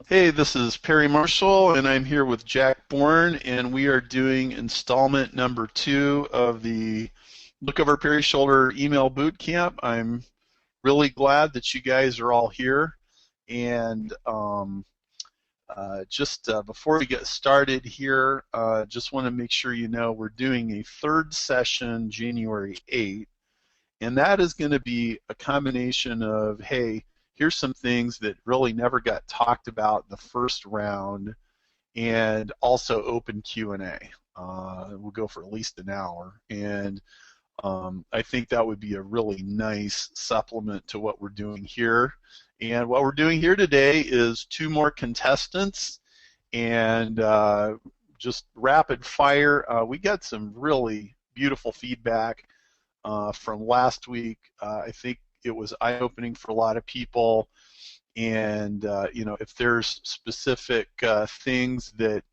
Hey, this is Perry Marshall, and I'm here with Jack Bourne, and we are doing installment number 2 of the Look Over Perry's Shoulder email boot camp. I'm really glad that you guys are all here. And just before we get started here, just want to make sure you know we're doing a third session January 8th, and that is going to be a combination of, hey, here's some things that really never got talked about the first round, and also open Q&A. We'll go for at least an hour, and I think that would be a really nice supplement to what we're doing here. And what we're doing here today is 2 more contestants, and just rapid fire. We got some really beautiful feedback from last week. I think it was eye-opening for a lot of people. And if there's specific things that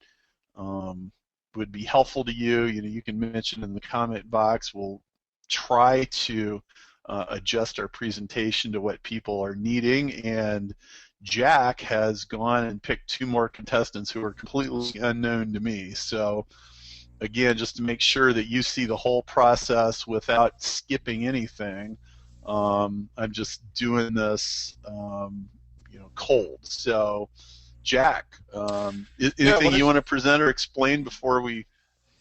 would be helpful to you, you can mention in the comment box. We'll try to adjust our presentation to what people are needing. And Jack has gone and picked 2 more contestants who are completely unknown to me. So again, just to make sure that you see the whole process without skipping anything, I'm just doing this, cold. So, Jack, Yeah, anything you want to present or explain before we?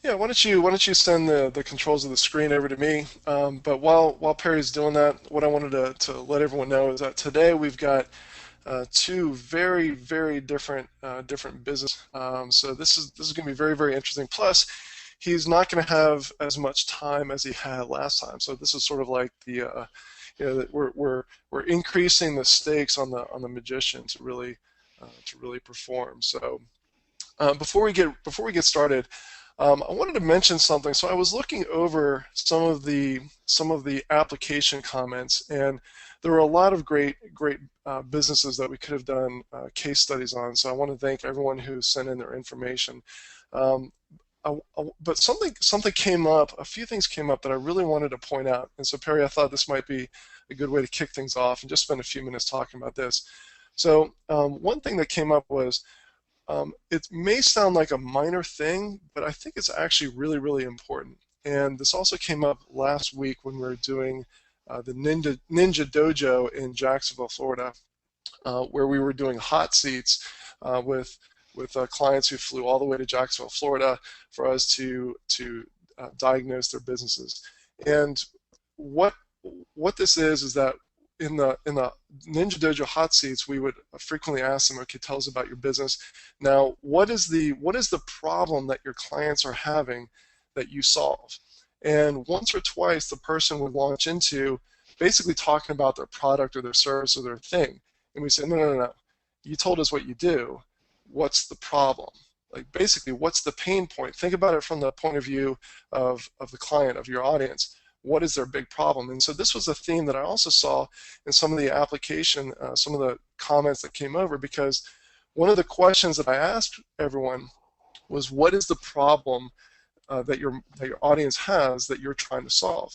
why don't you send the controls of the screen over to me? But while Perry's doing that, what I wanted to let everyone know is that today we've got two very different business. So this is going to be very interesting. Plus, he's not going to have as much time as he had last time. So this is sort of like the that we're increasing the stakes on the magician to really perform. So before we get started, I wanted to mention something. So I was looking over some of the application comments, and there were a lot of great businesses that we could have done case studies on. So I want to thank everyone who sent in their information. Um, but something came up. A few things came up that I really wanted to point out. And so Perry, I thought this might be a good way to kick things off and just spend a few minutes talking about this. So one thing that came up was it may sound like a minor thing, but I think it's actually really important. And this also came up last week when we were doing the Ninja Dojo in Jacksonville, Florida, where we were doing hot seats with clients who flew all the way to Jacksonville, Florida, for us to diagnose their businesses. And what what this is that in the Ninja Dojo hot seats, we would frequently ask them, okay, tell us about your business. Now, what is the problem that your clients are having that you solve? And once or twice, the person would launch into basically talking about their product or their service or their thing. And we say, no. You told us what you do. What's the problem? Like basically, what's the pain point? Think about it from the point of view of the client, of your audience. What is their big problem? And so this was a theme that I also saw in some of the application, some of the comments that came over, because one of the questions that I asked everyone was, what is the problem that your audience has that you're trying to solve?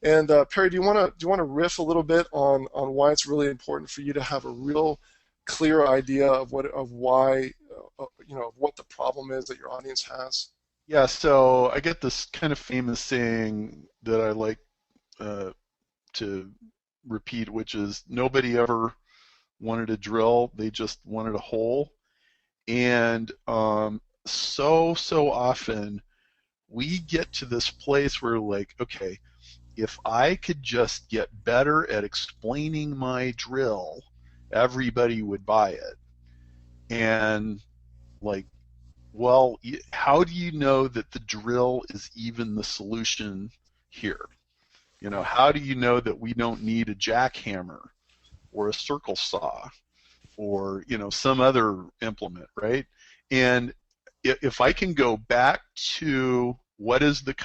And Perry, do you want to riff a little bit on why it's really important for you to have a real clear idea of why what the problem is that your audience has? Yeah, so I get this kind of famous saying that I like uh, to repeat, which is nobody ever wanted a drill, they just wanted a hole. And so often we get to this place where, like, okay, if I could just get better at explaining my drill, everybody would buy it. And, like, well, how do you know that the drill is even the solution here? How do you know that we don't need a jackhammer or a circle saw or, some other implement, right? And if I can go back to what is the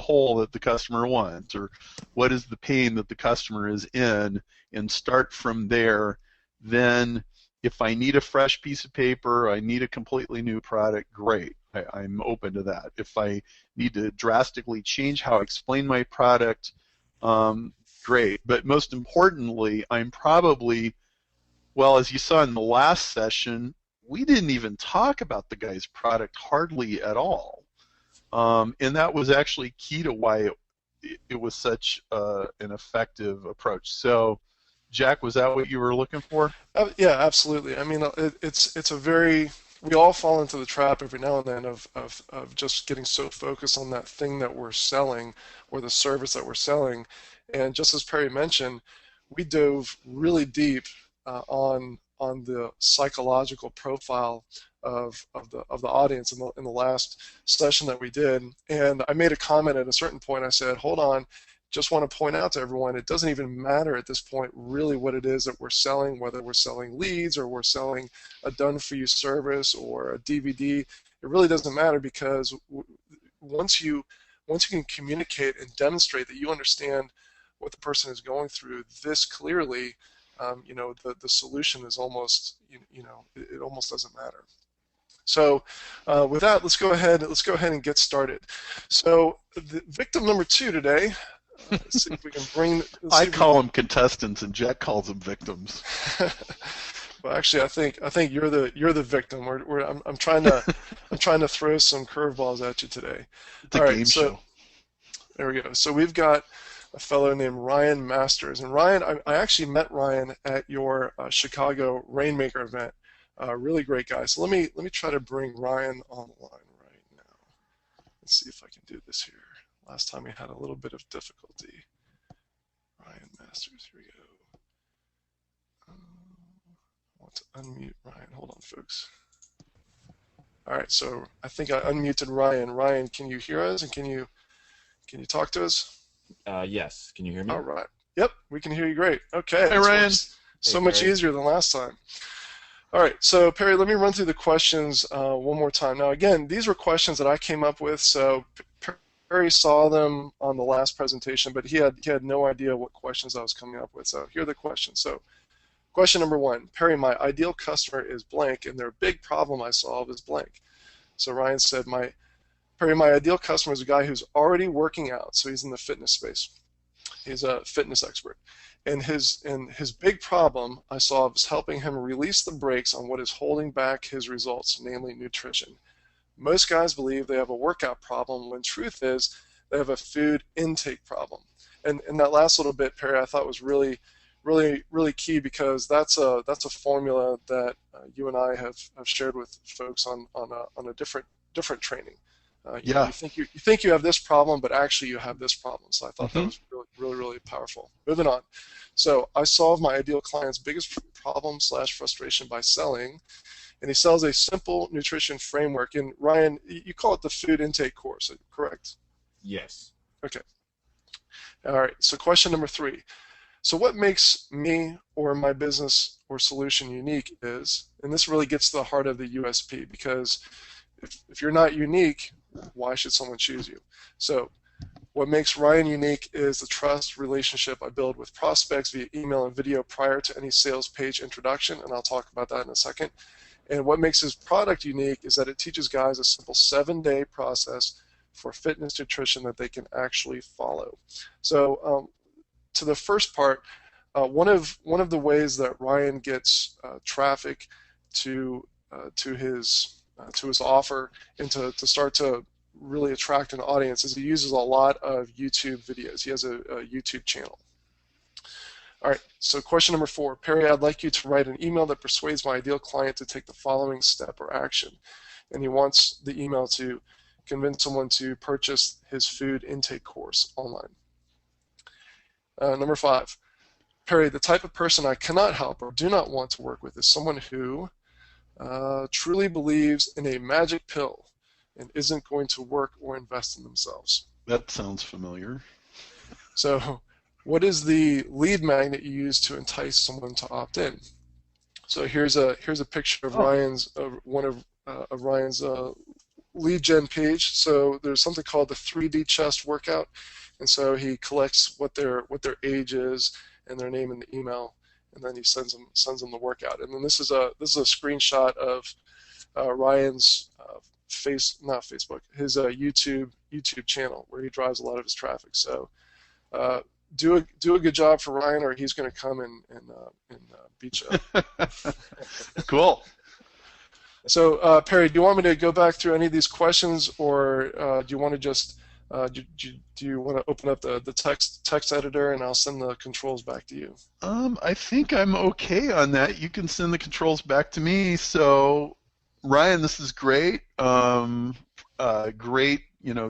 hole that the customer wants, or what is the pain that the customer is in, and start from there, then if I need a fresh piece of paper, I need a completely new product, great. I'm open to that. If I need to drastically change how I explain my product, great. But most importantly, I'm probably Well, as you saw in the last session, we didn't even talk about the guy's product hardly at all. And that was actually key to why it was such an effective approach. So, Jack, was that what you were looking for? Yeah, absolutely. I mean, it's a very we all fall into the trap every now and then of just getting so focused on that thing that we're selling or the service that we're selling. And just as Perry mentioned, we dove really deep on the psychological profile of the audience in the last session that we did. And I made a comment at a certain point. I said, "Hold on, just want to point out to everyone, it doesn't even matter at this point really what it is that we're selling, whether we're selling leads or we're selling a done-for-you service or a DVD. It really doesn't matter because once you can communicate and demonstrate that you understand what the person is going through this clearly, the solution is almost, it almost doesn't matter." So with that, let's go ahead and get started. So the victim number 2 today. Let's see if we can bring. I call them contestants, and Jack calls them victims. Well, actually, I think you're the victim. I'm trying to throw some curveballs at you today. It's a game show. There we go. So we've got a fellow named Ryan Masters, and Ryan, I actually met Ryan at your Chicago Rainmaker event. Really great guy. So let me try to bring Ryan on the line right now. Let's see if I can do this here. Last time we had a little bit of difficulty. Ryan Masters, here we go. I want to unmute Ryan. Hold on, folks. All right, so I think I unmuted Ryan. Ryan, can you hear us and can you talk to us? Yes. Can you hear me? All right. Yep, we can hear you great. Okay. Hey, Ryan. So much easier than last time. All right, so Perry, let me run through the questions one more time. Now, again, these were questions that I came up with, so Perry saw them on the last presentation, but he had no idea what questions I was coming up with. So here are the questions. So question number 1, Perry, my ideal customer is blank, and their big problem I solve is blank. So Ryan said, Perry, my ideal customer is a guy who's already working out, so he's in the fitness space. He's a fitness expert. And his big problem I solve is helping him release the brakes on what is holding back his results, namely nutrition. Most guys believe they have a workout problem when truth is they have a food intake problem. And that last little bit, Perry, I thought was really, really, really key because that's a formula that you and I have shared with folks on a different training. Yeah. You think you have this problem, but actually you have this problem. So I thought that was really, really, really powerful. Moving on. So I solve my ideal client's biggest problem / frustration by selling. And he sells a simple nutrition framework. And Ryan, you call it the food intake course, correct? Yes. Okay. All right. So question number 3. So what makes me or my business or solution unique is, and this really gets to the heart of the USP, because if you're not unique, why should someone choose you? So what makes Ryan unique is the trust relationship I build with prospects via email and video prior to any sales page introduction, and I'll talk about that in a second. And what makes his product unique is that it teaches guys a simple 7-day process for fitness nutrition that they can actually follow. So to the first part, one of the ways that Ryan gets traffic to his offer and to start to really attract an audience is he uses a lot of YouTube videos. He has a YouTube channel. All right, so question number 4. Perry, I'd like you to write an email that persuades my ideal client to take the following step or action. And he wants the email to convince someone to purchase his food intake course online. Number 5. Perry, the type of person I cannot help or do not want to work with is someone who truly believes in a magic pill and isn't going to work or invest in themselves. That sounds familiar. So what is the lead magnet you use to entice someone to opt in? So here's a picture of Ryan's one of Ryan's lead gen page. So there's something called the 3D chest workout, and so he collects what their age is and their name in the email, and then he sends them the workout. And then this is a screenshot of Ryan's his YouTube channel where he drives a lot of his traffic. So do a good job for Ryan, or he's going to come and beat you up. Cool. So Perry, do you want me to go back through any of these questions, or do you want to just do you want to open up the text editor and I'll send the controls back to you? I think I'm okay on that. You can send the controls back to me. So, Ryan, this is great. Great,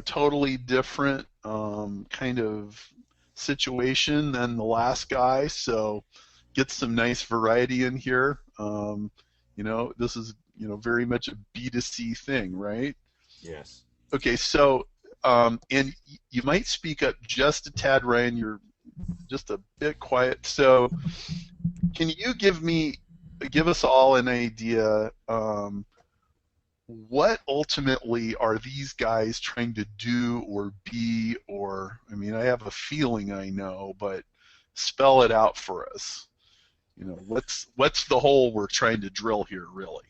totally different kind of situation than the last guy. So, get some nice variety in here. This is very much a B2C thing, right? Yes. Okay, so and you might speak up just a tad, Ryan. You're just a bit quiet. So, can you give us all an idea? What ultimately are these guys trying to do or be, or I mean, I have a feeling I know, but spell it out for us. What's the hole we're trying to drill here, really?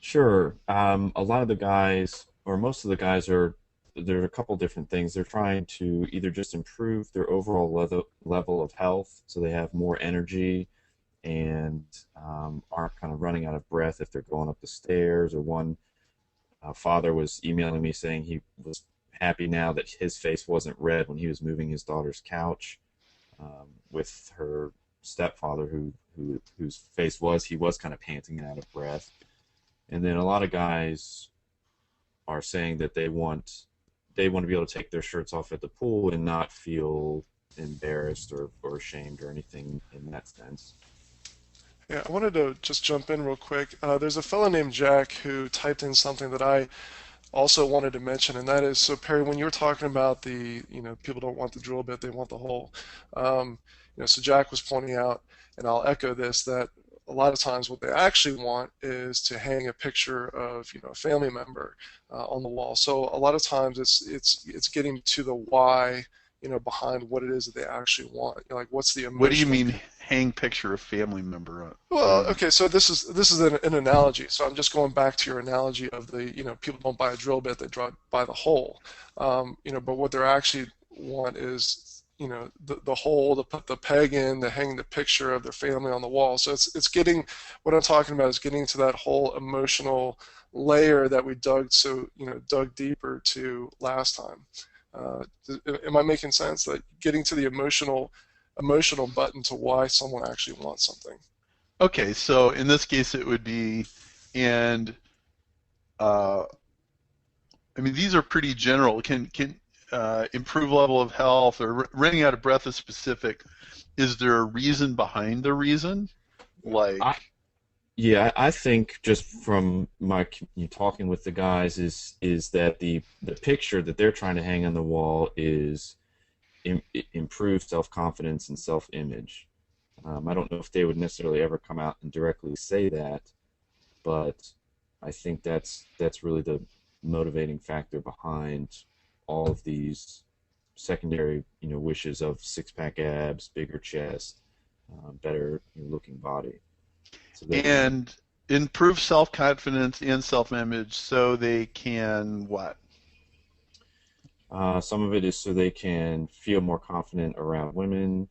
Sure. A lot of the guys, or most of the guys, there are a couple different things. They're trying to either just improve their overall level of health, so they have more energy and aren't kind of running out of breath if they're going up the stairs. Or one father was emailing me saying he was happy now that his face wasn't red when he was moving his daughter's couch with her stepfather, whose face he was kind of panting and out of breath. And then a lot of guys are saying that they want to be able to take their shirts off at the pool and not feel embarrassed or ashamed or anything in that sense. Yeah, I wanted to just jump in real quick. There's a fellow named Jack who typed in something that I also wanted to mention, and that is, so Perry, when you were talking about people don't want the drill bit, they want the hole. So Jack was pointing out, and I'll echo this, that a lot of times what they actually want is to hang a picture of a family member on the wall. So a lot of times it's getting to the why behind what it is that they actually want. Like, what's the emotion? What do you mean, hang picture of family member? Well, okay, so this is an analogy. So I'm just going back to your analogy of the people don't buy a drill bit, they buy the hole. But what they actually want is the hole to put the peg in, to hang the picture of their family on the wall. So it's getting, what I'm talking about is getting to that whole emotional layer that we dug deeper to last time. Am I making sense? That getting to the emotional button to why someone actually wants something. Okay, so in this case it would be, and I mean, these are pretty general. Can improve level of health or running out of breath is specific. Is there a reason behind the reason? I think just from my talking with the guys is that the picture that they're trying to hang on the wall is improve self-confidence and self-image. I don't know if they would necessarily ever come out and directly say that, but I think that's really the motivating factor behind all of these secondary wishes of six-pack abs, bigger chest, better looking body. So and improve self-confidence and self-image so they can what? Some of it is so they can feel more confident around women,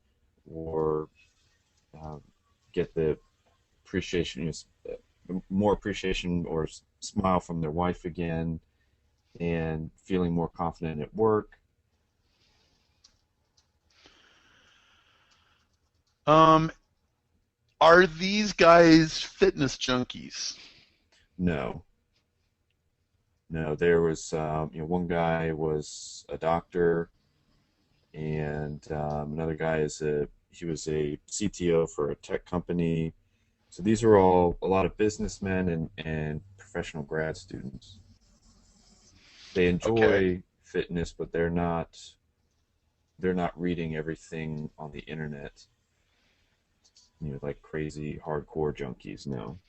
or get the appreciation, more appreciation or smile from their wife again, and feeling more confident at work. Are these guys fitness junkies? No. No, there was one guy was a doctor, and another guy he was a CTO for a tech company. So these are all a lot of businessmen and professional grad students. They enjoy fitness, but they're not reading everything on the internet, like crazy hardcore junkies. No.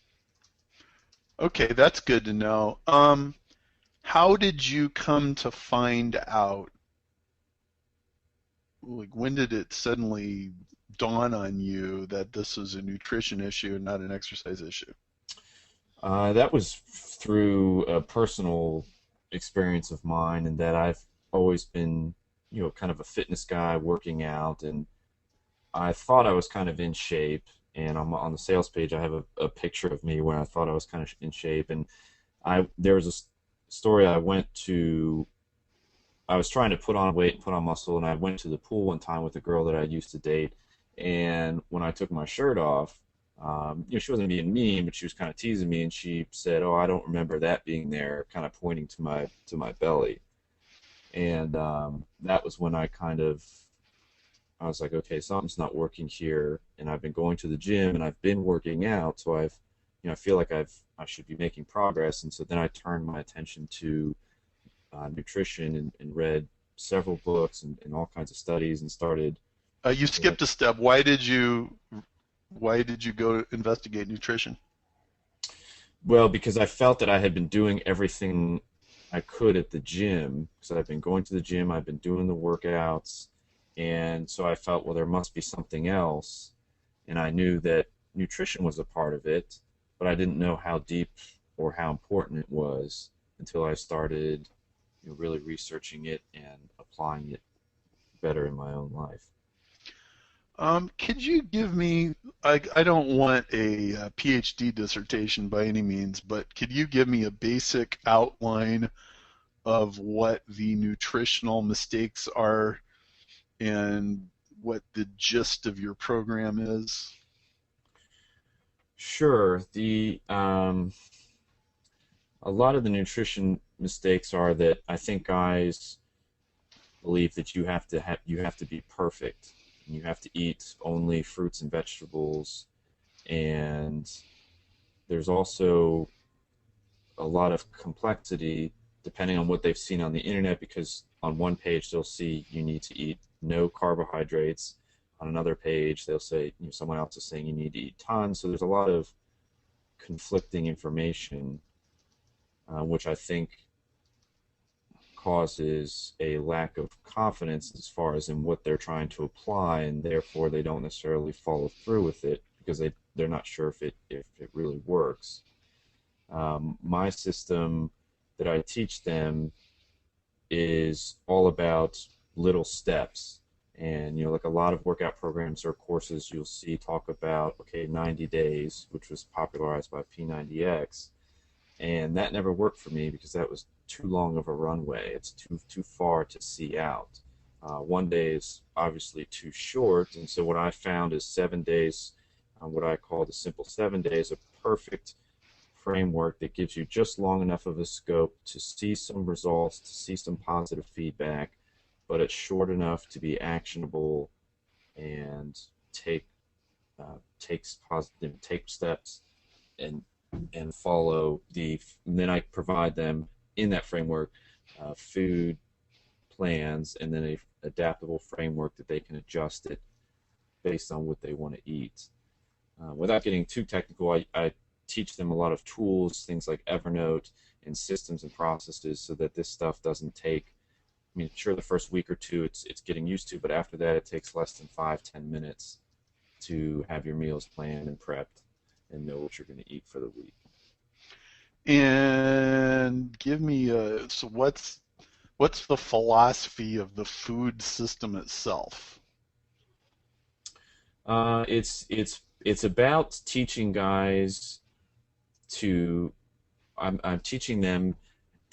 Okay, that's good to know. How did you come to find out? Like, when did it suddenly dawn on you that this was a nutrition issue and not an exercise issue? That was through a personal experience of mine, and that I've always been, kind of a fitness guy working out, and I thought I was kind of in shape. And on the sales page, I have a picture of me where I thought I was kind of in shape. And there was a story I went to. I was trying to put on weight and put on muscle, and I went to the pool one time with a girl that I used to date. And when I took my shirt off, she wasn't being mean, but she was kind of teasing me, and she said, "Oh, I don't remember that being there," kind of pointing to my belly. And that was when I was like, okay, something's not working here, and I've been going to the gym and I've been working out, so I feel like I should be making progress. And so then I turned my attention to nutrition and read several books and all kinds of studies and started. You skipped a step. Why did you go investigate nutrition? Well, because I felt that I had been doing everything I could at the gym, because I've been going to the gym, I've been doing the workouts, and so I felt, well, there must be something else, and I knew that nutrition was a part of it, but I didn't know how deep or how important it was until I started really researching it and applying it better in my own life. Could you give me, I don't want a PhD dissertation by any means, but could you give me a basic outline of what the nutritional mistakes are and what the gist of your program is? Sure. A lot of the nutrition mistakes are that I think guys believe that you have to be perfect. You have to eat only fruits and vegetables, and there's also a lot of complexity depending on what they've seen on the internet, because on one page they'll see you need to eat no carbohydrates. On another page they'll say, someone else is saying you need to eat tons. So there's a lot of conflicting information, which I think causes a lack of confidence as far as in what they're trying to apply, and therefore they don't necessarily follow through with it because they're not sure if it really works. My system that I teach them is all about little steps, and like a lot of workout programs or courses you'll see talk about 90 days, which was popularized by P90X, and that never worked for me because that was too long of a runway. It's too far to see out. One day is obviously too short, and so what I found is 7 days, what I call the simple 7 days, a perfect framework that gives you just long enough of a scope to see some results, to see some positive feedback, but it's short enough to be actionable and take steps and follow and then I provide them in that framework food plans and then a adaptable framework that they can adjust it based on what they want to eat. Without getting too technical, I teach them a lot of tools, things like Evernote and systems and processes, so that this stuff doesn't take, sure, the first week or two it's getting used to, but after that it takes less than 5-10 minutes to have your meals planned and prepped and know what you're going to eat for the week. And give me so what's the philosophy of the food system itself? It's about teaching guys to. I'm teaching them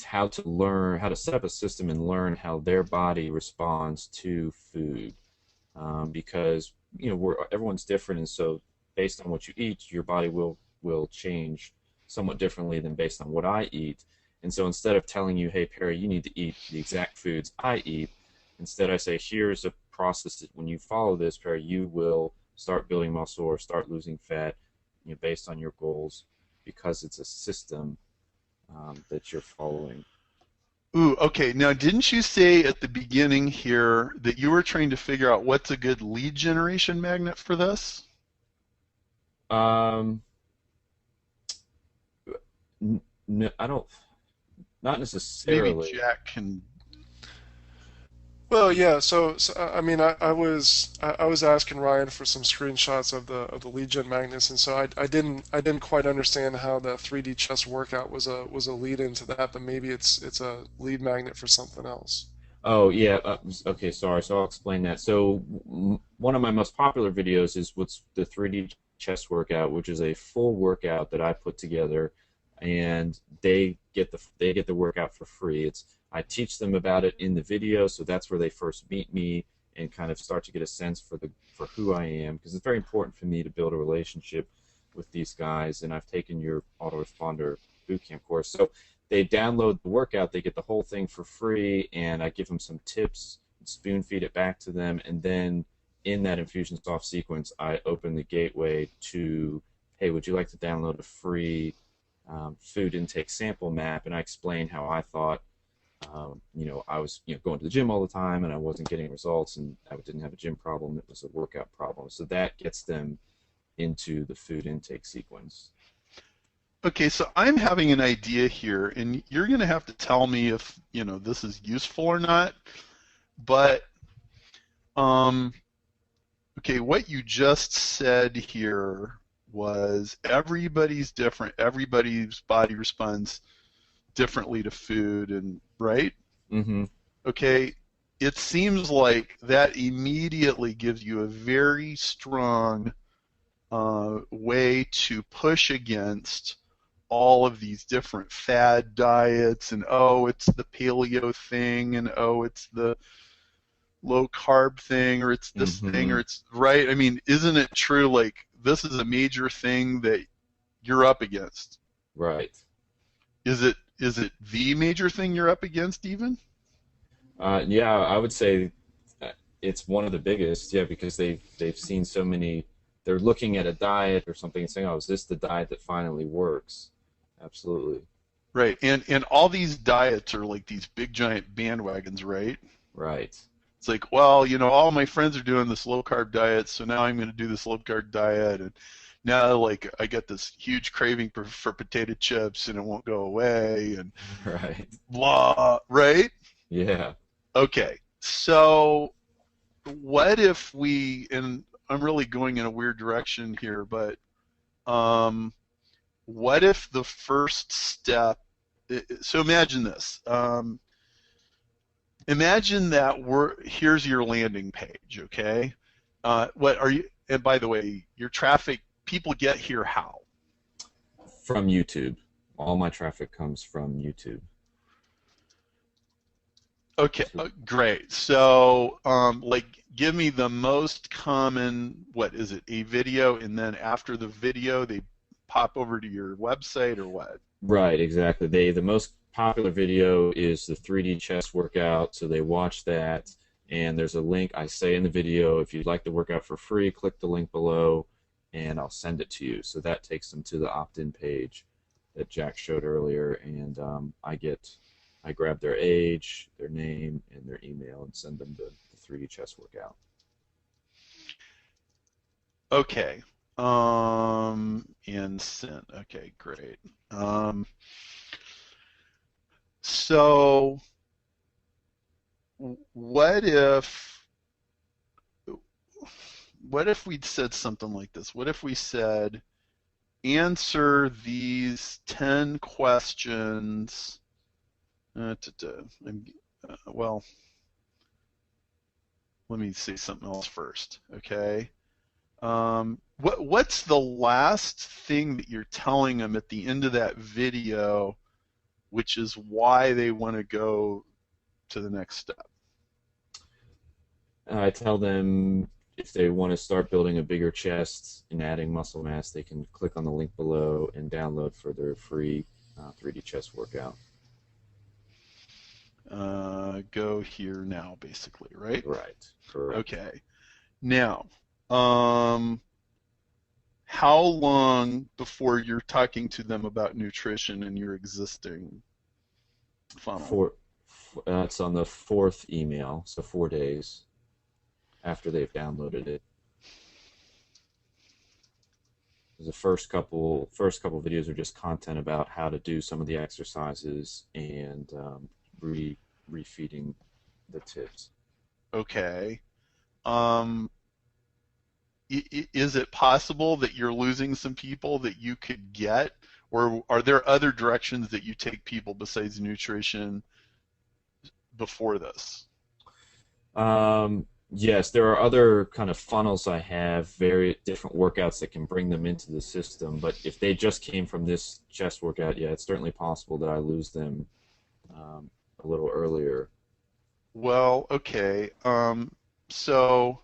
how to set up a system and learn how their body responds to food, because everyone's different, and so based on what you eat, your body will change somewhat differently than based on what I eat. And so instead of telling you, hey Perry, you need to eat the exact foods I eat, instead I say, here's a process that when you follow this, Perry, you will start building muscle or start losing fat, based on your goals, because it's a system that you're following. Ooh, okay. Now, didn't you say at the beginning here that you were trying to figure out what's a good lead generation magnet for this? No, I don't. Not necessarily. Maybe Jack can. Well, yeah. So I was asking Ryan for some screenshots of the lead gen magnets, and so I didn't quite understand how the 3D chest workout was a lead into that, but maybe it's a lead magnet for something else. Oh yeah. Okay, sorry. So I'll explain that. So one of my most popular videos is what's the 3D chest workout, which is a full workout that I put together, and they get the workout for free. It's I teach them about it in the video, so that's where they first meet me and kind of start to get a sense for who I am, because it's very important for me to build a relationship with these guys. And I've taken your autoresponder bootcamp course, so they download the workout, they get the whole thing for free, and I give them some tips, spoon feed it back to them, and then in that Infusionsoft sequence, I open the gateway to, hey, would you like to download a free food intake sample map? And I explain how I thought, I was going to the gym all the time and I wasn't getting results, and I didn't have a gym problem, it was a workout problem. So that gets them into the food intake sequence. Okay, so I'm having an idea here, and you're going to have to tell me if this is useful or not. But okay, what you just said here was everybody's different. Everybody's body responds differently to food, and right? Mm-hmm. Okay, it seems like that immediately gives you a very strong way to push against all of these different fad diets, and oh, it's the paleo thing, and oh, it's the low carb thing, or it's this thing, Mm-hmm. or it's right. I mean, isn't it true? Like, this is a major thing that you're up against. Right. Is it the major thing you're up against even? Yeah, I would say it's one of the biggest. Yeah, because they've seen so many. They're looking at a diet or something and saying, "Oh, is this the diet that finally works?" Absolutely. Right. And all these diets are like these big giant bandwagons, right? Right. It's like, well, all my friends are doing this low carb diet, so now I'm going to do this low carb diet, and now like I get this huge craving for potato chips, and it won't go away, and Right. blah, right? Yeah. Okay, so what if and I'm really going in a weird direction here, but what if the first step? So imagine this. Imagine that here's your landing page, okay? What are you? And by the way, your traffic people get here how? From YouTube. All my traffic comes from YouTube. Okay, So great. So, like, give me the most common. What is it? A video, and then after the video, they pop over to your website, or what? right, exactly. The most popular video is the 3D chest workout, so they watch that, and there's a link I say in the video. If you'd like the workout for free, click the link below, and I'll send it to you. So that takes them to the opt-in page that Jack showed earlier, and I grab their age, their name, and their email, and send them the 3D chest workout. Okay. And sent. Okay, great. So what if we'd said something like this? What if we said, answer these 10 questions? Well, let me say something else first, okay? What's the last thing that you're telling them at the end of that video, which is why they want to go to the next step? I tell them if they want to start building a bigger chest and adding muscle mass, they can click on the link below and download for their free 3D chest workout. Go here now, basically, right? Right. Correct. Okay. Now, how long before you're talking to them about nutrition in your existing funnel? It's on the fourth email, so 4 days after they've downloaded it. The first couple videos are just content about how to do some of the exercises and refeeding the tips. Okay. Is it possible that you're losing some people that you could get, or are there other directions that you take people besides nutrition before this? Yes, there are other kind of funnels I have, very different workouts that can bring them into the system. But if they just came from this chest workout, yeah, it's certainly possible that I lose them a little earlier. Well, okay. So,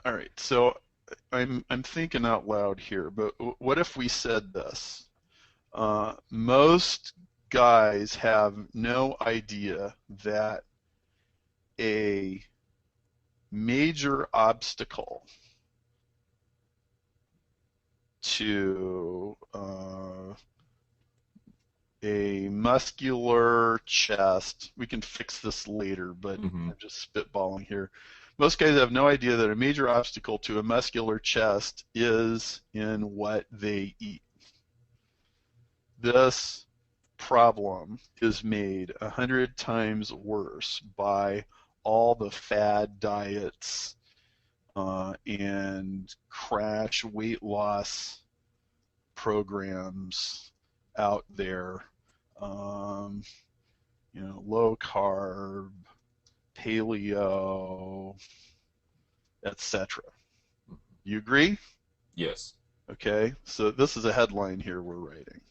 all right. So I'm thinking out loud here, but what if we said this? Most guys have no idea that a major obstacle to a muscular chest, we can fix this later, but Hmm. I'm just spitballing here. Most guys have no idea that a major obstacle to a muscular chest is in what they eat. This problem is made 100 times worse by all the fad diets and crash weight loss programs out there. Um, low carb, paleo, etc. You agree? Yes. Okay, so this is a headline here we're writing.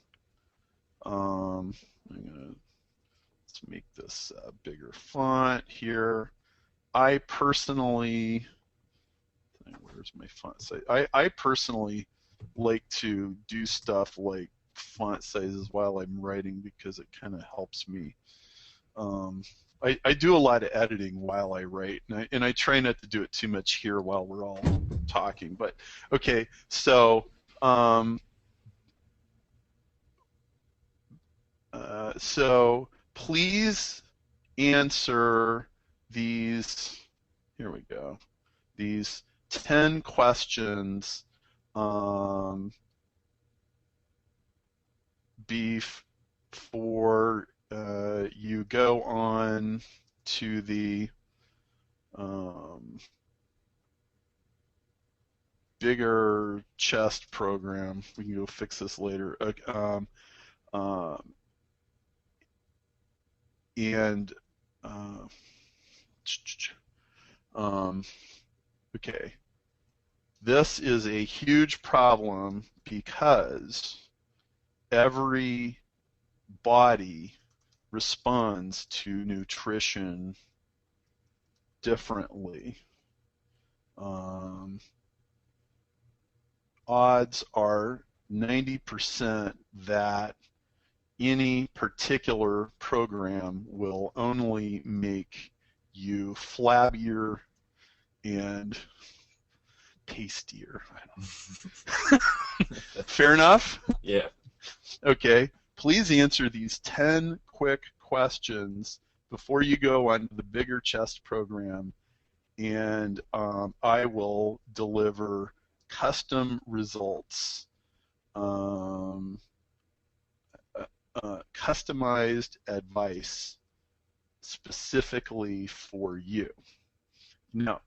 I'm gonna let's make this a bigger font here. I personally, where's my font size? I personally like to do stuff like font sizes while I'm writing because it kind of helps me. Um, I do a lot of editing while I write, and I try not to do it too much here while we're all talking. But okay, so please answer these. Here we go. These 10 questions before you go on to the um, bigger chest program. We can go fix this later. And uh, um, okay, this is a huge problem because every body responds to nutrition differently. Odds are 90% that any particular program will only make you flabbier and tastier. Fair enough? Yeah. Okay. Please answer these 10 quick questions before you go on to the bigger chest program, and I will deliver custom results, customized advice specifically for you. Now,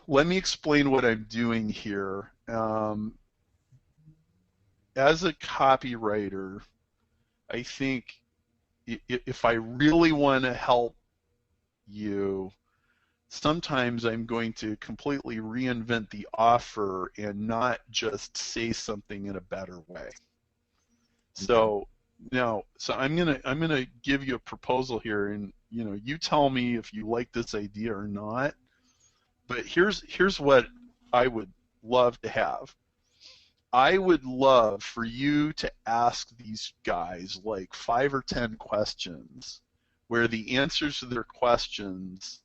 let me explain what I'm doing here. As a copywriter, I think if I really want to help you, sometimes I'm going to completely reinvent the offer and not just say something in a better way. So now, so I'm gonna give you a proposal here, and you tell me if you like this idea or not. But here's what I would love to have. I would love for you to ask these guys like 5 or 10 questions, where the answers to their questions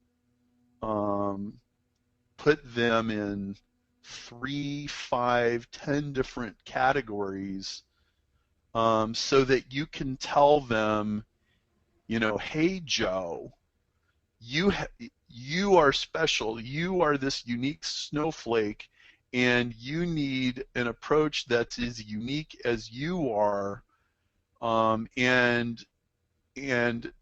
put them in 3, 5, 10 different categories, so that you can tell them, hey Joe, you are special. You are this unique snowflake, and you need an approach that's as unique as you are, and and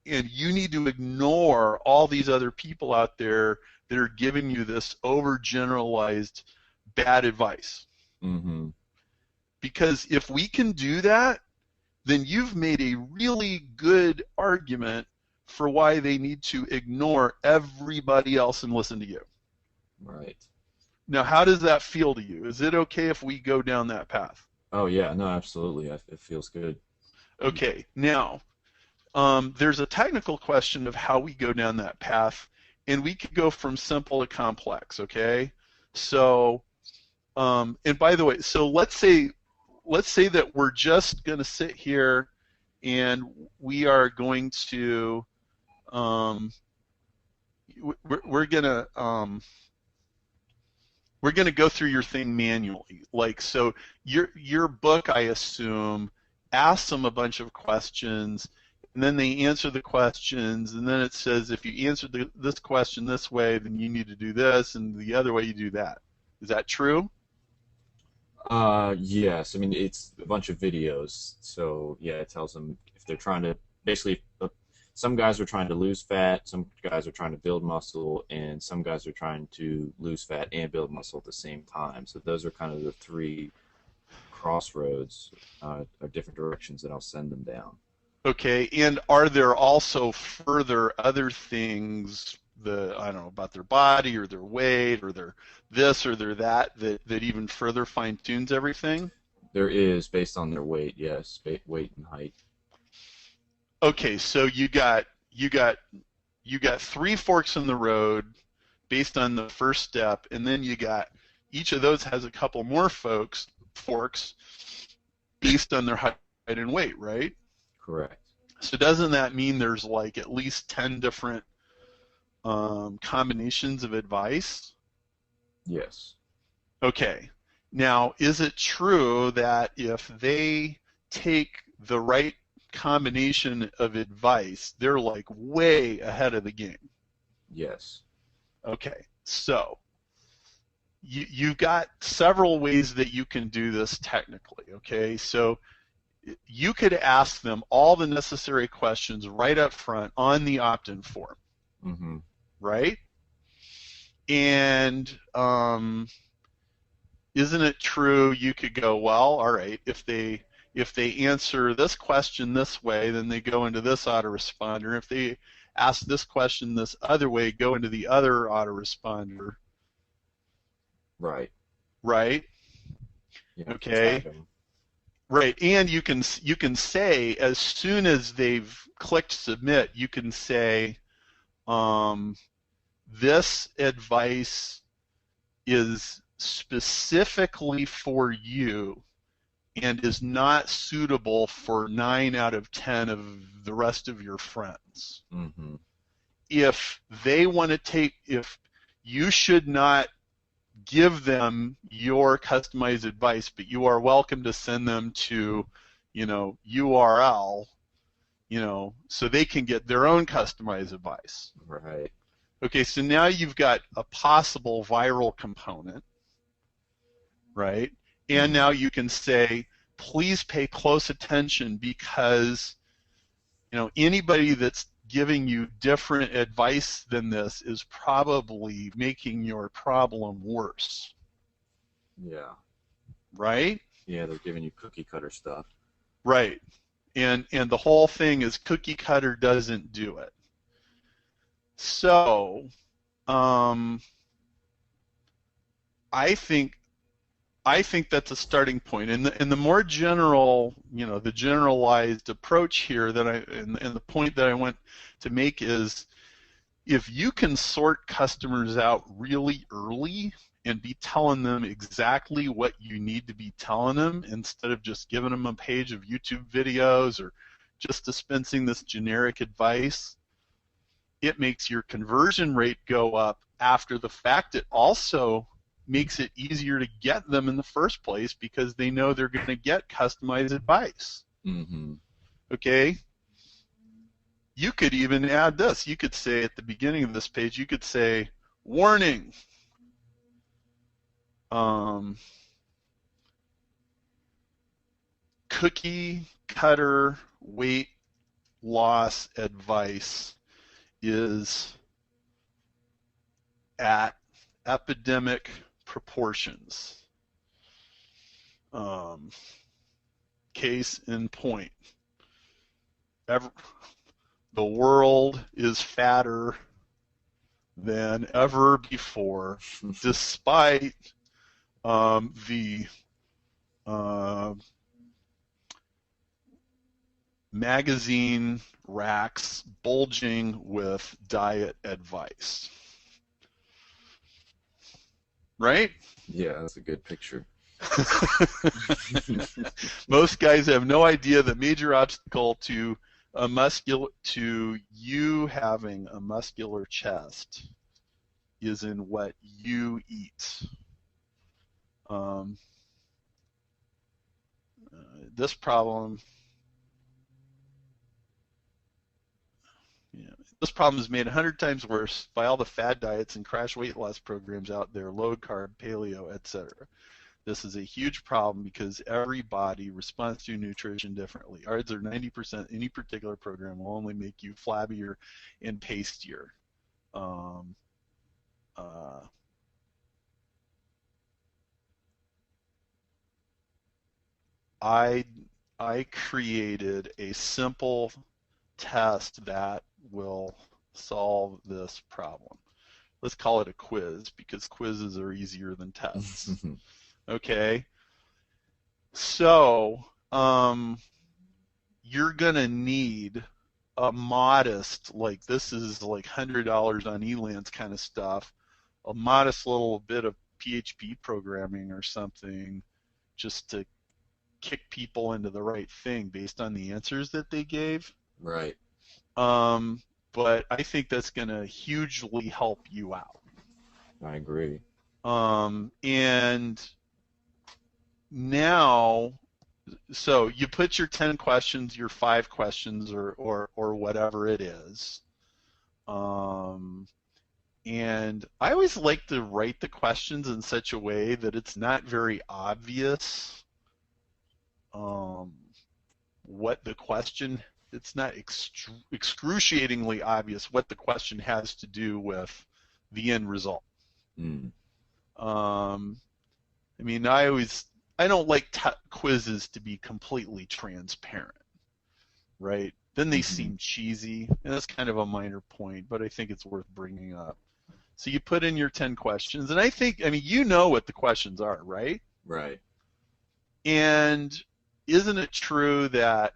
you need to ignore all these other people out there that are giving you this overgeneralized bad advice. Hmm. Because if we can do that, then you've made a really good argument for why they need to ignore everybody else and listen to you. Right. Now, how does that feel to you? Is it okay if we go down that path? Oh yeah, no, absolutely. It feels good. Okay, now, there's a technical question of how we go down that path, and we could go from simple to complex, okay? So, and by the way, so let's say that we're just going to sit here and we are going to we're going to go through your thing manually. Like, so your book, I assume, asks them a bunch of questions, and then they answer the questions, and then it says if you answer this question this way, then you need to do this, and the other way you do that. Is that true? Yes. I mean, it's a bunch of videos, so yeah, it tells them if they're trying to basically. Some guys are trying to lose fat, some guys are trying to build muscle, and some guys are trying to lose fat and build muscle at the same time. So those are kind of the three crossroads, or different directions that I'll send them down. Okay, and are there also further other things, I don't know, about their body or their weight or their this or their that even further fine tunes everything? There is, based on their weight, yes, weight and height. Okay, so you got three forks in the road based on the first step, and then you got each of those has a couple more forks based on their height and weight, right? Correct. So doesn't that mean there's like at least 10 different combinations of advice? Yes. Okay. Now, is it true that if they take the right combination of advice, they're like way ahead of the game? Yes. Okay. So you've got several ways that you can do this technically, okay? So you could ask them all the necessary questions right up front on the opt-in form, Mm-hmm. right? And isn't it true you could go, well, all right, if they answer this question this way, then they go into this autoresponder. If they ask this question this other way, go into the other autoresponder. Right. Right? Yeah. Okay. Right, and you can say as soon as they've clicked submit, you can say, this advice is specifically for you and is not suitable for 9 out of 10 of the rest of your friends. Mm-hmm. If you should not give them your customized advice, but you are welcome to send them to, URL, so they can get their own customized advice. Right. Okay, so now you've got a possible viral component, right? And now you can say, please pay close attention because, anybody that's giving you different advice than this is probably making your problem worse. Yeah. Right? Yeah, they're giving you cookie cutter stuff. Right. And the whole thing is cookie cutter doesn't do it. So, I think that's a starting point. And the more general, the generalized approach here and the point that I want to make is, if you can sort customers out really early and be telling them exactly what you need to be telling them instead of just giving them a page of YouTube videos or just dispensing this generic advice, it makes your conversion rate go up after the fact. It also makes it easier to get them in the first place because they know they're going to get customized advice. Mm-hmm. Okay? You could even add this. You could say at the beginning of this page, you could say, warning, cookie cutter weight loss advice is at epidemic proportions. Case in point. The world is fatter than ever before, despite the magazine racks bulging with diet advice. Right? Yeah, that's a good picture. Most guys have no idea the major obstacle to you having a muscular chest is in what you eat. This problem, this problem is made 100 times worse by all the fad diets and crash weight loss programs out there, low carb, paleo, etc. This is a huge problem because every body responds to nutrition differently. Odds are 90% any particular program will only make you flabbier and pastier. I created a simple test that will solve this problem. Let's call it a quiz because quizzes are easier than tests. Okay, so you're gonna need a modest, like this is like $100 on Elance kind of stuff, a modest little bit of PHP programming or something, just to kick people into the right thing based on the answers that they gave. Right. But I think that's gonna hugely help you out. I agree. And now, so you put your 10 questions, your 5 questions, or whatever it is. And I always like to write the questions in such a way that it's not very obvious what the question, it's not excruciatingly obvious what the question has to do with the end result. I mean, I don't like quizzes to be completely transparent, right? Then they seem cheesy, and that's kind of a minor point, but I think it's worth bringing up. So you put in your 10 questions, and I mean, you know what the questions are, right? Right. And isn't it true that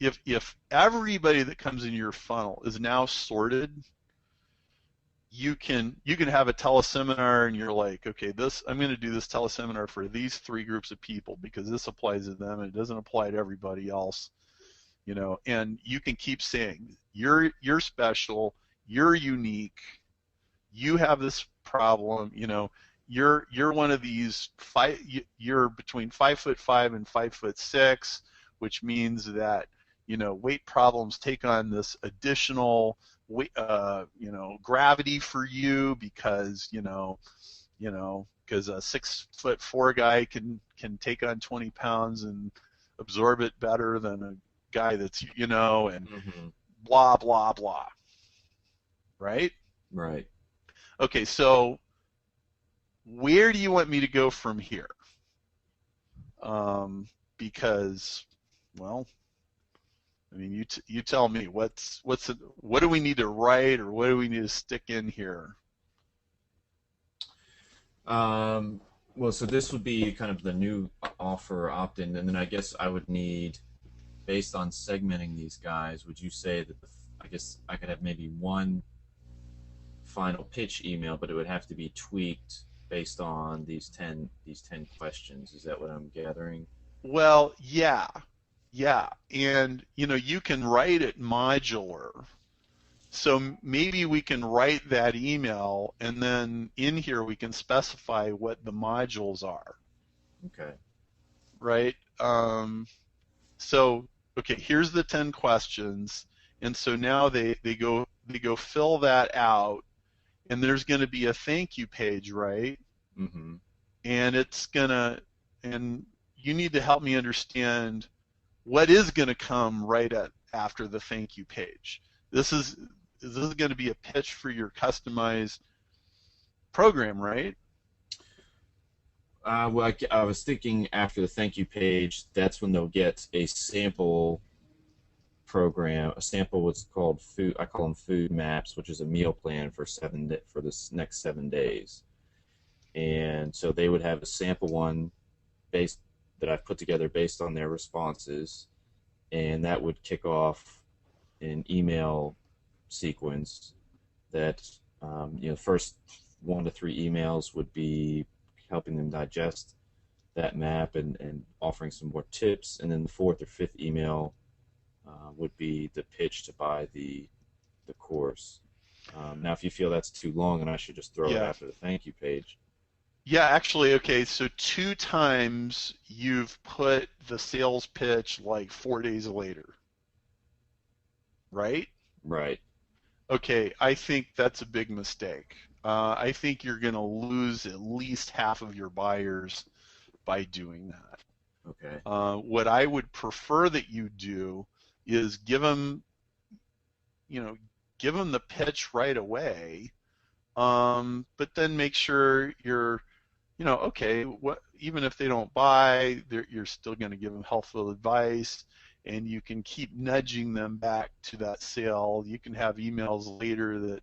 if everybody that comes in your funnel is now sorted, you can have a teleseminar and you're like, okay, I'm going to do this teleseminar for these 3 groups of people because this applies to them and it doesn't apply to everybody else, and you can keep saying you're special, you're unique, you have this problem, you're one of these you're between 5'5" and 5'6", which means that weight problems take on this additional gravity for you because because a 6'4" guy can take on 20 pounds and absorb it better than a guy that's and blah blah blah, right? Right. Okay, so where do you want me to go from here? Because, well, I mean, you tell me what do we need to write or what do we need to stick in here? Well, so this would be kind of the new offer opt-in, and then I guess I would need, based on segmenting these guys, would you say that I guess I could have maybe one final pitch email, but it would have to be tweaked based on these 10 questions. Is that what I'm gathering? Well, yeah, and you can write it modular. So maybe we can write that email, and then in here we can specify what the modules are. Okay. Right. So okay, here's the 10 questions, and so now they go fill that out, and there's going to be a thank you page, right? Mm-hmm. And you need to help me understand what is going to come right after the thank you page. This is going to be a pitch for your customized program, right? Well, I was thinking after the thank you page, that's when they'll get a sample program, a sample what's called food. I call them food maps, which is a meal plan for for this next 7 days. And so they would have a sample one based that I've put together based on their responses, and that would kick off an email sequence that first 1 to 3 emails would be helping them digest that map and offering some more tips, and then the 4th or 5th email would be the pitch to buy the course. Now, if you feel that's too long, and I should just throw it Yeah. after the thank you page. Yeah, actually, okay, so 2 times you've put the sales pitch like 4 days later, right? Right. Okay, I think that's a big mistake. I think you're going to lose at least half of your buyers by doing that. Okay. What I would prefer that you do is give them the pitch right away, but then make sure you're, okay, even if they don't buy, you're still going to give them helpful advice, and you can keep nudging them back to that sale. You can have emails later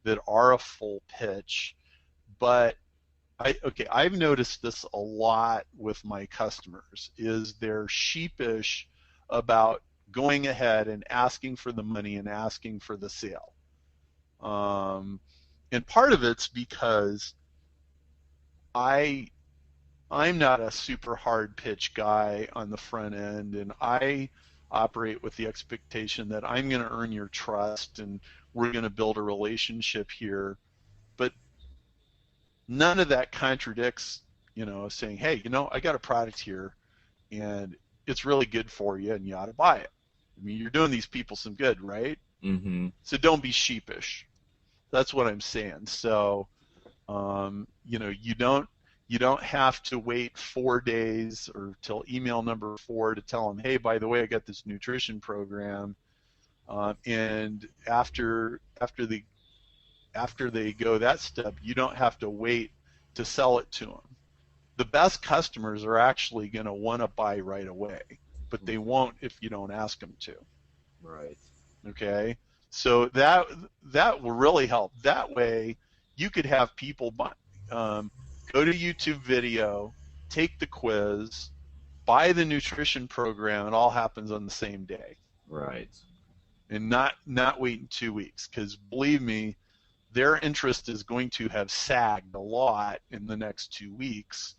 that are a full pitch, but I've noticed this a lot with my customers, is they're sheepish about going ahead and asking for the money and asking for the sale. And part of it's because I'm not a super hard pitch guy on the front end, and I operate with the expectation that I'm going to earn your trust and we're going to build a relationship here. But none of that contradicts, saying, hey, I got a product here and it's really good for you and you ought to buy it. I mean, you're doing these people some good, right? Mm-hmm. So don't be sheepish. That's what I'm saying. So, you don't have to wait 4 days or till email number 4 to tell them, hey, by the way, I got this nutrition program. And after they go that step, you don't have to wait to sell it to them. The best customers are actually going to want to buy right away, but they won't if you don't ask them to. Right. Okay, so that will really help. That way, you could have people go to YouTube video, take the quiz, buy the nutrition program. It all happens on the same day, Right. and not waiting 2 weeks. Because believe me, their interest is going to have sagged a lot in the next 2 weeks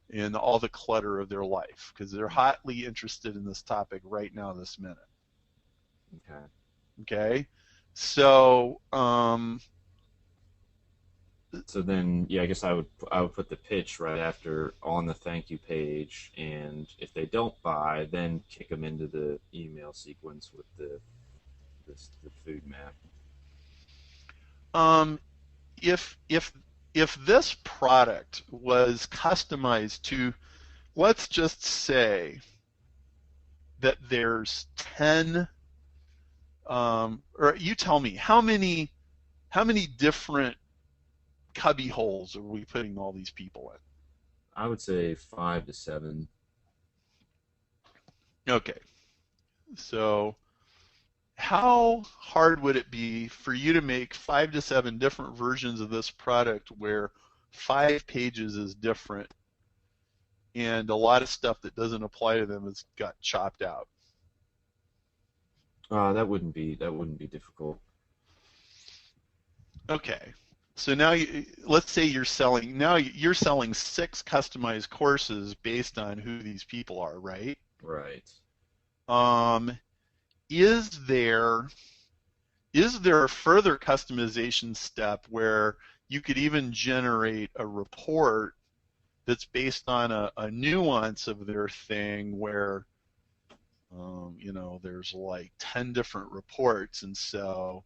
in all the clutter of their life, because they're hotly interested in this topic right now, this minute. Okay. Okay, so So then, yeah, I guess I would put the pitch right after on the thank you page, and if they don't buy, then kick them into the email sequence with the food map. if this product was customized to, let's just say that there's 10, or you tell me how many different cubby holes are we putting all these people in? I would say 5 to 7. Okay, so how hard would it be for you to make 5 to 7 different versions of this product where 5 pages is different and a lot of stuff that doesn't apply to them has got chopped out? That wouldn't be difficult. Okay, so now let's say you're selling 6 customized courses based on who these people are, right? Right. Is there a further customization step where you could even generate a report that's based on a nuance of their thing where there's like 10 different reports, and so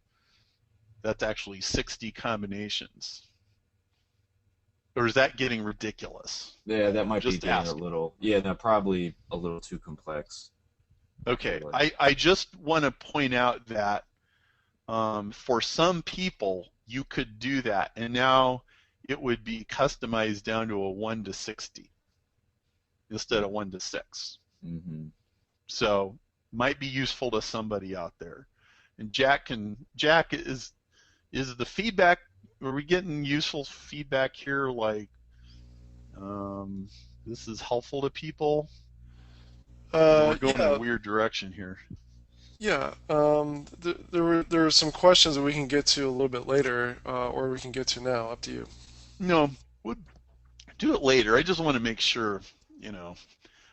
that's actually 60 combinations? Or is that getting ridiculous? Yeah, that might be Just getting ask. a little. Yeah, no, probably a little too complex. Okay, I just want to point out that for some people you could do that, and now it would be customized down to a 1 to 60 instead of 1 to 6. Mm-hmm. So might be useful to somebody out there. And Jack is the feedback, are we getting useful feedback here, like this is helpful to people? Or we're going in a Yeah, weird direction here. yeah. There were some questions that we can get to a little bit later, or we can get to now. Up to you. No, we'll do it later. I just want to make sure, you know.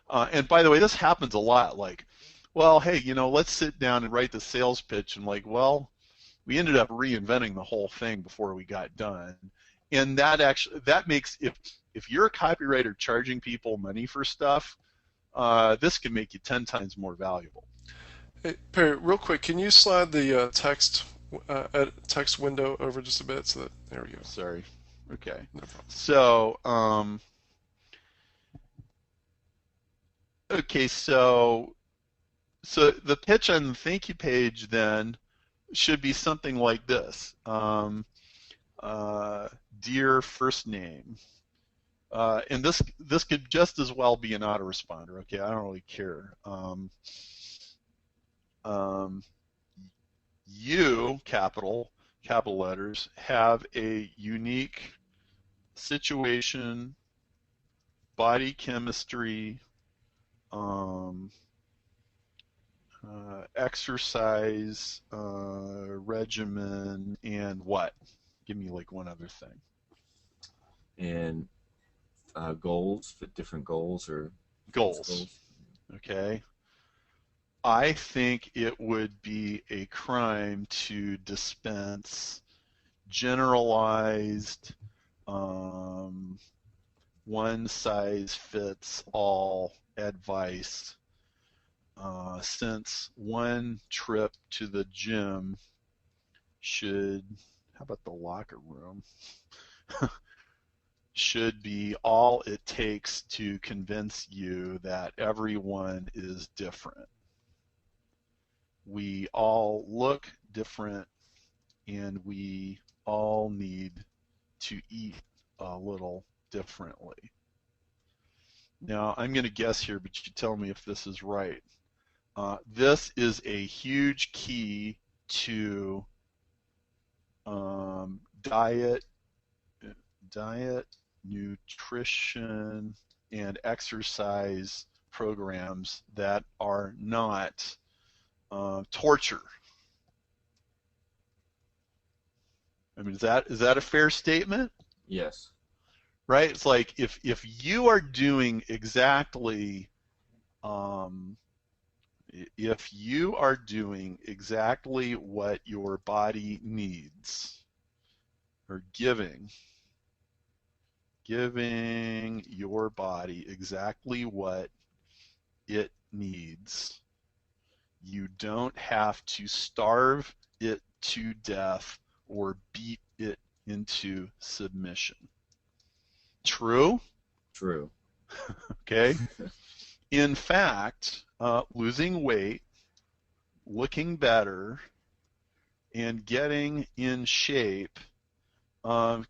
And by the way, this happens a lot. Like, well, hey, let's sit down and write the sales pitch. And like, well, we ended up reinventing the whole thing before we got done. And that makes, if you're a copywriter charging people money for stuff, this can make you 10 times more valuable. Hey, Perry, real quick, can you slide the text window over just a bit so that there we go. Sorry. Okay. No problem. So, okay, so the pitch on the thank you page then should be something like this. Dear first name. And this could just as well be an autoresponder. Okay, I don't really care. You, capital letters, have a unique situation, body chemistry, exercise regimen, and what? Give me like one other thing. And goals, different goals or goals. Okay. I think it would be a crime to dispense generalized one size fits all advice, since one trip to the gym should, how about the locker room, should be all it takes to convince you that everyone is different. We all look different, and we all need to eat a little differently. Now, I'm going to guess here, but you tell me if this is right. This is a huge key to diet, nutrition, and exercise programs that are not torture. I mean, is that a fair statement? Yes. Right? It's like if you are doing exactly what your body needs, or giving your body exactly what it needs, you don't have to starve it to death or beat it into submission. True? True. Okay. In fact, losing weight, looking better, and getting in shape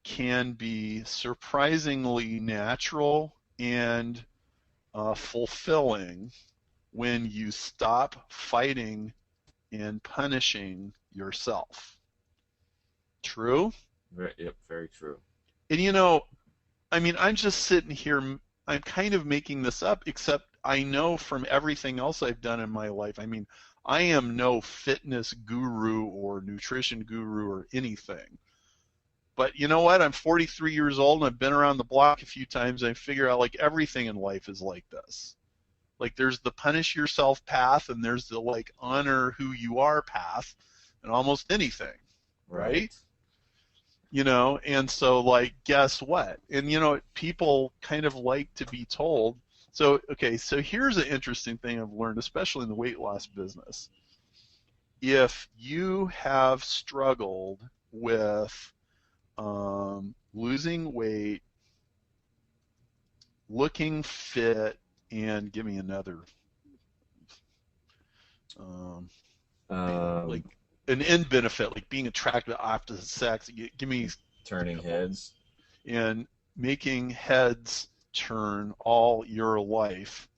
can be surprisingly natural and fulfilling when you stop fighting and punishing yourself. True? Yep, very true. And I mean, I'm just sitting here, I'm kind of making this up, except I know from everything else I've done in my life. I mean, I am no fitness guru or nutrition guru or anything. But you know what? I'm 43 years old and I've been around the block a few times. I figure out like everything in life is like this. Like there's the punish yourself path, and there's the like honor who you are path, and almost anything, right? And so like, guess what? And people kind of like to be told. So, okay, so here's an interesting thing I've learned, especially in the weight loss business. If you have struggled with losing weight, looking fit, and give me another, like an end benefit, like being attracted to opposite sex. Give me turning heads. and making heads turn all your life,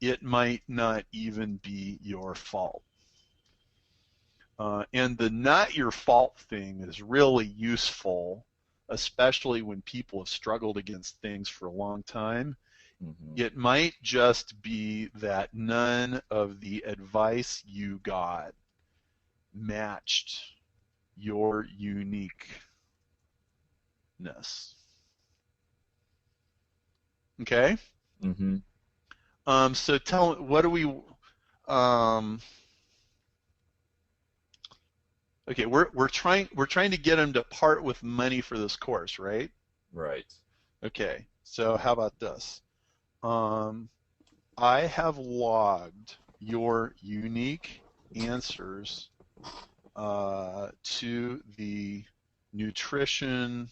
it might not even be your fault. And the not your fault thing is really useful, especially when people have struggled against things for a long time. It might just be that none of the advice you got matched your uniqueness. Okay? So what do we okay, we're trying to get them to part with money for this course, right? Right. Okay. So how about this? I have logged your unique answers to the nutrition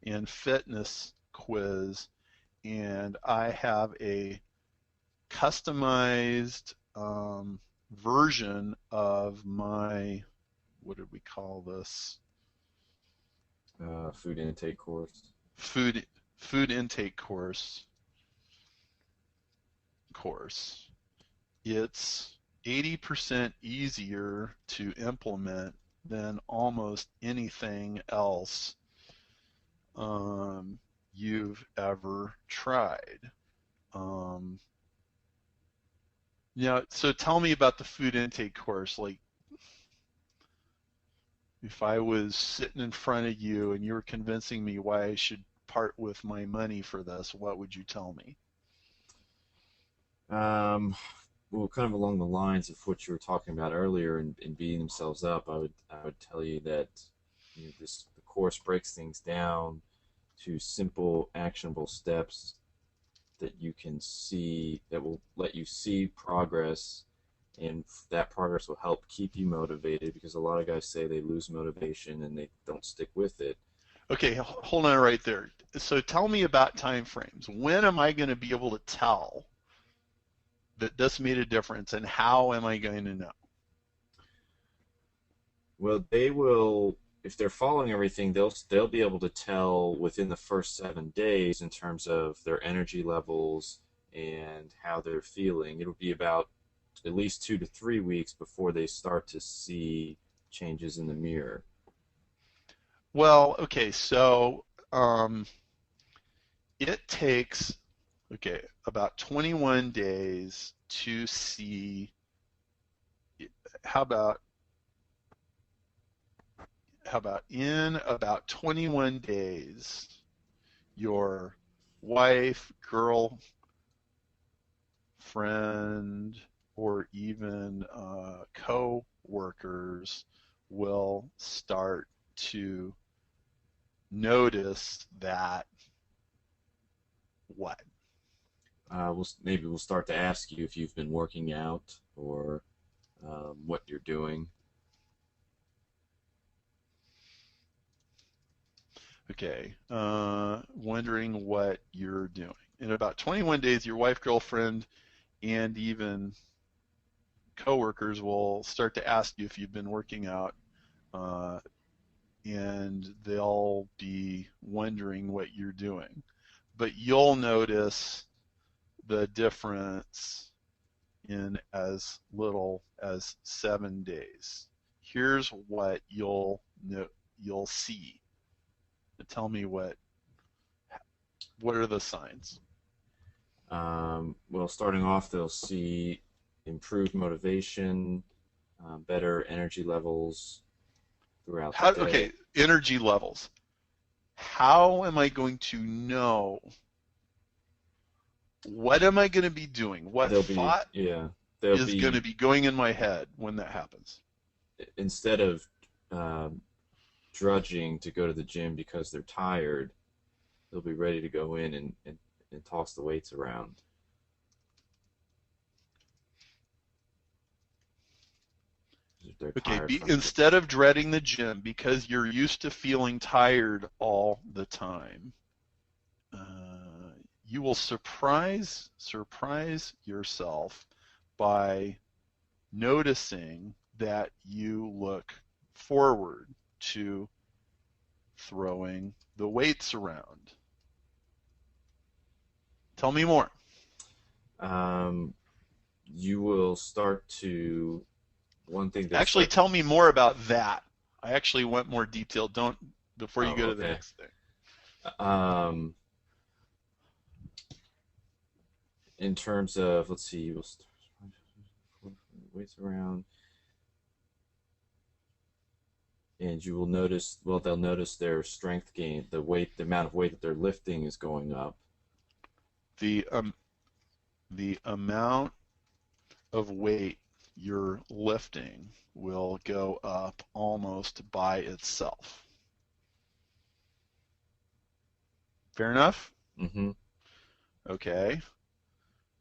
and fitness quiz, and I have a customized version of my, what did we call this? Food intake course. Food intake course. It's 80% easier to implement than almost anything else you've ever tried. So tell me about the food intake course. Like, if I was sitting in front of you and you were convincing me why I should part with my money for this, what would you tell me? Well, kind of along the lines of what you were talking about earlier and beating themselves up, I would tell you that the course breaks things down to simple, actionable steps that you can see, that will let you see progress, and that progress will help keep you motivated, because a lot of guys say they lose motivation and they don't stick with it. Okay, hold on right there. So tell me about time frames. When am I going to be able to tell that this made a difference, and how am I going to know? Well, they will, if they're following everything, they'll be able to tell within the first 7 days in terms of their energy levels and how they're feeling. It'll be about at least 2 to 3 weeks before they start to see changes in the mirror. Well, okay, so it takes about 21 days to see. How about in about 21 days, your wife, girlfriend, or even co-workers will start to notice that what? Maybe we'll start to ask you if you've been working out, or what you're doing. Okay, wondering what you're doing. In about 21 days, your wife, girlfriend, and even coworkers will start to ask you if you've been working out, and they'll be wondering what you're doing. But you'll notice the difference in as little as 7 days. Here's what you'll see. Tell me what are the signs? Well, starting off, they'll see improved motivation, better energy levels throughout the day. Okay, energy levels. How am I going to know? What am I going to be doing? What thought is going to be going in my head when that happens? Instead of drudging to go to the gym because they're tired, they'll be ready to go in and toss the weights around. Okay, instead of dreading the gym because you're used to feeling tired all the time, you will surprise yourself by noticing that you look forward to throwing the weights around? Tell me more. You will start to one thing that Actually, start. tell me more about that. I actually want more detail. Don't before you Oh, go to the okay. next thing. Um, in terms of, let's see, we'll start weights around, and you will notice. Well, they'll notice their strength gain, the amount of weight that they're lifting is going up. The amount of weight you're lifting will go up almost by itself. Fair enough? Mm-hmm. Okay.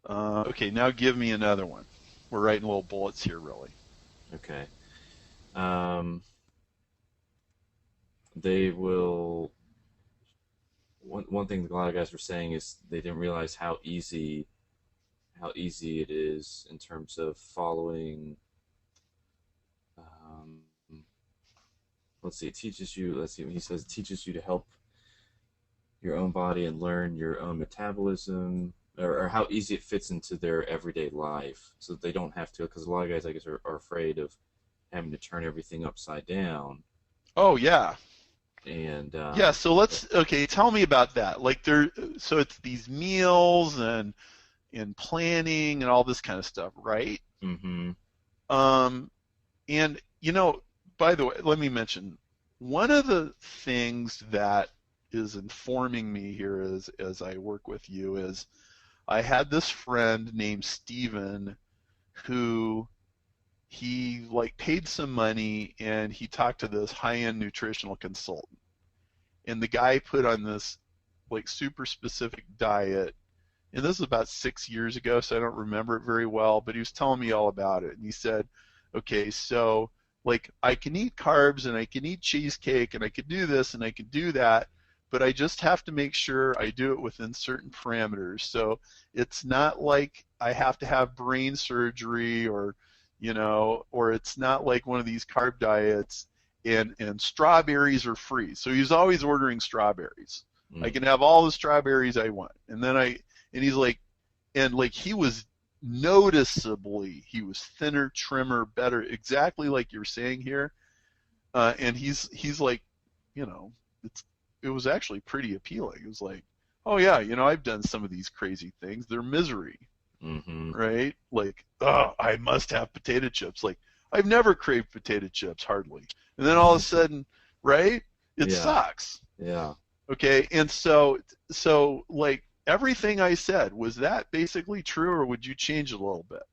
Okay, now give me another one. We're writing little bullets here, really. Okay. Um, they will. One thing a lot of guys were saying is they didn't realize how easy it is in terms of following. Um, let's see. It teaches you. Let's see. He says it teaches you to help your own body and learn your own metabolism, or how easy it fits into their everyday life, so that they don't have to. Because a lot of guys, I guess, are afraid of having to turn everything upside down. Oh, yeah. And Yeah, so okay, tell me about that. Like so it's these meals and planning and all this kind of stuff, right? Mm-hmm. And by the way, let me mention one of the things that is informing me here as I work with you is I had this friend named Steven who he like paid some money and he talked to this high-end nutritional consultant. And the guy put on this like super specific diet. And this is about 6 years ago, so I don't remember it very well, but he was telling me all about it. And he said, okay, so like I can eat carbs and I can eat cheesecake and I can do this and I can do that, but I just have to make sure I do it within certain parameters. So it's not like I have to have brain surgery or it's not like one of these carb diets and strawberries are free. So he's always ordering strawberries. I can have all the strawberries I want. And he's like, he was noticeably, he was thinner, trimmer, better, exactly like you're saying here. And he's like, it was actually pretty appealing. It was like, oh yeah, I've done some of these crazy things. They're misery. Mm-hmm. Right? Like, oh, I must have potato chips. Like, I've never craved potato chips, hardly. And then all of a sudden, right? It sucks. Yeah. Okay, and so like everything I said, was that basically true, or would you change it a little bit?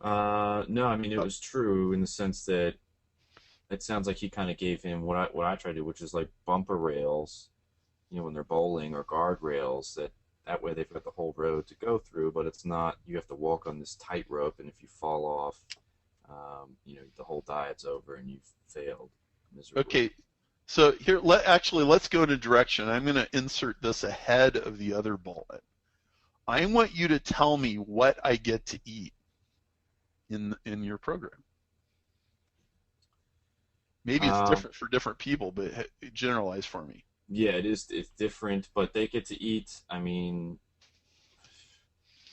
No, I mean it was true in the sense that it sounds like he kind of gave him what I try to do, which is like bumper rails, when they're bowling, or guardrails that way they've got the whole road to go through, but it's not, you have to walk on this tightrope, and if you fall off, the whole diet's over and you've failed miserably. Okay, so here, let's go in a direction. I'm going to insert this ahead of the other bullet. I want you to tell me what I get to eat in your program. Maybe it's different for different people, but generalize for me. Yeah, it's different, but they get to eat, I mean,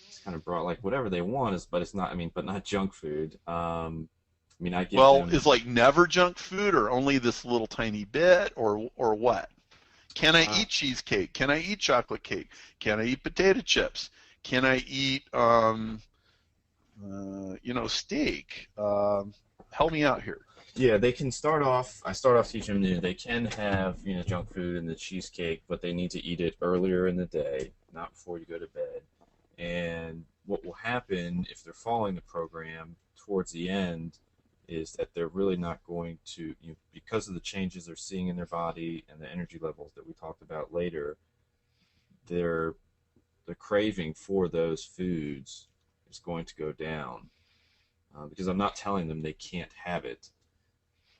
it's kind of broad, like whatever they want, but it's not, but not junk food. I give them... is like never junk food, or only this little tiny bit, or what? Can I eat cheesecake? Can I eat chocolate cake? Can I eat potato chips? Can I eat, steak? Help me out here. Yeah, they can start off. I start off teaching them they can have junk food and the cheesecake, but they need to eat it earlier in the day, not before you go to bed. And what will happen if they're following the program towards the end is that they're really not going to, because of the changes they're seeing in their body and the energy levels that we talked about later, the craving for those foods is going to go down, because I'm not telling them they can't have it.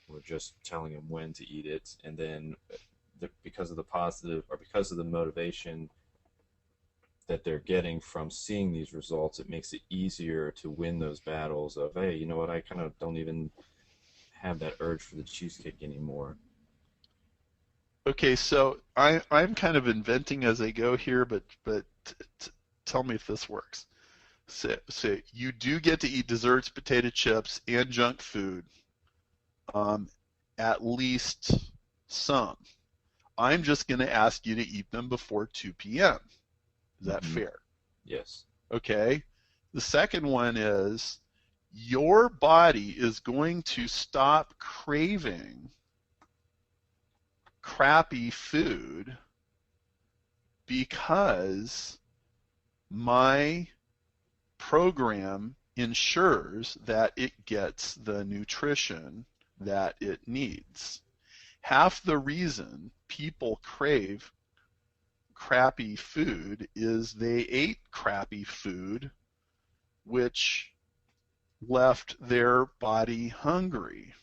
We're just telling them when to eat it, and then because of the positive, or because of the motivation that they're getting from seeing these results, it makes it easier to win those battles of, hey, you know what, I kind of don't even have that urge for the cheesecake anymore. Okay, so I'm kind of inventing as I go here, but tell me if this works. So you do get to eat desserts, potato chips, and junk food, um, at least some. I'm just going to ask you to eat them before 2 p.m. Is that Hmm. fair? Yes. Okay. The second one is your body is going to stop craving crappy food because my program ensures that it gets the nutrition that it needs. Half the reason people crave crappy food is they ate crappy food, which left their body hungry.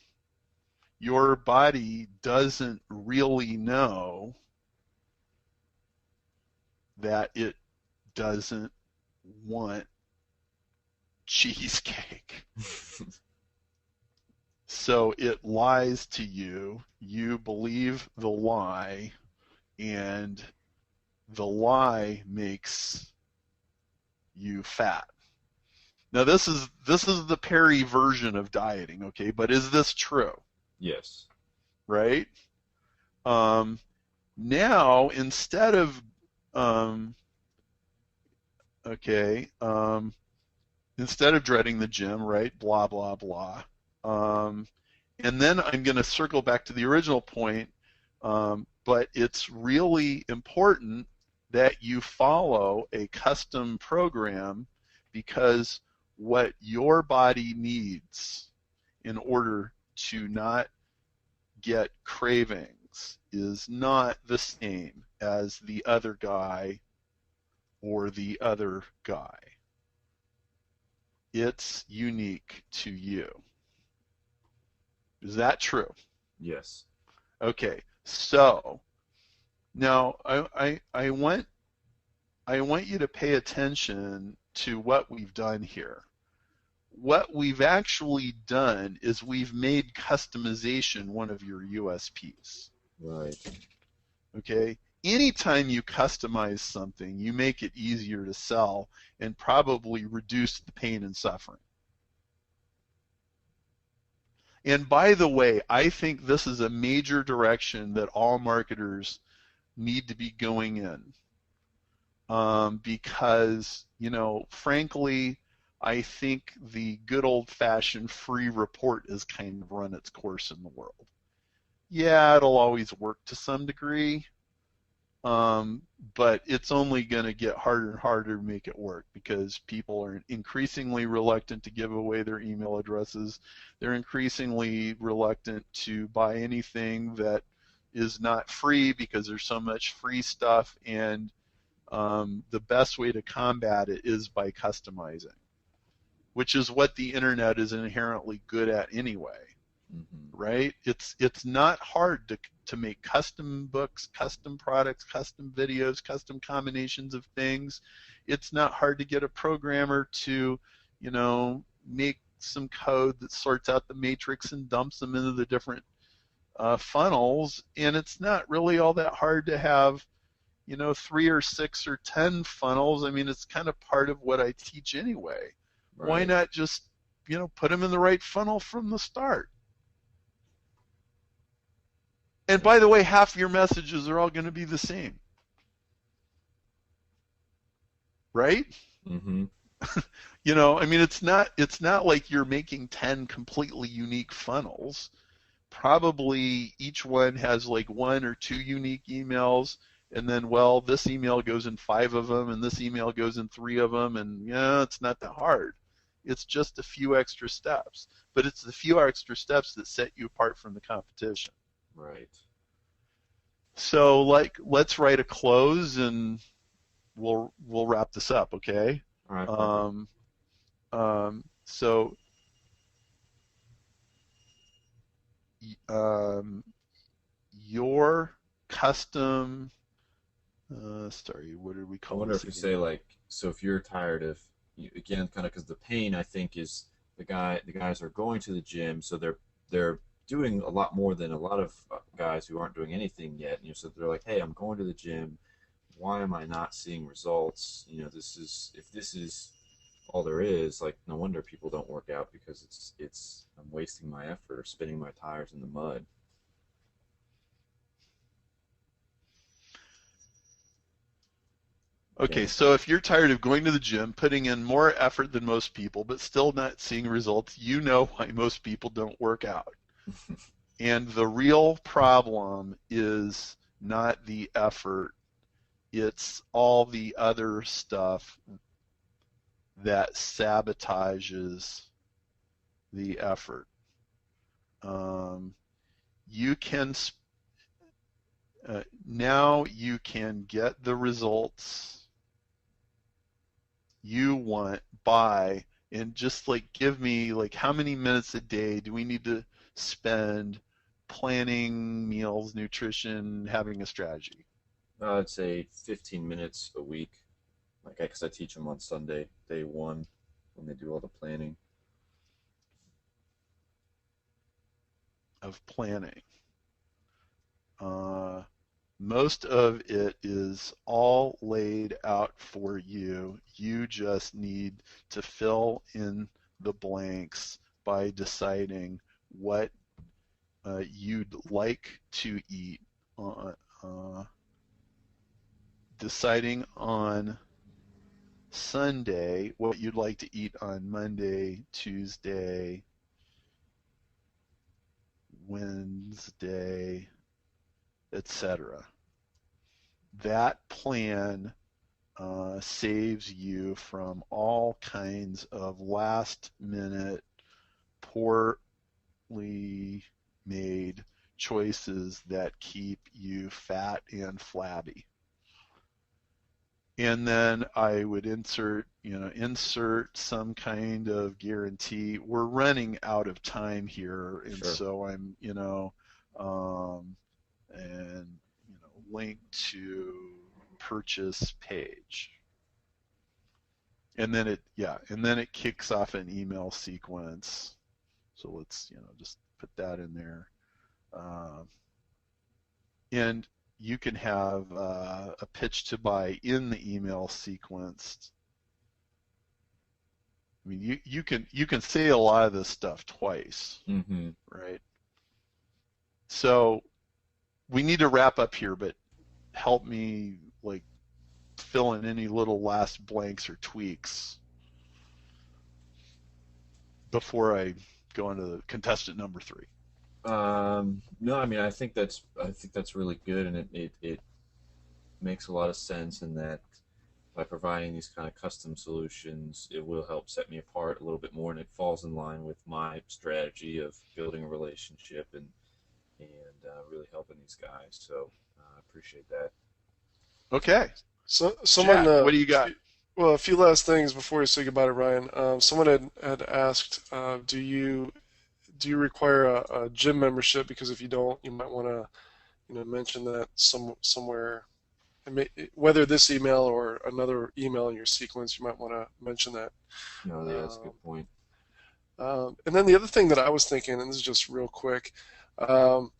Your body doesn't really know that it doesn't want cheesecake. So it lies to you. You believe the lie, and the lie makes you fat. Now this is the Perry version of dieting, okay? But is this true? Yes. Right? Um, Now instead of um, okay, instead of dreading the gym, right? Blah blah blah. Um, and then I'm going to circle back to the original point, but it's really important that you follow a custom program because what your body needs in order to not get cravings is not the same as the other guy or the other guy. It's unique to you. Is that true? Yes. Okay, so now I want you to pay attention to what we've done here. What we've actually done is we've made customization one of your USPs. Right. Okay? Anytime you customize something, you make it easier to sell and probably reduce the pain and suffering. And by the way, I think this is a major direction that all marketers need to be going in. Because, frankly, I think the good old-fashioned free report has kind of run its course in the world. Yeah, it'll always work to some degree, but it's only going to get harder and harder to make it work because people are increasingly reluctant to give away their email addresses. They're increasingly reluctant to buy anything that is not free because there's so much free stuff, and the best way to combat it is by customizing, which is what the internet is inherently good at anyway. Mm-hmm. Right? It's not hard to make custom books, custom products, custom videos, custom combinations of things. It's not hard to get a programmer to, make some code that sorts out the matrix and dumps them into the different funnels. And it's not really all that hard to have, 3 or 6 or 10 funnels. I mean, it's kind of part of what I teach anyway. Why Right. not just, put them in the right funnel from the start? And by the way, half your messages are all going to be the same, right? Mm-hmm. I mean, it's not like you're making 10 completely unique funnels. Probably each one has like 1 or 2 unique emails, and then, well, this email goes in 5 of them, and this email goes in 3 of them, and it's not that hard. It's just a few extra steps, but it's the few extra steps that set you apart from the competition. Right. So, let's write a close, and we'll wrap this up, okay? All right. Perfect. So, your custom. Sorry, what did we I call wonder this if we again? say like, so if you're tired of, again, kind of because the pain I think is the guys are going to the gym, so they're doing a lot more than a lot of guys who aren't doing anything yet. So they're like, hey, I'm going to the gym. Why am I not seeing results? If this is all there is, like, no wonder people don't work out, because I'm wasting my effort or spinning my tires in the mud. Okay, Yeah. so if you're tired of going to the gym, putting in more effort than most people, but still not seeing results, you know why most people don't work out. And the real problem is not the effort, it's all the other stuff that sabotages the effort. You can now you can get the results you want by, and just like give me like how many minutes a day do we need to spend planning meals, nutrition, having a strategy? I'd say 15 minutes a week, like, because I teach them on Sunday, day one, when they do all the planning. Of planning. Most of it is all laid out for you. You just need to fill in the blanks by deciding what you'd like to eat, deciding on Sunday what you'd like to eat on Monday, Tuesday, Wednesday, etc. That plan saves you from all kinds of last-minute, poorly made choices that keep you fat and flabby. And then I would insert some kind of guarantee. We're running out of time here, and Sure. so I'm, and link to purchase page, and then it kicks off an email sequence. So let's just put that in there, and you can have a pitch to buy in the email sequence. I mean, you can say a lot of this stuff twice, Mm-hmm. right? So we need to wrap up here, but help me like fill in any little last blanks or tweaks before I go into the contestant number 3. No, I mean, I think that's really good, and it makes a lot of sense in that by providing these kind of custom solutions, it will help set me apart a little bit more, and it falls in line with my strategy of building a relationship and really helping these guys. So I appreciate that. Okay. So someone, Jack, what do you got? Well, a few last things before you say goodbye to Ryan. Someone had asked, do you require a gym membership? Because if you don't, you might want to mention that somewhere. Whether this email or another email in your sequence, you might want to mention that. No, that's a good point. And then the other thing that I was thinking, and this is just real quick, so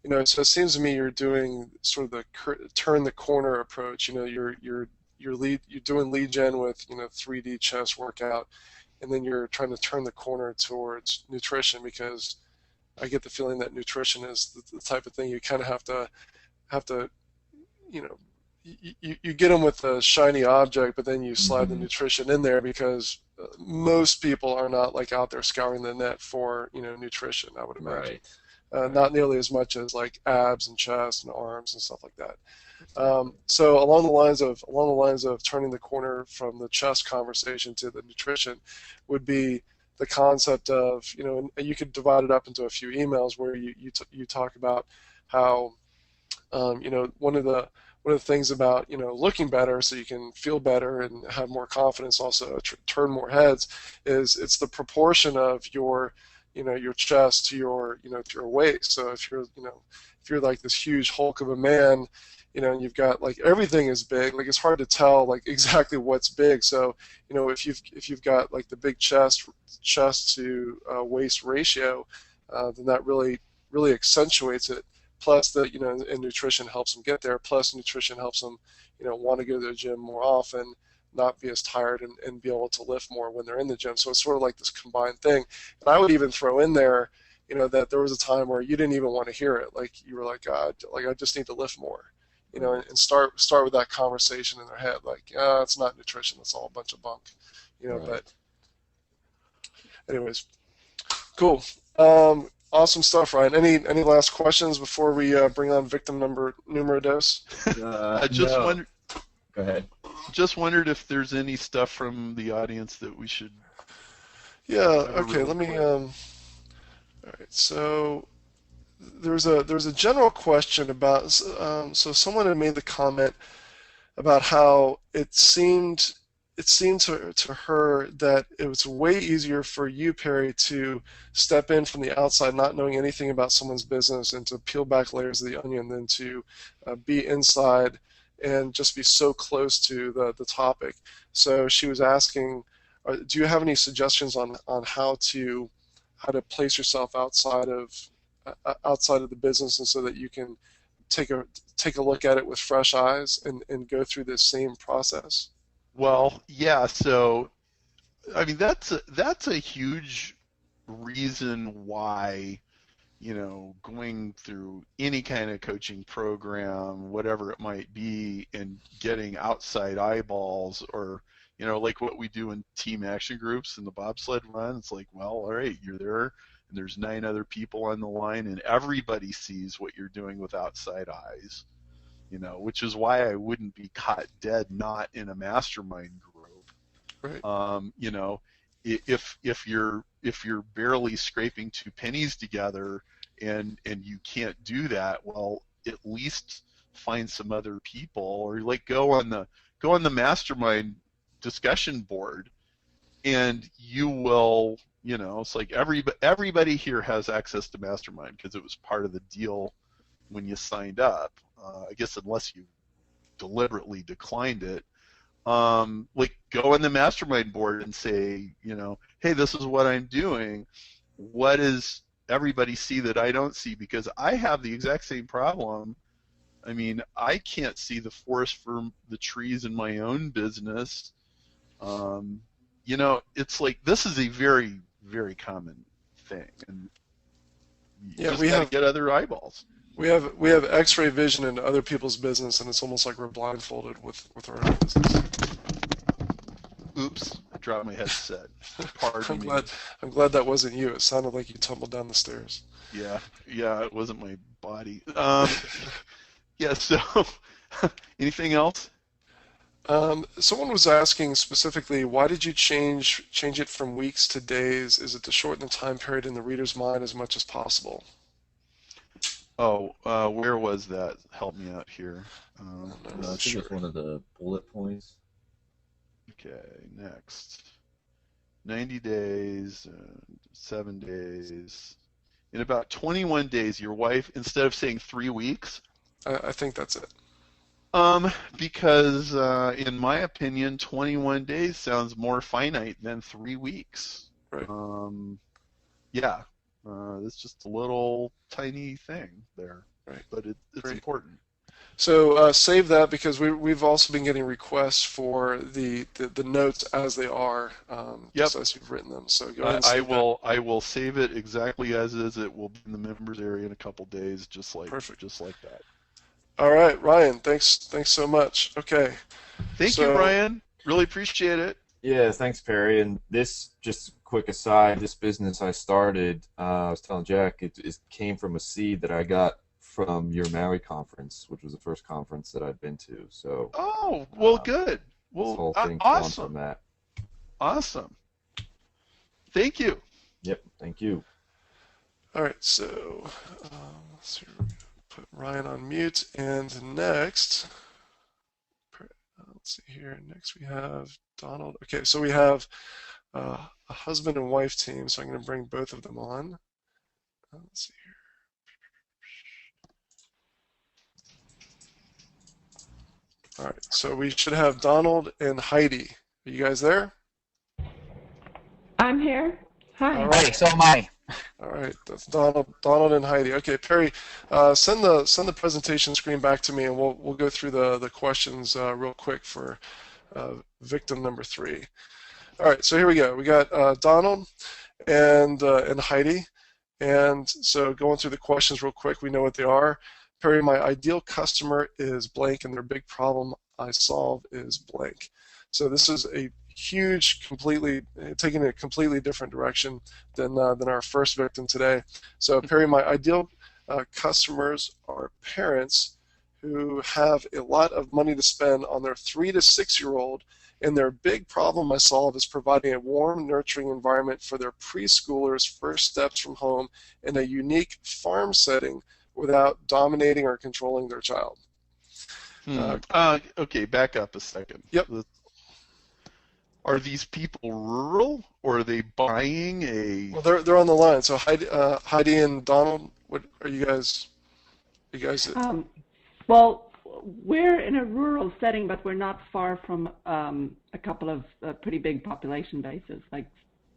it seems to me you're doing sort of the turn the corner approach. You're doing lead gen with 3D chest workout, and then you're trying to turn the corner towards nutrition, because I get the feeling that nutrition is the type of thing you kind of have to you get them with a shiny object, but then you slide the nutrition in there, because most people are not like out there scouring the net for nutrition, I would imagine. Right. Not nearly as much as like abs and chest and arms and stuff like that. So along the lines of turning the corner from the chest conversation to the nutrition would be the concept of, and you could divide it up into a few emails where you talk about how one of the things about looking better so you can feel better and have more confidence, also turn more heads, is it's the proportion of your your chest to your to your waist. So if you're like this huge hulk of a man, and you've got like everything is big, like it's hard to tell like exactly what's big. So if you've got like the big chest to waist ratio, then that really really accentuates it. Plus, and nutrition helps them get there. Plus, nutrition helps them, want to go to the gym more often, not be as tired, and be able to lift more when they're in the gym. So it's sort of like this combined thing. And I would even throw in there, that there was a time where you didn't even want to hear it. Like you were like, God, like I just need to lift more, and start with that conversation in their head, like, it's not nutrition, it's all a bunch of bunk, Right. But anyways, cool. Awesome stuff, Ryan. Any last questions before we bring on victim numero dos? I just No. wondered. Go ahead. Just wondered if there's any stuff from the audience that we should. Yeah. Okay. really Let me. quick. All right. So there's a general question about. So someone had made the comment about how it seemed to her that it was way easier for you, Perry, to step in from the outside, not knowing anything about someone's business, and to peel back layers of the onion, than to be inside and just be so close to the topic. So she was asking, do you have any suggestions on how to place yourself outside of the business, and so that you can take a look at it with fresh eyes and go through this same process? Well, yeah. So, I mean, that's a huge reason why, going through any kind of coaching program, whatever it might be, and getting outside eyeballs, or like what we do in team action groups in the bobsled run. It's like, well, all right, you're there, and there's 9 other people on the line, and everybody sees what you're doing with outside eyes. Which is why I wouldn't be caught dead not in a mastermind group. Right. If you're barely scraping 2 pennies together, and you can't do that, well, at least find some other people, or like go on the mastermind discussion board, and you will. It's like everybody here has access to mastermind because it was part of the deal when you signed up. I guess unless you deliberately declined it, like go on the mastermind board and say, hey, this is what I'm doing. What does everybody see that I don't see? Because I have the exact same problem. I mean, I can't see the forest for the trees in my own business. It's like this is a very, very common thing, and you just gotta get other eyeballs. We have X-ray vision into other people's business, and it's almost like we're blindfolded with our own business. Oops, I dropped my headset. Pardon me. I'm glad that wasn't you. It sounded like you tumbled down the stairs. Yeah, it wasn't my body. Yeah. So, anything else? Someone was asking specifically, why did you change it from weeks to days? Is it to shorten the time period in the reader's mind as much as possible? Oh, where was that? Help me out here. I think it's one of the bullet points. Okay, next. 90 days, 7 days. In about 21 days, your wife, instead of saying 3 weeks. I think that's it. Because in my opinion, 21 days sounds more finite than 3 weeks. Right. Yeah. It's just a little tiny thing there, right? But it's important. So save that, because we've also been getting requests for the notes as they are, just as you've written them. So go ahead and I will save it exactly as is. It will be in the members area in a couple days, just like that. All right, Ryan. Thanks so much. Okay. Thank you, Ryan. Really appreciate it. Yeah, thanks, Perry. And this, just quick aside, this business I started, I was telling Jack, it came from a seed that I got from your Maui conference, which was the first conference that I'd been to. So. Oh, well, good. Well, this whole thing awesome. From that. Awesome. Thank you. Yep. Thank you. All right. So let's see. Put Ryan on mute, and next. Let's see here. Next we have Donald. Okay, so we have a husband and wife team, so I'm going to bring both of them on. Let's see here. All right, so we should have Donald and Heidi. Are you guys there? I'm here. Hi. All right. So am I. All right, that's Donald and Heidi. Okay, Perry, send the presentation screen back to me, and we'll go through the questions real quick for victim number 3. All right, so here we go. We got Donald and Heidi, and so going through the questions real quick, we know what they are. Perry, my ideal customer is blank, and their big problem I solve is blank. So this is a huge, taking a completely different direction than our first victim today. So Perry, my ideal customers are parents who have a lot of money to spend on their 3 to 6-year-old, and their big problem I solve is providing a warm, nurturing environment for their preschoolers' first steps from home in a unique farm setting without dominating or controlling their child. Okay, back up a second. Yep. Are these people rural, or are they buying a? Well, they're on the line. So Heidi and Donald, what are you guys? Well, we're in a rural setting, but we're not far from a couple of pretty big population bases, like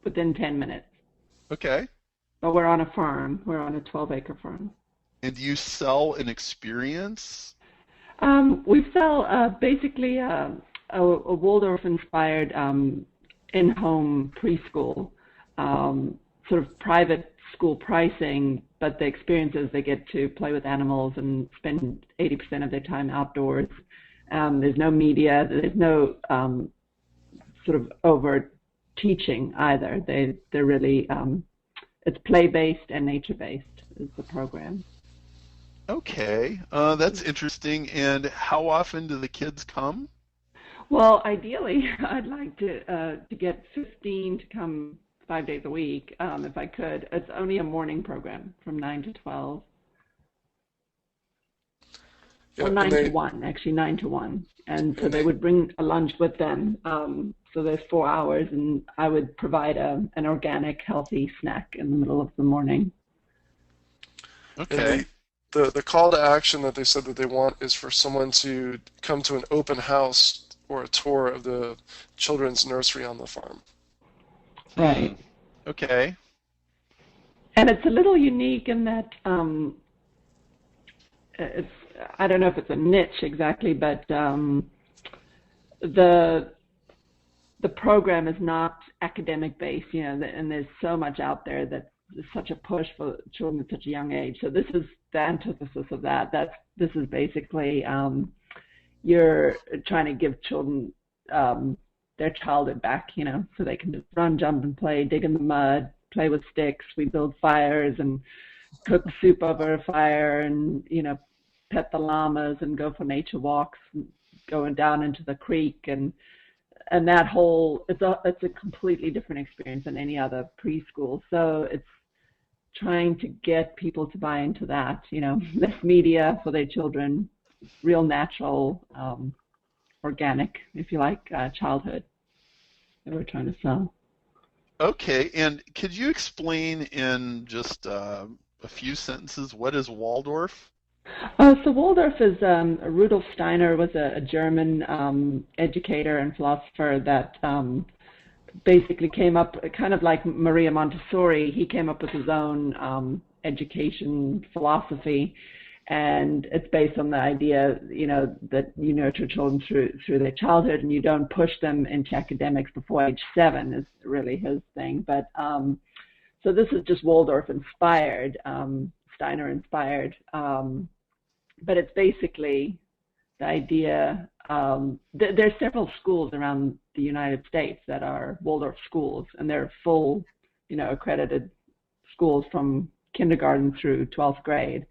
within 10 minutes. Okay. But we're on a farm. We're on a 12-acre farm. And do you sell an experience? We sell basically a Waldorf-inspired in-home preschool, sort of private school pricing, but the experience is they get to play with animals and spend 80% of their time outdoors. There's no media. There's no sort of overt teaching either. They're really, it's play-based and nature-based is the program. Okay, that's interesting. And how often do the kids come? Well, ideally, I'd like to get 15 to come 5 days a week, if I could. It's only a morning program from 9 to 12. Yeah, or 9 to 1, actually 9 to 1. And so they would bring a lunch with them. So there's 4 hours, and I would provide an organic, healthy snack in the middle of the morning. Okay. The call to action that they said that they want is for someone to come to an open house or a tour of the children's nursery on the farm. Right. Okay. And it's a little unique in that I don't know if it's a niche exactly, but the program is not academic based, and there's so much out there that there's such a push for children at such a young age. So this is the antithesis of that. This is basically you're trying to give children their childhood back, so they can just run, jump, and play, dig in the mud, play with sticks. We build fires and cook soup over a fire, and pet the llamas and go for nature walks, and going down into the creek, and that whole it's a completely different experience than any other preschool. So it's trying to get people to buy into that, less media for their children, real natural, organic, if you like, childhood that we're trying to sell. Okay, and could you explain in just a few sentences what is Waldorf? So Waldorf is Rudolf Steiner was a German educator and philosopher that basically came up, kind of like Maria Montessori. He came up with his own education philosophy, and it's based on the idea, that you nurture children through their childhood, and you don't push them into academics before age 7 is really his thing. But so this is just Waldorf inspired, Steiner inspired, but it's basically the idea. There's several schools around the United States that are Waldorf schools, and they're full, accredited schools from kindergarten through 12th grade.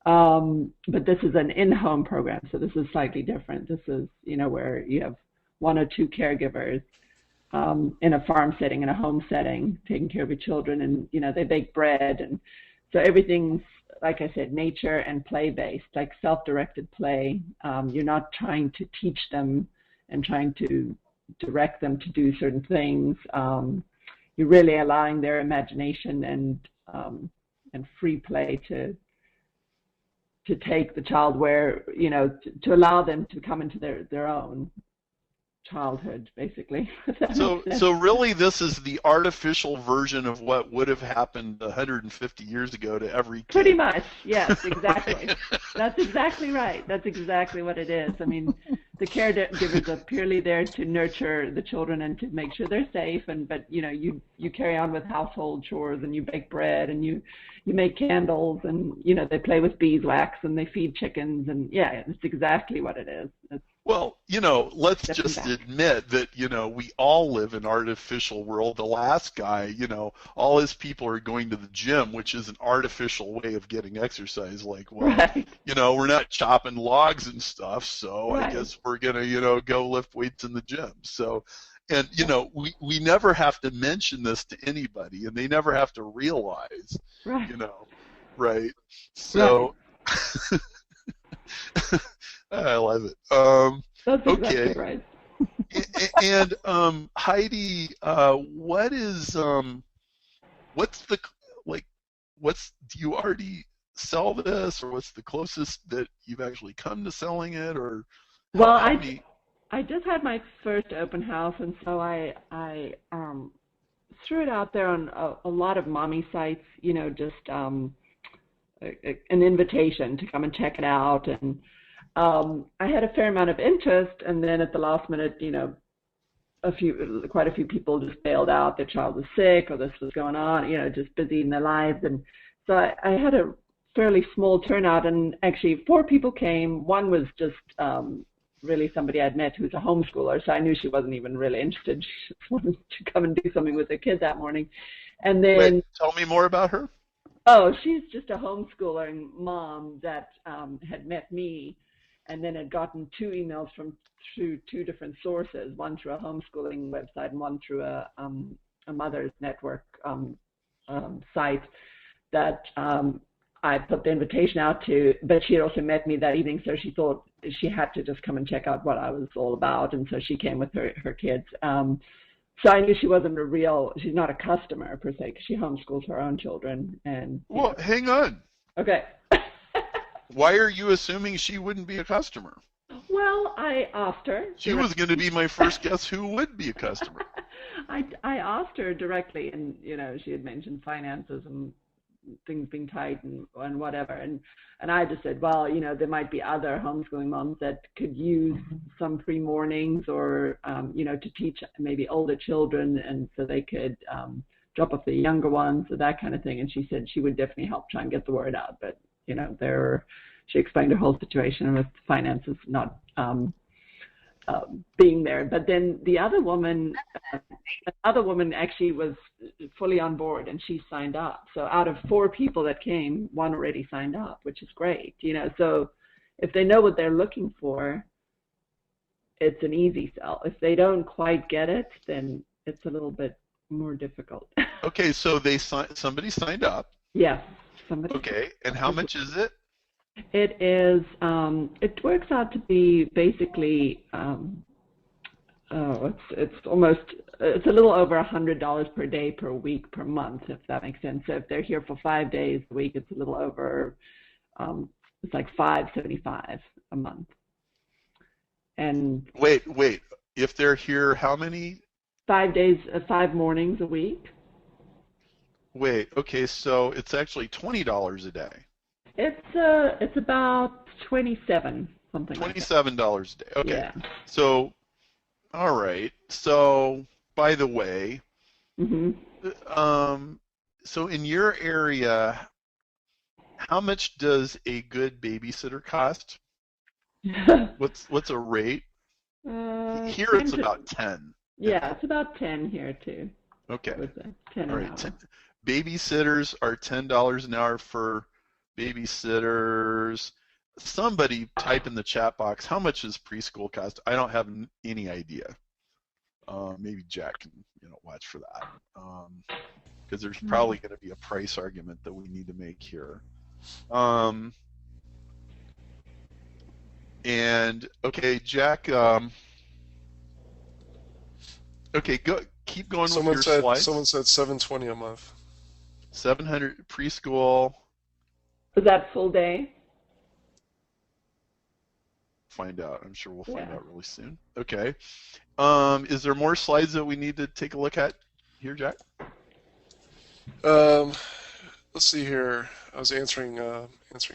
But this is an in-home program, so this is slightly different. This is, where you have 1 or 2 caregivers in a farm setting, in a home setting, taking care of your children, and, they bake bread. And so everything's, like I said, nature and play-based, like self-directed play. You're not trying to teach them and trying to direct them to do certain things. You're really allowing their imagination and free play to take the child where, to allow them to come into their own childhood, basically. So really, this is the artificial version of what would have happened 150 years ago to every kid. Pretty much, yes, exactly. Right? That's exactly right. That's exactly what it is. I mean, the caregivers are purely there to nurture the children and to make sure they're safe. But you carry on with household chores, and you bake bread, and you make candles, and they play with beeswax, and they feed chickens, and yeah, it's exactly what it is. Well, let's just admit that, we all live in an artificial world. The last guy, all his people are going to the gym, which is an artificial way of getting exercise. Like, well, right. We're not chopping logs and stuff, so Right. I guess we're going to, go lift weights in the gym. So, and, we never have to mention this to anybody, and they never have to realize, Right. right? So, I love it. That's okay. exactly right. And Heidi, do you already sell this, or what's the closest that you've actually come to selling it, or? Well, I just had my first open house, and so I threw it out there on a lot of mommy sites, just an invitation to come and check it out, and I had a fair amount of interest, and then at the last minute, quite a few people just bailed out. Their child was sick, or this was going on, just busy in their lives, and so I had a fairly small turnout, and actually 4 people came. One was just really somebody I'd met who's a homeschooler, so I knew she wasn't even really interested. She just wanted to come and do something with her kid that morning, and then. Wait, tell me more about her. Oh, she's just a homeschooling mom that had met me, and then had gotten 2 emails through 2 different sources, one through a homeschooling website and one through a mother's network site that I put the invitation out to, but she had also met me that evening, so she thought she had to just come and check out what I was all about, and so she came with her kids. So I knew she wasn't she's not a customer per se, because she homeschools her own children. And well, hang on. Okay. Why are you assuming she wouldn't be a customer? Well, I asked her. She was going to be my first guess who would be a customer. I asked her directly, and she had mentioned finances and things being tight and whatever, and I just said, well, there might be other homeschooling moms that could use some free mornings, or to teach maybe older children, and so they could drop off the younger ones, or that kind of thing. And she said she would definitely help try and get the word out, but she explained her whole situation with finances not being there. But then the other woman actually was fully on board, and she signed up. So out of 4 people that came, 1 already signed up, which is great. So if they know what they're looking for, it's an easy sell. If they don't quite get it, then it's a little bit more difficult. Okay, so somebody signed up. Yes. Somebody. Okay, and how much is it? It is. It works out to be basically. It's a little over $100 per day, per week, per month, if that makes sense. So if they're here for 5 days a week, it's a little over. It's like $575 a month. And wait. If they're here, how many? 5 days, 5 mornings a week. Wait, okay, so it's actually $20 a day. It's about 27 something. $27 a day. Okay. Yeah. So, all right. So, by the way, so in your area, how much does a good babysitter cost? What's a rate? Here it's about 10. Yeah, it's about 10 here too. Okay. 10 all an right. hour. Babysitters are $10 an hour for babysitters. Somebody type in the chat box, how much does preschool cost? I don't have any idea. Maybe Jack can watch for that, because there's probably going to be a price argument that we need to make here. And okay, Jack. Okay, keep going with your slides. Someone said $720 a month. 700 preschool. Is that full day? find out. I'm sure we'll find Yeah. out really soon. Okay. Is there more slides that we need to take a look at here, Jack? Let's see here. I was answering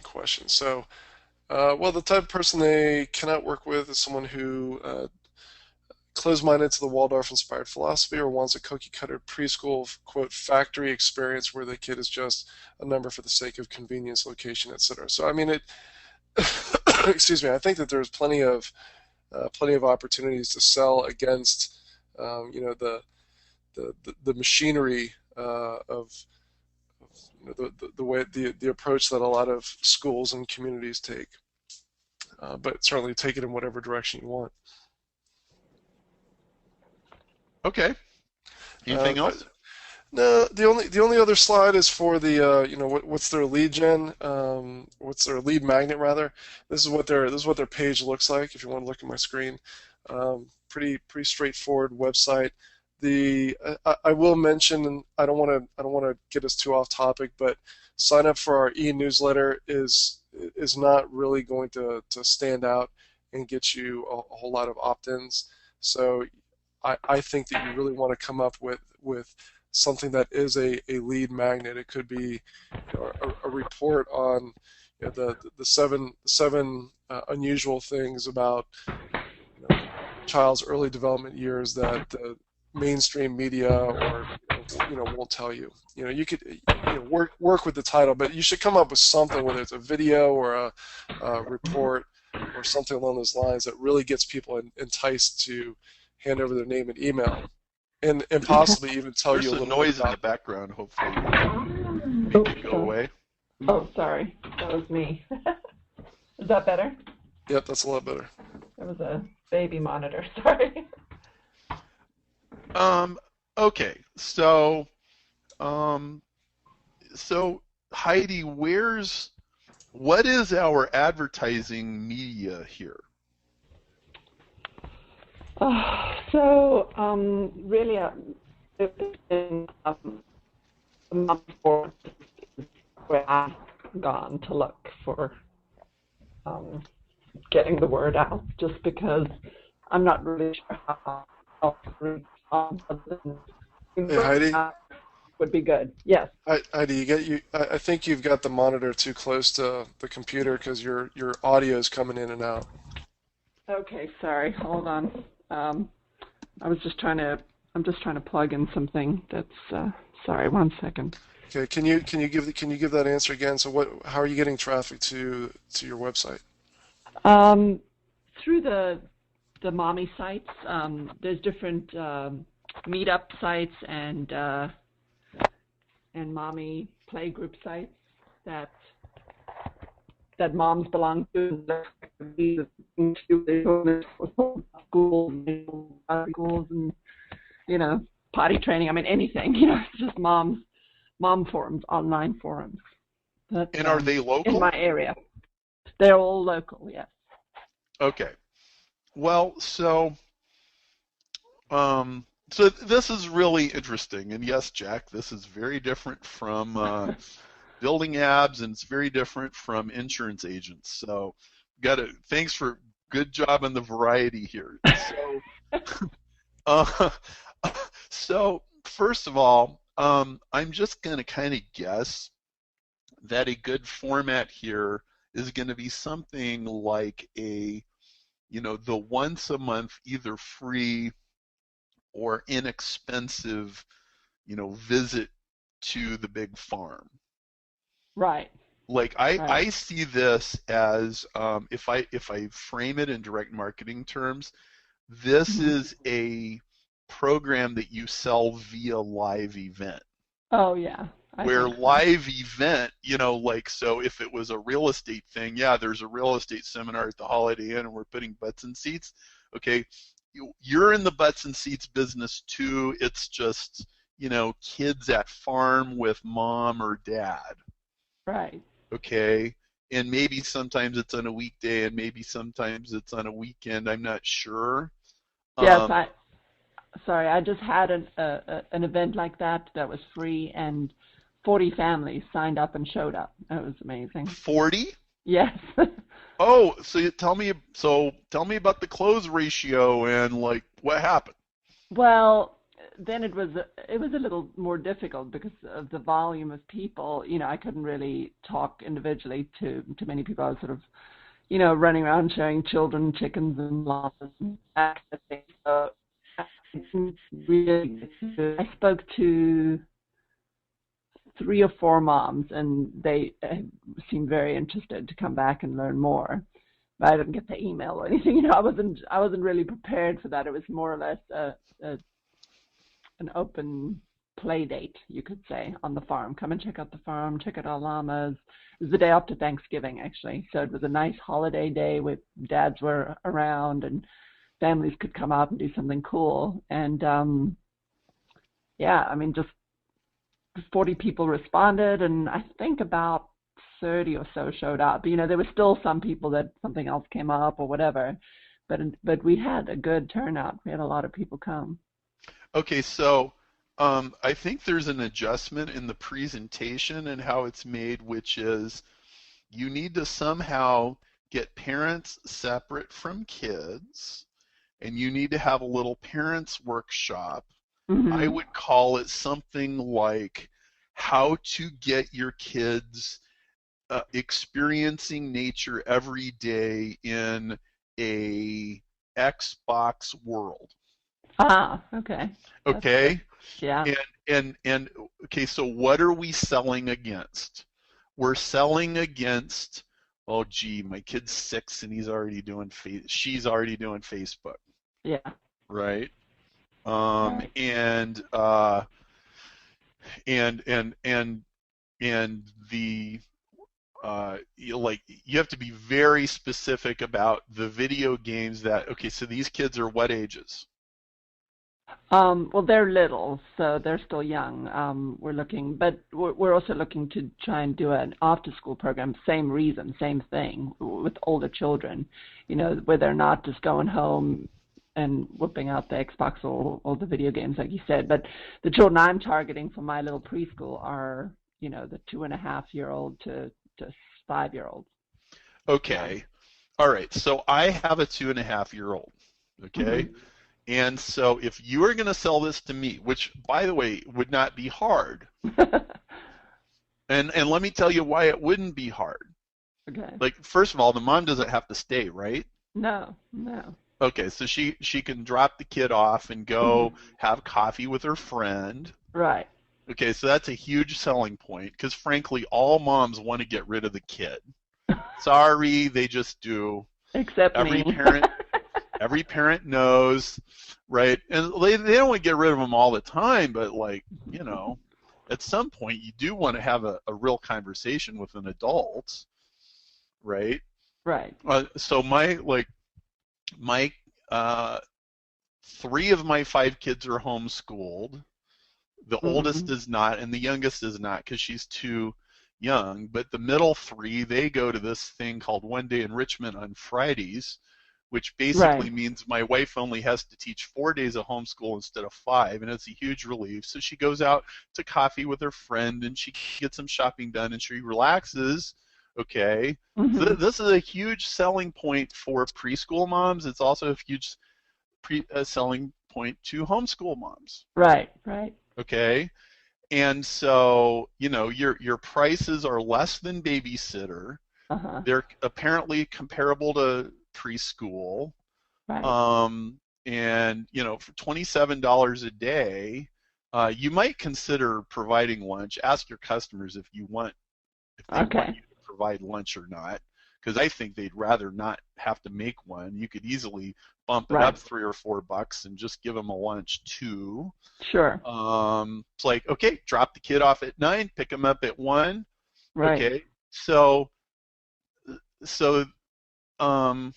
questions. So, well, the type of person they cannot work with is someone who closed-minded to the Waldorf-inspired philosophy or wants a cookie-cutter preschool, quote, factory experience where the kid is just a number for the sake of convenience, location, etc. So, I mean, excuse me, I think that there's plenty of opportunities to sell against, the machinery of the way the approach that a lot of schools and communities take. But certainly take it in whatever direction you want. Okay. Anything else? No, the only other slide is for the what's their lead gen, what's their lead magnet rather. This is what their page looks like. If you want to look at my screen, pretty straightforward website. I will mention, and I don't want to get us too off topic, but sign up for our e-newsletter is not really going to stand out and get you a whole lot of opt-ins. So I think that you really want to come up with something that is a lead magnet. It could be a report on the seven unusual things about child's early development years that the mainstream media or won't tell you. You could work with the title, but you should come up with something, whether it's a video or a report or something along those lines that really gets people enticed to hand over their name and email, and possibly even tell you a little bit about. There's a noise in the background. Hopefully, go away. Oh, sorry, that was me. Is that better? Yep, that's a lot better. That was a baby monitor. Sorry. Okay, so Heidi, what is our advertising media here? Really, it's been a month or where I've gone to look for getting the word out, just because I'm not really sure how Hey, Heidi? Would be good. Yes. Heidi, I think you've got the monitor too close to the computer because your audio is coming in and out. Okay, sorry. Hold on. I'm just trying to plug in something that's sorry, 1 second. Okay, can you give that answer again? So how are you getting traffic to your website? Through the mommy sites. There's different meetup sites and mommy playgroup sites that moms belong to. Schools and potty training. I mean anything. It's just mom forums, online forums. And are they local? In my area, they're all local. Yes. Okay. Well, so this is really interesting, and yes, Jack, this is very different from building abs, and it's very different from insurance agents. So, thanks for good job on the variety here. So first of all, I'm just going to kind of guess that a good format here is going to be something like the once a month either free or inexpensive, visit to the big farm. Right. Like I see this as if I frame it in direct marketing terms, this is a program that you sell via live event. Oh yeah. Where live event, so if it was a real estate thing, yeah, there's a real estate seminar at the Holiday Inn and we're putting butts in seats. Okay, you're in the butts and seats business too. It's just, kids at farm with mom or dad. Right. Okay, and maybe sometimes it's on a weekday and maybe sometimes it's on a weekend. I'm not sure. Yes, I just had an event like that was free, and 40 families signed up and showed up. That was amazing. 40? Yes. Oh, so tell me about the close ratio and like what happened. Well, then it was a little more difficult because of the volume of people. I couldn't really talk individually to many people. I was sort of, running around showing children chickens and llamas and that kind of thing. So I didn't really I spoke to three or four moms, and they seemed very interested to come back and learn more. But I didn't get the email or anything. I wasn't really prepared for that. It was more or less a an open play date, you could say, on the farm. Come and check out the farm, check out our llamas. It was the day after Thanksgiving, actually. So it was a nice holiday day with dads were around and families could come out and do something cool. And yeah, I mean, just 40 people responded, and I think about 30 or so showed up. There were still some people that something else came up or whatever, but we had a good turnout. We had a lot of people come. Okay, so I think there's an adjustment in the presentation and how it's made, which is you need to somehow get parents separate from kids, and you need to have a little parents workshop. I Hmm. would call it something like how to get your kids experiencing nature every day in a Xbox world. Okay. That's good. Okay? Yeah. And and okay, so what are we selling against? We're selling against, oh gee, my kid's 6 and she's already doing Facebook, Yeah. right? Um Right. and uh and and and and the you have to be very specific about the video games that, okay, so these kids are what ages? Well, they're little, so they're still young. We're looking, but we're also looking to try and do an after-school program. Same reason, same thing with older children, where they're not just going home and whipping out the Xbox or the video games, like you said. But the children I'm targeting for my little preschool are, the 2.5-year-old to 5-year-olds. Yeah. Okay. All right. So I have a 2.5-year-old. Okay. Hmm. And so if you are going to sell this to me, which by the way would not be hard, and let me tell you why it wouldn't be hard. Okay. Like first of all, the mom doesn't have to stay, right? No, no. Okay, so she can drop the kid off and go Hmm. have coffee with her friend. Right. Okay, so that's a huge selling point because frankly, all moms want to get rid of the kid. Sorry, they just do. Except Every me. parent every parent knows, right? And they don't want to get rid of them all the time, but like, at some point you do want to have a real conversation with an adult, right? Right. So my uh, 3 of my 5 kids are homeschooled. The oldest Hmm. is not, and the youngest is not because she's too young. But the middle 3, they go to this thing called One Day Enrichment on Fridays, which basically Right. means my wife only has to teach 4 days of homeschool instead of 5, and it's a huge relief. So she goes out to coffee with her friend, and she gets some shopping done, and she relaxes. Okay, so Hmm. this is a huge selling point for preschool moms. It's also a huge selling point to homeschool moms. Right. Right. Okay, and so your prices are less than babysitter. Uh-huh. They're apparently comparable to preschool. Right. And for $27 a day, you might consider providing lunch. Ask your customers if they want Okay. you to provide lunch or not, because I think they'd rather not have to make one. You could easily bump it up Right. $3 or $4 and just give them a lunch too. Sure. It's like, okay, drop the kid off at 9, pick them up at 1. Right. Okay, so um,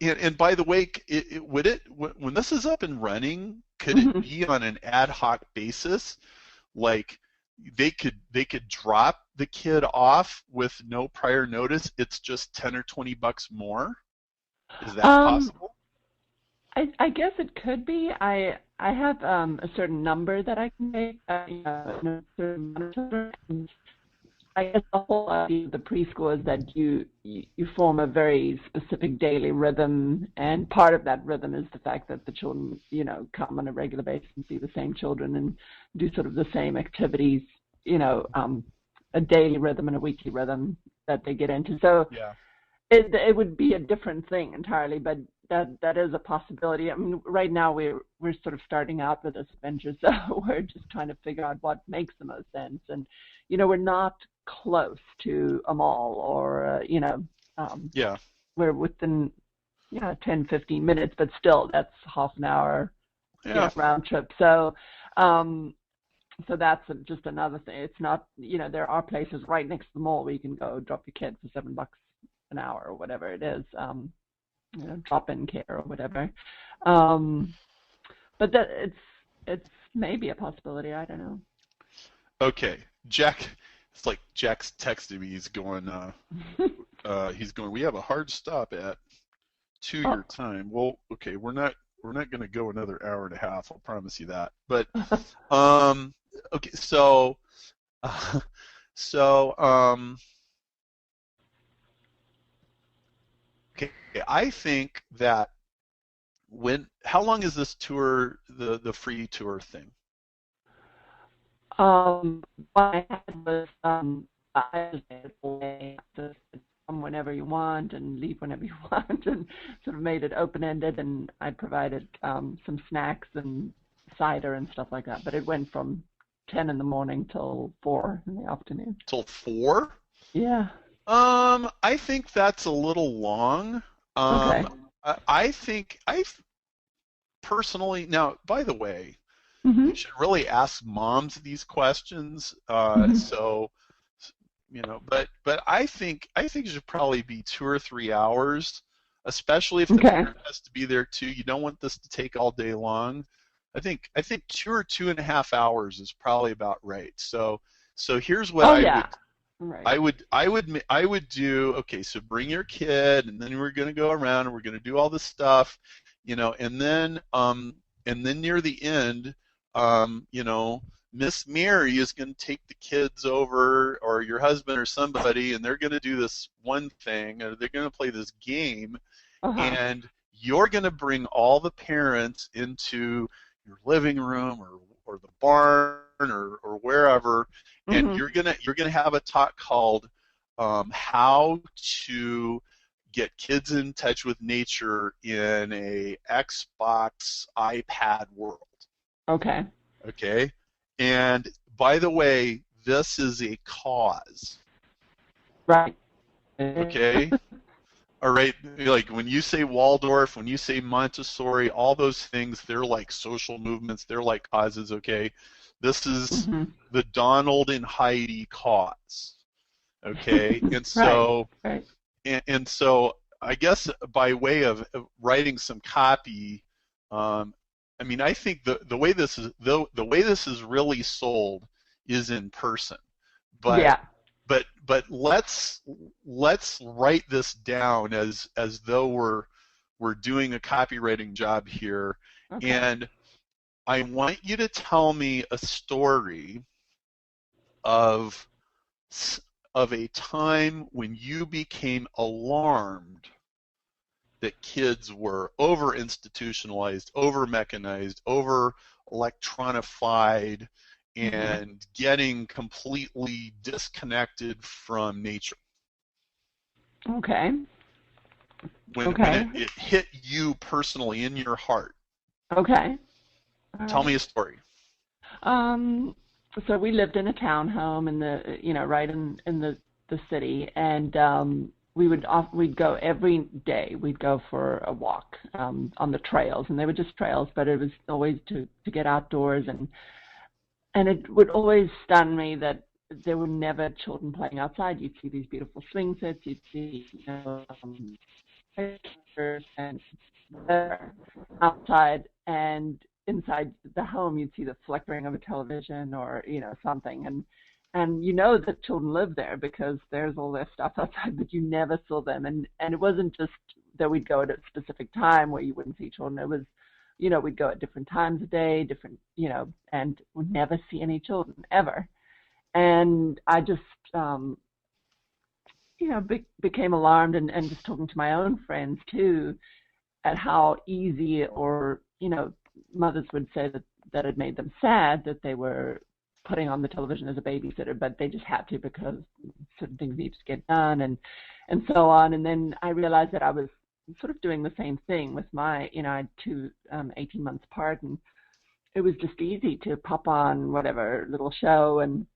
and by the way, would it when this is up and running, could it Hmm. be on an ad hoc basis? Like they could drop the kid off with no prior notice. It's just 10 or $20 more. Is that Um, possible? I guess it could be. I have a certain number that I can make, a certain amount of children. I guess the whole idea of the preschool is that you form a very specific daily rhythm, and part of that rhythm is the fact that the children, come on a regular basis and see the same children and do sort of the same activities, a daily rhythm and a weekly rhythm that they get into. So Yeah. it would be a different thing entirely, but that is a possibility. I mean, right now we're sort of starting out with this adventure, so we're just trying to figure out what makes the most sense. And we're not close to a mall or Yeah. we're within 10, 15 minutes, but still that's half an hour Yeah. round trip. So so that's just another thing. It's not, there are places right next to the mall where you can go drop your kid for $7 an hour or whatever it is, drop-in care or whatever. But that it's maybe a possibility. I don't know. Okay, Jack. It's like Jack's texted me. He's going. We have a hard stop at 2 your time. Well, okay, we're not going to go another hour and a half. I'll promise you that. But okay, so okay, I think that how long is this tour, the free tour thing? What I had was I just made it away to come whenever you want and leave whenever you want, and sort of made it open-ended, and I provided some snacks and cider and stuff like that. But it went from 10 in the morning till 4 in the afternoon. Till 4? Yeah. I think that's a little long. Okay. I think personally. Now, by the way, Mm-hmm. you should really ask moms these questions. So, but I think it should probably be 2 or 3 hours, especially if the parent has to be there too. You don't want this to take all day long. I think 2 or 2.5 hours is probably about right. So here's what I would do. Okay, so bring your kid, and then we're going to go around and we're going to do all this stuff, and then near the end, Miss Mary is going to take the kids over, or your husband or somebody, and they're going to do this one thing, or they're going to play this game, and you're going to bring all the parents into your living room or the barn or wherever, and you're gonna have a talk called how to get kids in touch with nature in a Xbox iPad world. Okay. Okay. And by the way, this is a cause. Right. Okay. All right. Like when you say Waldorf, when you say Montessori, all those things, they're like social movements. They're like causes. Okay. This is the Donald and Heidi cause. Okay. And so, right. And so I guess by way of writing some copy, I mean, I think the way this is really sold is in person, but let's write this down as though we're doing a copywriting job here, and I want you to tell me a story of a time when you became alarmed that kids were over-institutionalized, over-mechanized, over-electronified, and getting completely disconnected from nature. Okay. When it hit you personally in your heart. Okay. Tell me a story. So we lived in a townhome in the, right in the city, and we'd go every day. We'd go for a walk on the trails, and they were just trails, but it was always to get outdoors, and it would always stun me that there were never children playing outside. You'd see these beautiful swing sets, you'd see pictures and outside, and inside the home you'd see the flickering of a television or something, and that children live there because there's all their stuff outside, but you never saw them. And it wasn't just that we'd go at a specific time where you wouldn't see children. It was, we'd go at different times of day, different, and would never see any children ever. And I just, became alarmed and just talking to my own friends too at how easy, or, mothers would say that it made them sad that they were putting on the television as a babysitter, but they just had to because certain things needed to get done and so on. And then I realized that I was sort of doing the same thing with my, I had two 18 months apart, and it was just easy to pop on whatever little show, and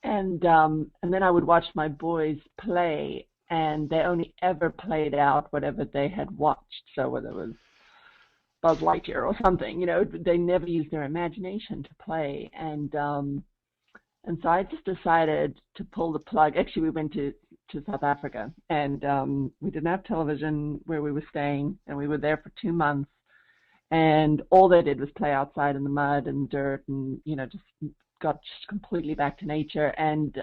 then I would watch my boys play, and they only ever played out whatever they had watched. So whether it was Buzz Lightyear or something, they never used their imagination to play. And so I just decided to pull the plug. Actually, we went to South Africa, and we didn't have television where we were staying, and we were there for 2 months. And all they did was play outside in the mud and dirt, and just got completely back to nature. And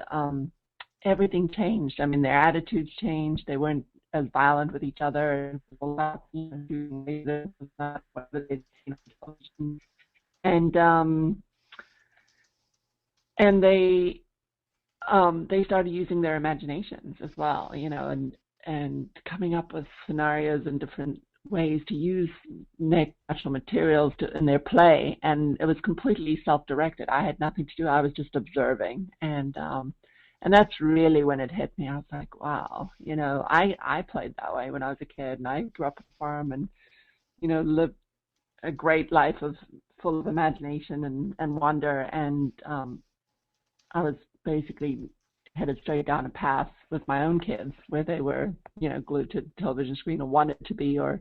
everything changed. I mean, their attitudes changed. They weren't as violent with each other. And they started using their imaginations as well, and coming up with scenarios and different ways to use natural materials in their play. And it was completely self-directed. I had nothing to do. I was just observing. And that's really when it hit me. I was like, wow, I played that way when I was a kid, and I grew up on a farm and, lived a great life full of imagination and wonder. And I was basically headed straight down a path with my own kids where they were, glued to the television screen or wanted to be, or,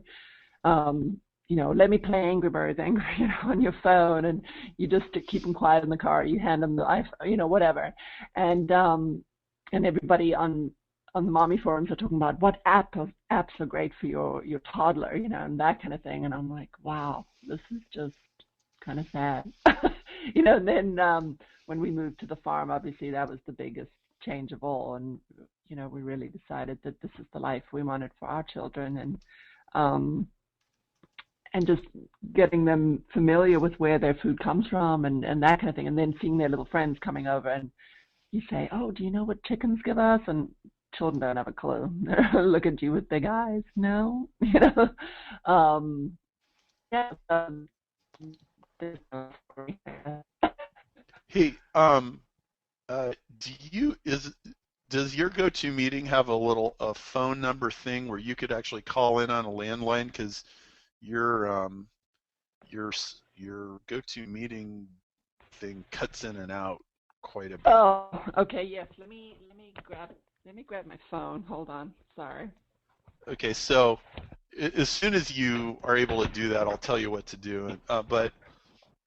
let me play Angry Birds, on your phone, and you just to keep them quiet in the car, you hand them the iPhone, whatever. And everybody on the mommy forums are talking about what apps are great for your toddler, and that kind of thing. And I'm like, wow, this is just kind of sad. And then when we moved to the farm, obviously that was the biggest change of all. And, we really decided that this is the life we wanted for our children, and just getting them familiar with where their food comes from and that kind of thing. And then seeing their little friends coming over, and you say, oh, do you know what chickens give us? And children don't have a clue. They look at you with big eyes. No, yeah. There's no story. Hey, does your go-to meeting have a phone number thing where you could actually call in on a landline? Because your go-to meeting thing cuts in and out quite a bit. Oh, okay, yes. Let me grab my phone. Hold on. Sorry. Okay, so as soon as you are able to do that, I'll tell you what to do. But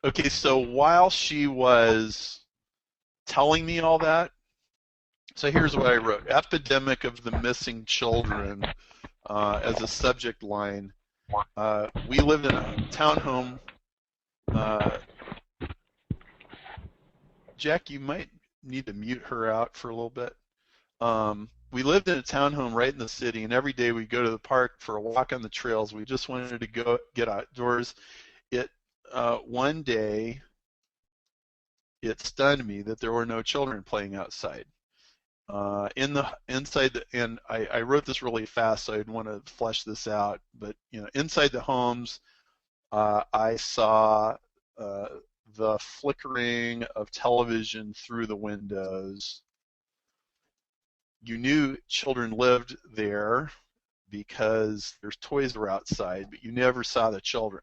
okay, so while she was telling me all that, so here's what I wrote: epidemic of the missing children as a subject line. We lived in a townhome. Jack, you might need to mute her out for a little bit. We lived in a townhome right in the city, and every day we'd go to the park for a walk on the trails. We just wanted to go get outdoors. One day, it stunned me that there were no children playing outside. And I wrote this really fast, so I'd want to flesh this out. But inside the homes, I saw the flickering of television through the windows. You knew children lived there because there's toys were outside, but you never saw the children.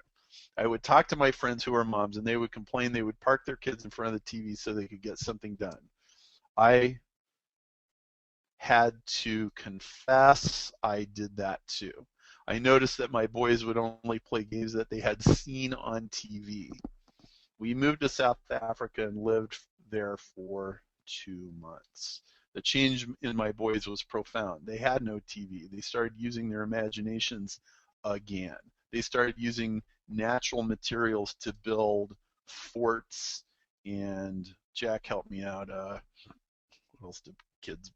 I would talk to my friends who are moms, and they would complain they would park their kids in front of the TV so they could get something done. I had to confess I did that too. I noticed that my boys would only play games that they had seen on TV. We moved to South Africa and lived there for 2 months. The change in my boys was profound. They had no TV. They started using their imaginations again. They started using natural materials to build forts, and Jack helped me out. What else did kids?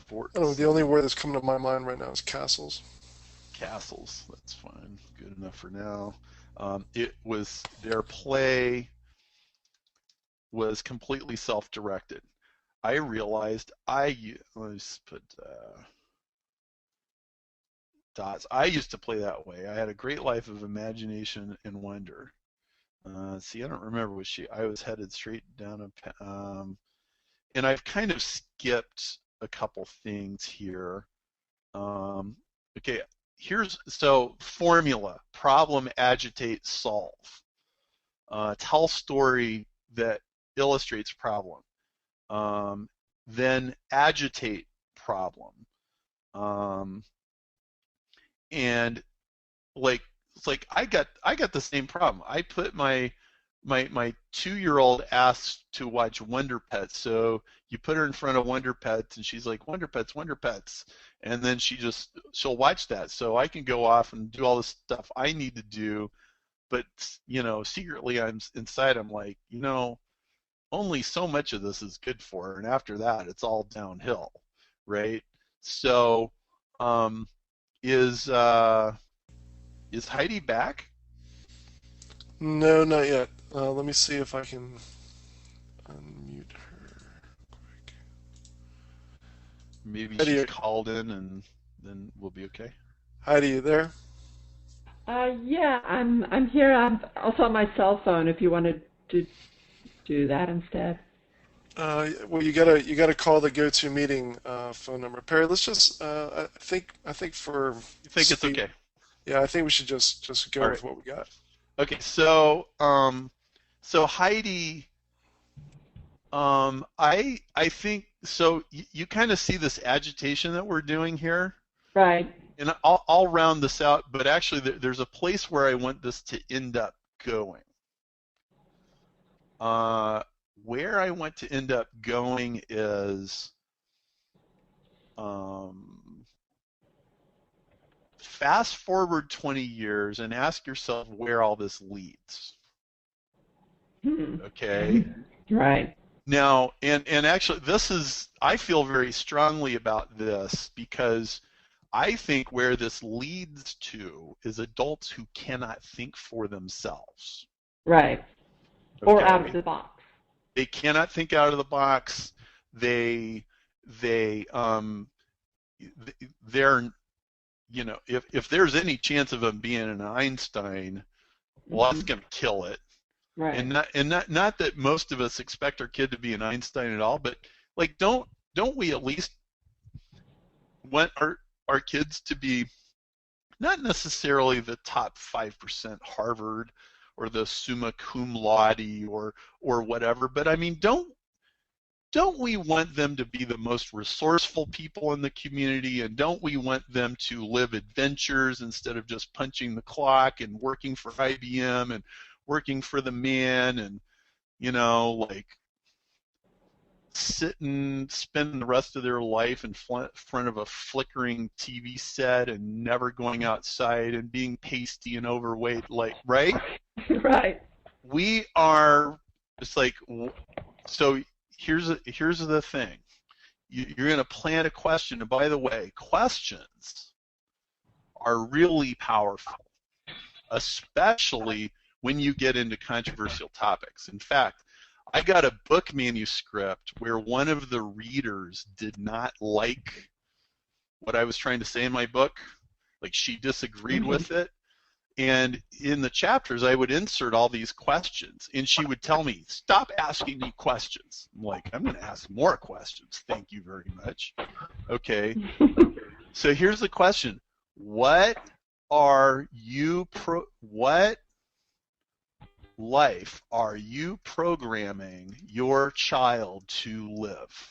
Forts. Oh, the only word that's coming to my mind right now is castles. Castles. That's fine. Good enough for now. It was their play. was completely self-directed. I realized let's put dots. I used to play that way. I had a great life of imagination and wonder. See, I don't remember what I was headed straight down and I've kind of skipped a couple things here. Okay, so formula, problem, agitate, solve. Tell story that illustrates problem. Then agitate problem. And like it's like I got the same problem. I put my 2-year-old asked to watch Wonder Pets, so you put her in front of Wonder Pets and she's like, Wonder Pets, Wonder Pets, and then she'll watch that, so I can go off and do all the stuff I need to do, but secretly I'm like, only so much of this is good for her, and after that it's all downhill, right? So is Heidi back? No, not yet. Let me see if I can unmute her quick. Maybe Heidi, she's called in and then we'll be okay. Heidi, you there? Yeah, I'm here. I'm also on my cell phone if you wanted to do that instead. Well, you gotta call the GoToMeeting phone number. Perry, let's just I think for You think it's speed, okay? yeah, I think we should just go All with right. what we got. Okay, so Heidi, I think so. You kind of see this agitation that we're doing here, Right. and I'll round this out. But actually, there's a place where I want this to end up going. Where I want to end up going is fast forward 20 years and ask yourself where all this leads. Okay. Right. Now, and actually, I feel very strongly about this because I think where this leads to is adults who cannot think for themselves. Right. Or Okay. out of the box. They cannot think out of the box. They're, if there's any chance of them being an Einstein, well, that's going to kill it. Right. And not that most of us expect our kid to be an Einstein at all, but like don't we at least want our kids to be not necessarily the top 5% Harvard or the summa cum laude or whatever, but I mean don't we want them to be the most resourceful people in the community, and don't we want them to live adventures instead of just punching the clock and working for IBM and working for the man and like spending the rest of their life in front of a flickering TV set and never going outside and being pasty and overweight, like, right? Right. We are, it's like, so here's the thing. You're going to plant a question, and by the way, questions are really powerful, especially when you get into controversial topics. In fact, I got a book manuscript where one of the readers did not like what I was trying to say in my book. Like, she disagreed with it. And in the chapters, I would insert all these questions, and she would tell me, stop asking me questions. I'm like, I'm going to ask more questions. Thank you very much. Okay. So here's the question. What life are you programming your child to live?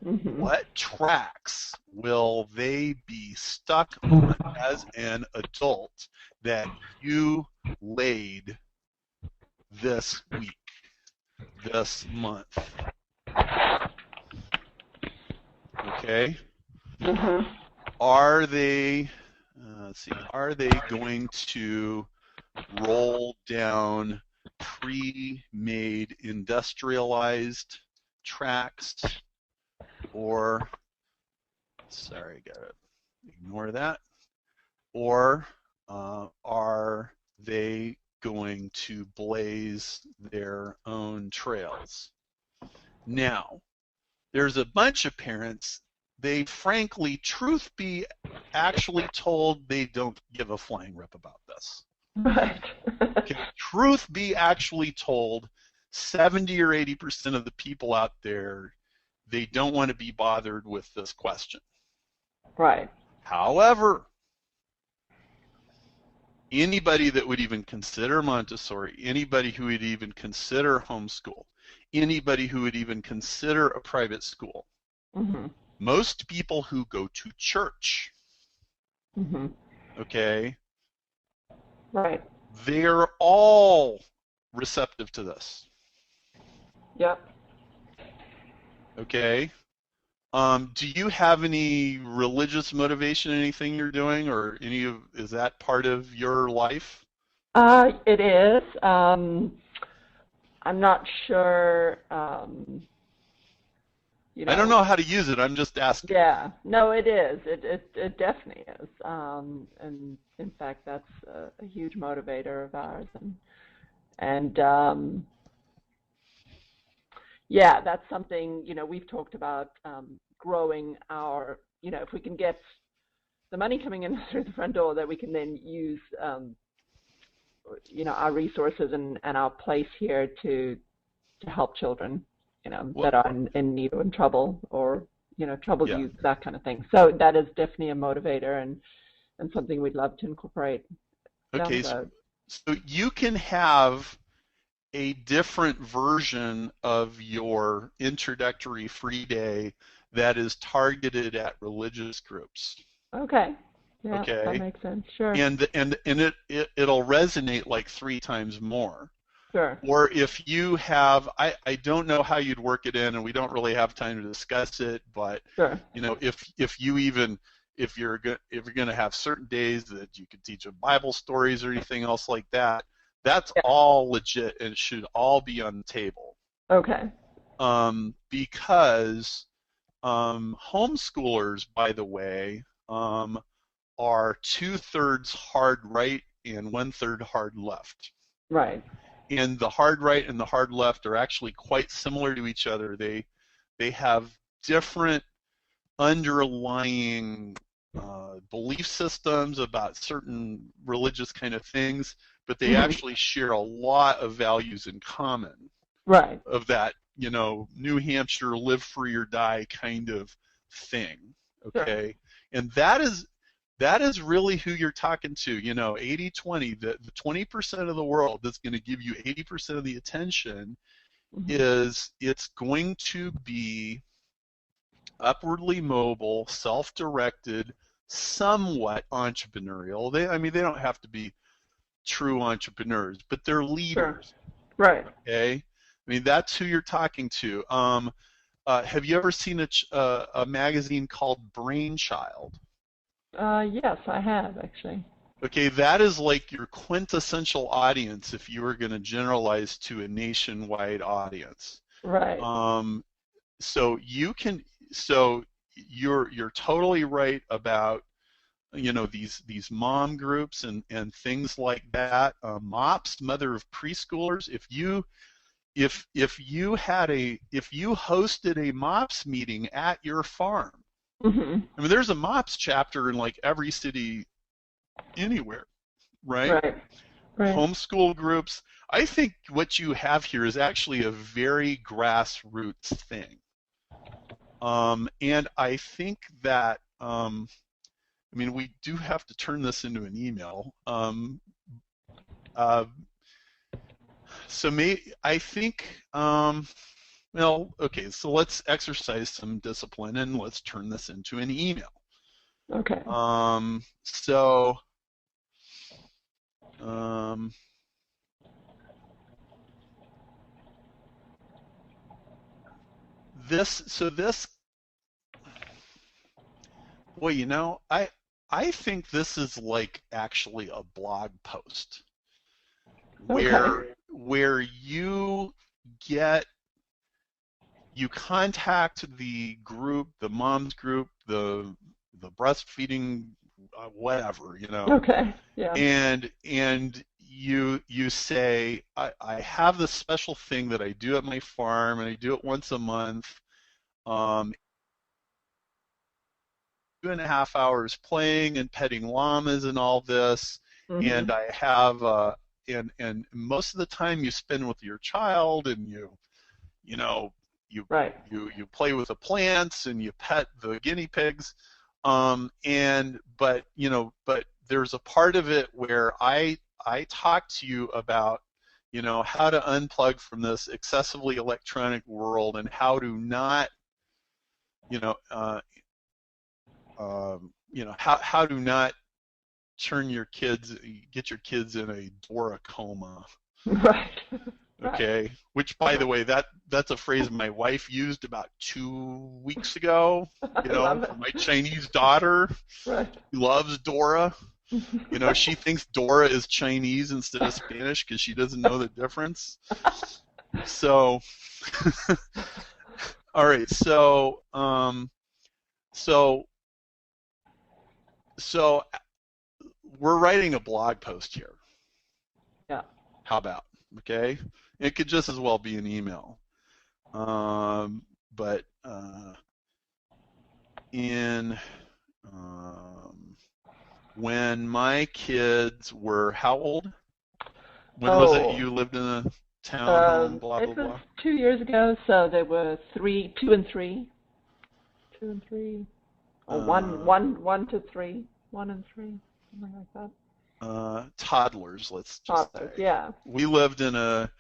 What tracks will they be stuck on as an adult that you laid this week, this month? Okay? Are they, are they going to roll down pre-made industrialized tracks, or, sorry, gotta ignore that, or are they going to blaze their own trails. Now, there's a bunch of parents, they frankly, truth be actually told, they don't give a flying rip about this. Right. Okay, truth be actually told, 70 or 80% of the people out there, they don't want to be bothered with this question. Right. However, anybody that would even consider Montessori, anybody who would even consider homeschool, anybody who would even consider a private school, Mm-hmm. most people who go to church, Mm-hmm. okay, Right. they're all receptive to this, Yep. okay? Do you have any religious motivation in anything you're doing, or is that part of your life? It is. I'm not sure. I don't know how to use it. I'm just asking. Yeah. No, it is. It definitely is. And in fact, that's a huge motivator of ours. And yeah, that's something, we've talked about growing our, if we can get the money coming in through the front door, that we can then use, our resources and our place here to help children, that are in need or in trouble, or, troubled Yeah. youth, that kind of thing. So that is definitely a motivator and something we'd love to incorporate down Okay, the road. so you can have a different version of your introductory free day that is targeted at religious groups. Okay. Yeah, Okay. that makes sense. Sure. And it'll resonate like 3 times more. Sure. Or if you have, I don't know how you'd work it in, and we don't really have time to discuss it, but Sure. if you're going to have certain days that you could teach them Bible stories or anything else like that, that's all legit and it should all be on the table. Okay. Because homeschoolers, by the way, are 2/3 hard right and 1/3 hard left. Right. And the hard right and the hard left are actually quite similar to each other. They have different underlying belief systems about certain religious kind of things, but they actually share a lot of values in common. Right. Of that, New Hampshire live free or die kind of thing. Okay. Sure. And that is really who you're talking to. 80-20, the 20% of the world that's going to give you 80% of the attention it's going to be upwardly mobile, self-directed, somewhat entrepreneurial. They don't have to be true entrepreneurs, but they're leaders. Sure. Right. Okay. That's who you're talking to. Have you ever seen a magazine called Brainchild? Yes, I have, actually. Okay, that is like your quintessential audience if you were going to generalize to a nationwide audience. Right. So you're totally right about these mom groups and things like that. MOPS, mother of preschoolers. If you hosted a MOPS meeting at your farm, there's a MOPS chapter in like every city anywhere, right? Right. Homeschool groups. I think what you have here is actually a very grassroots thing. And I think that, we do have to turn this into an email. Okay, so let's exercise some discipline and let's turn this into an email. Okay. I think this is like actually a blog post where you contact the group, the moms group, the breastfeeding whatever, Okay. Yeah. and you say, I have this special thing that I do at my farm, and I do it once a month. 2.5 hours playing and petting llamas and all this, and I have and most of the time you spend with your child, and you know Right. you play with the plants and you pet the guinea pigs, but there's a part of it where I talk to you about how to unplug from this excessively electronic world, and how to not how to not get your kids in a Dora coma. Right. Okay, which, by the way, that's a phrase my wife used about 2 weeks ago. For my Chinese daughter, right. who loves Dora. She thinks Dora is Chinese instead of Spanish because she doesn't know the difference. So, all right. So we're writing a blog post here. Yeah. How about? Okay. It could just as well be an email. But when my kids were how old? When was it you lived in a townhome? Blah blah it was blah. 2 years ago, so they were 2 and 3. 2 and 3. Or 1 to 3. 1 and 3. Something like that. Toddlers, let's just Toddlers, say. yeah. We lived in a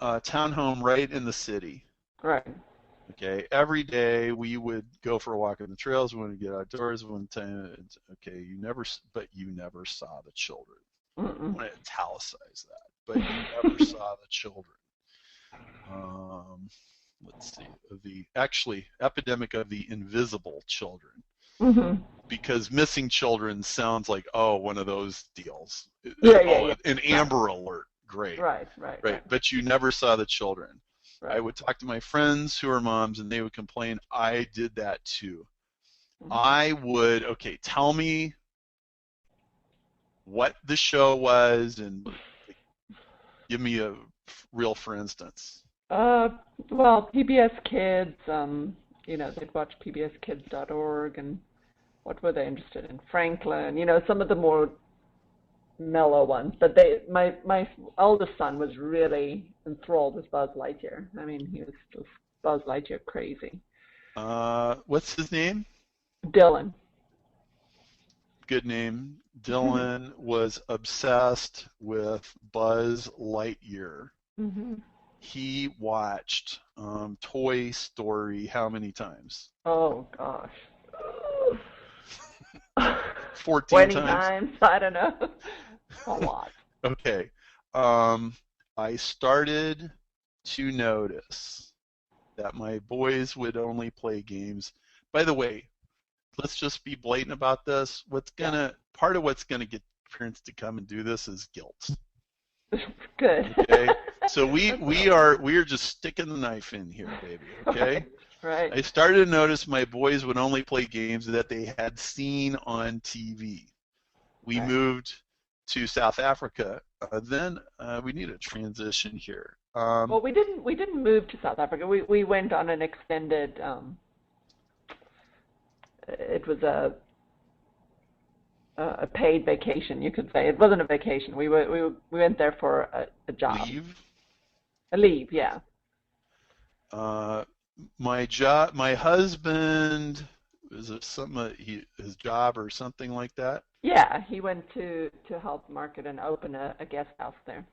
townhome right in the city. Right. Okay, every day we would go for a walk on the trails. We wanted to get outdoors. Okay, you never saw the children. Mm-mm. I want to italicize that, but you never saw the children. Let's see, the epidemic of the invisible children. Mm-hmm. Because missing children sounds like, one of those deals. Yeah. An Amber Alert. Great. Right. But you never saw the children. Right. I would talk to my friends who are moms, and they would complain, I did that too. Mm-hmm. Tell me what the show was, and give me a real for instance. Well, PBS Kids, they'd watch pbskids.org, and what were they interested in? Franklin, some of the more mellow ones. But my eldest son was really enthralled with Buzz Lightyear. I mean, he was just Buzz Lightyear crazy. What's his name? Dylan. Good name. Dylan was obsessed with Buzz Lightyear. Mm-hmm. He watched Toy Story how many times? Oh, gosh. 14 20 times? times? I don't know. A lot. Okay. I started to notice that my boys would only play games. By the way, let's just be blatant about this. Part of what's gonna get parents to come and do this is guilt. Good. Okay. So we are just sticking the knife in here, baby. Okay. Right. I started to notice my boys would only play games that they had seen on TV. We moved to South Africa. Then we need a transition here. Well, we didn't move to South Africa. We went on an extended. It was a paid vacation, you could say. It wasn't a vacation. We went there for a job. Leave. A leave, yeah. My husband, is it his job or something like that? Yeah, he went to help market and open a guest house there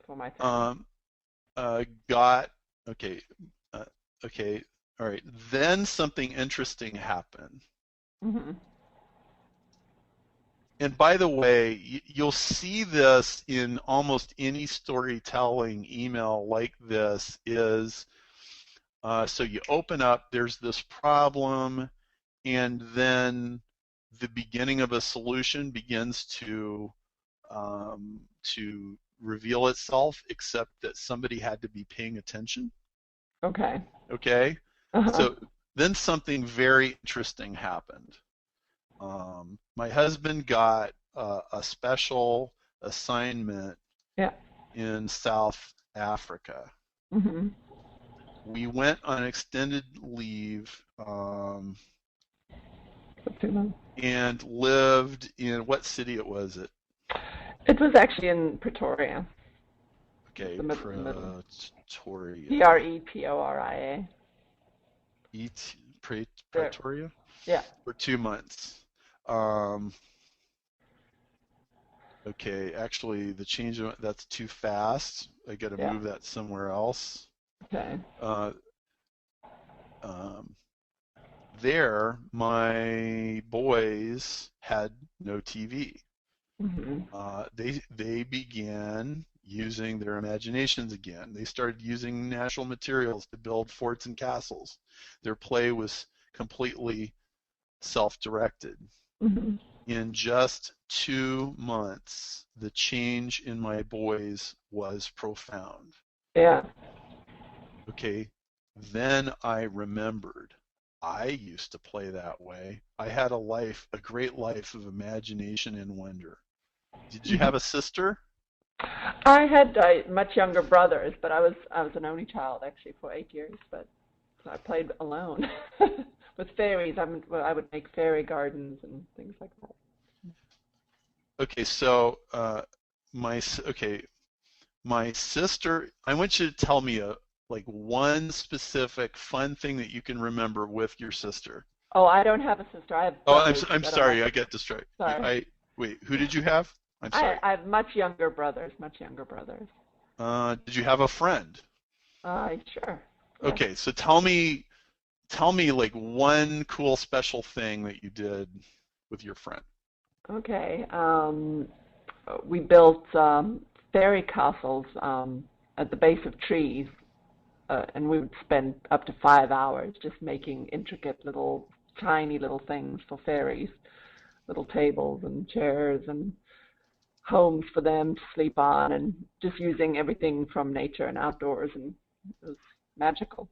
for my family. Okay, all right. Then something interesting happened. Mm-hmm. And by the way, you'll see this in almost any storytelling email like this is, so you open up, there's this problem, and then the beginning of a solution begins to reveal itself, except that somebody had to be paying attention. Okay. Okay? Uh-huh. So then something very interesting happened. My husband got a special assignment Yeah. in South Africa. Mm-hmm. We went on extended leave and lived in what city was it? It was actually in Pretoria. Okay, The middle. Pretoria. Preporia. Pretoria? Yeah. For 2 months. Okay, actually, the change that's too fast. I got to move that somewhere else. Okay. There, my boys had no TV. Mm-hmm. They began using their imaginations again. They started using natural materials to build forts and castles. Their play was completely self-directed. Mm-hmm. In just 2 months, the change in my boys was profound. Yeah. Okay, then I remembered I used to play that way. I had a great life of imagination and wonder. Did you have a sister? I had much younger brothers, but I was an only child actually for 8 years. But I played alone with fairies. I would make fairy gardens and things like that. Okay, so my sister. I want you to tell me one specific fun thing that you can remember with your sister. Oh, I don't have a sister. I have Oh, brothers. I'm sorry. I got distracted. Sorry. Wait. Who did you have? I'm sorry. I have much younger brothers. Did you have a friend? Sure. Okay, so tell me like one cool special thing that you did with your friend. Okay. We built fairy castles at the base of trees, and we would spend up to 5 hours just making intricate tiny little things for fairies, little tables and chairs and homes for them to sleep on, and just using everything from nature and outdoors, and it was magical.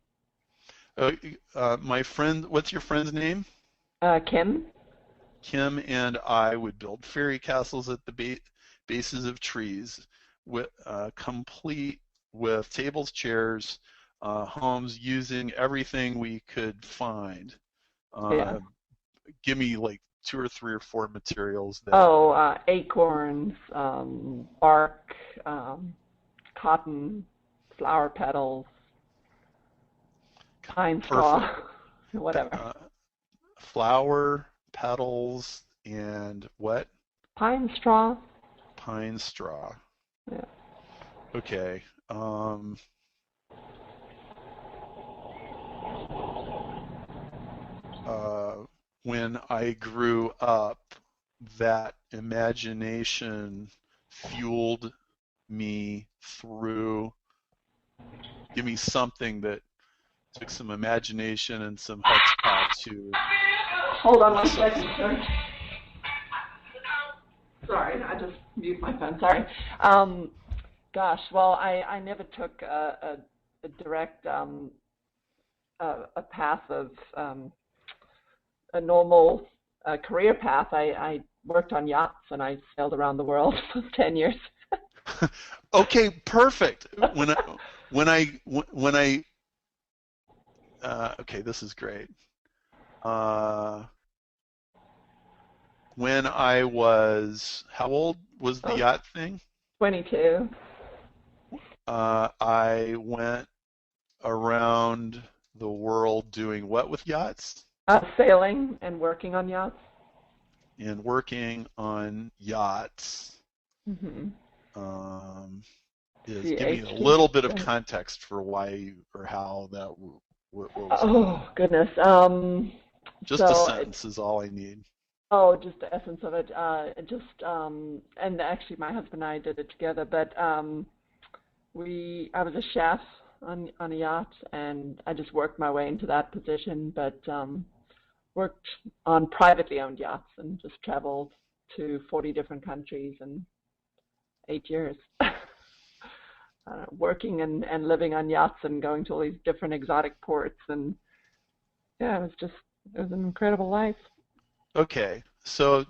My friend, what's your friend's name? Kim. Kim and I would build fairy castles at the bases of trees, complete with tables, chairs, homes, using everything we could find. Give me like 2 or 3 or 4 materials that. Acorns, bark, cotton, flower petals, pine straw, whatever. Flower petals and what? Pine straw. Pine straw. Yeah. Okay. When I grew up, that imagination fueled me through. Give me something that took some imagination and some chutzpah to. Hold on 1 second, sir. Sorry, I just muted my phone. Sorry. Gosh, well, I never took a direct a path of a normal career path. I worked on yachts and I sailed around the world for 10 years. Okay, perfect. Okay, this is great. When I was, how old was the yacht thing? 22. I went around the world doing what with yachts? Sailing and working on yachts. And working on yachts. Mm-hmm. Give me a little bit of context for why or how that. What was goodness. Just a sentence is all I need. Oh, just the essence of it. And actually, my husband and I did it together. But I was a chef on a yacht, and I just worked my way into that position. But worked on privately owned yachts and just traveled to 40 different countries in 8 years. Working and living on yachts and going to all these different exotic ports, and yeah, it was an incredible life. Okay, so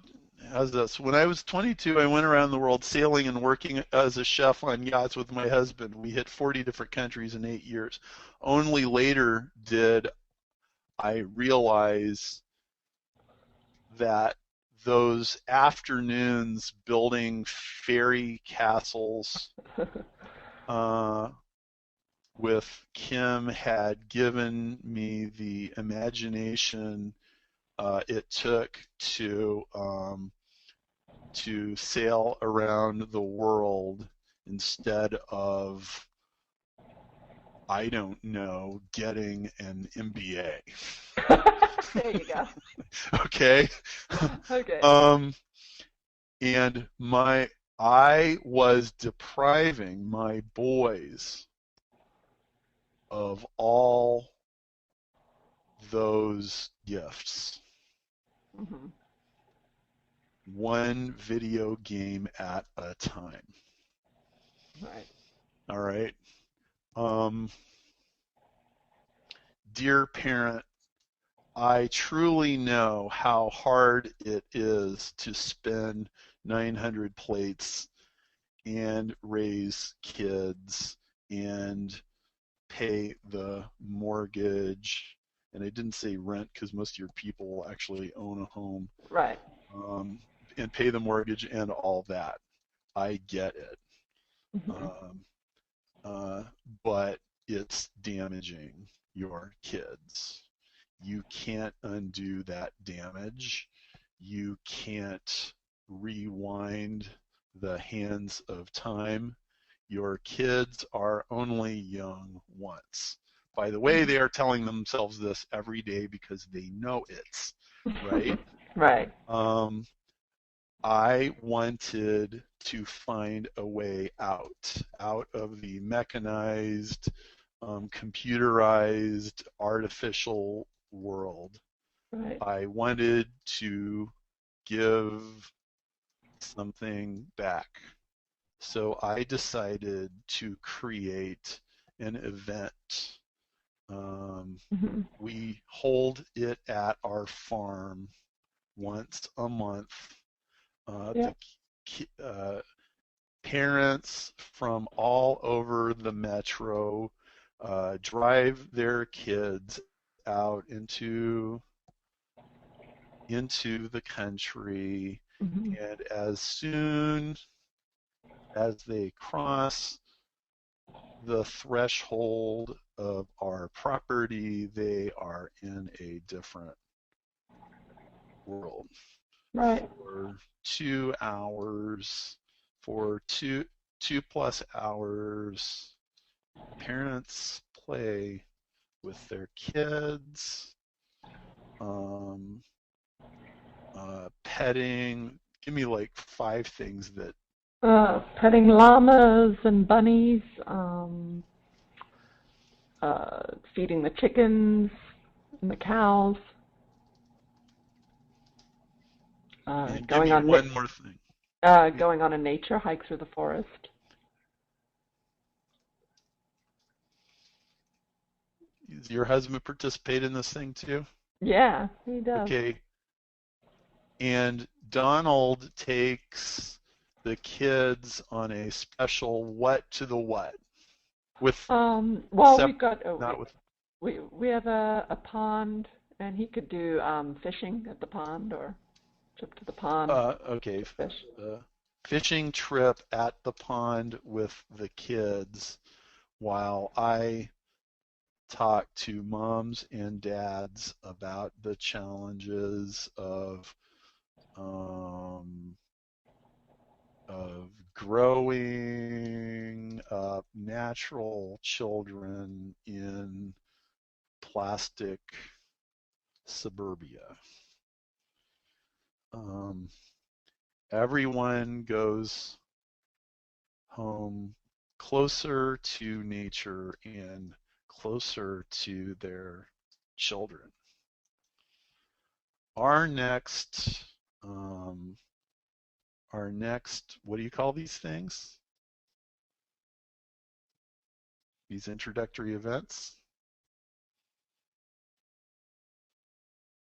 how's this? When I was 22, I went around the world sailing and working as a chef on yachts with my husband. We hit 40 different countries in 8 years. Only later did I realize that those afternoons building fairy castles with Kim had given me the imagination it took to sail around the world instead of, I don't know, getting an MBA. There you go. Okay. Okay. And I was depriving my boys of all those gifts. Mm-hmm. One video game at a time. Right. All right. Dear parent, I truly know how hard it is to spend 900 plates and raise kids and pay the mortgage. And I didn't say rent because most of your people actually own a home. Right. And pay the mortgage and all that. I get it. Mm-hmm. But it's damaging your kids. You can't undo that damage. You can't rewind the hands of time. Your kids are only young once. By the way, they are telling themselves this every day because they know it's right. Right. I wanted to find a way out of the mechanized, computerized, artificial world. Right. I wanted to give something back. So I decided to create an event. Mm-hmm. We hold it at our farm once a month. Yeah. The parents from all over the metro drive their kids out into the country, Mm-hmm. and as soon as they cross the threshold of our property, they are in a different world. Right. For 2 hours, for two plus hours, parents play with their kids, petting. Give me like 5 things that. Petting llamas and bunnies, feeding the chickens and the cows, And give going me on one more thing. going on a nature hike through the forest. Does your husband participate in this thing too? Yeah, he does. Okay. And Donald takes the kids on a special what to the what with Well, we've got not with we have a pond, and he could do fishing at the pond or trip to the pond okay, to fish. fishing trip at the pond with the kids while I talk to moms and dads about the challenges um, of growing up natural children in plastic suburbia. Um, Everyone goes home closer to nature and closer to their children. Our next, um, what do you call these things? These introductory events?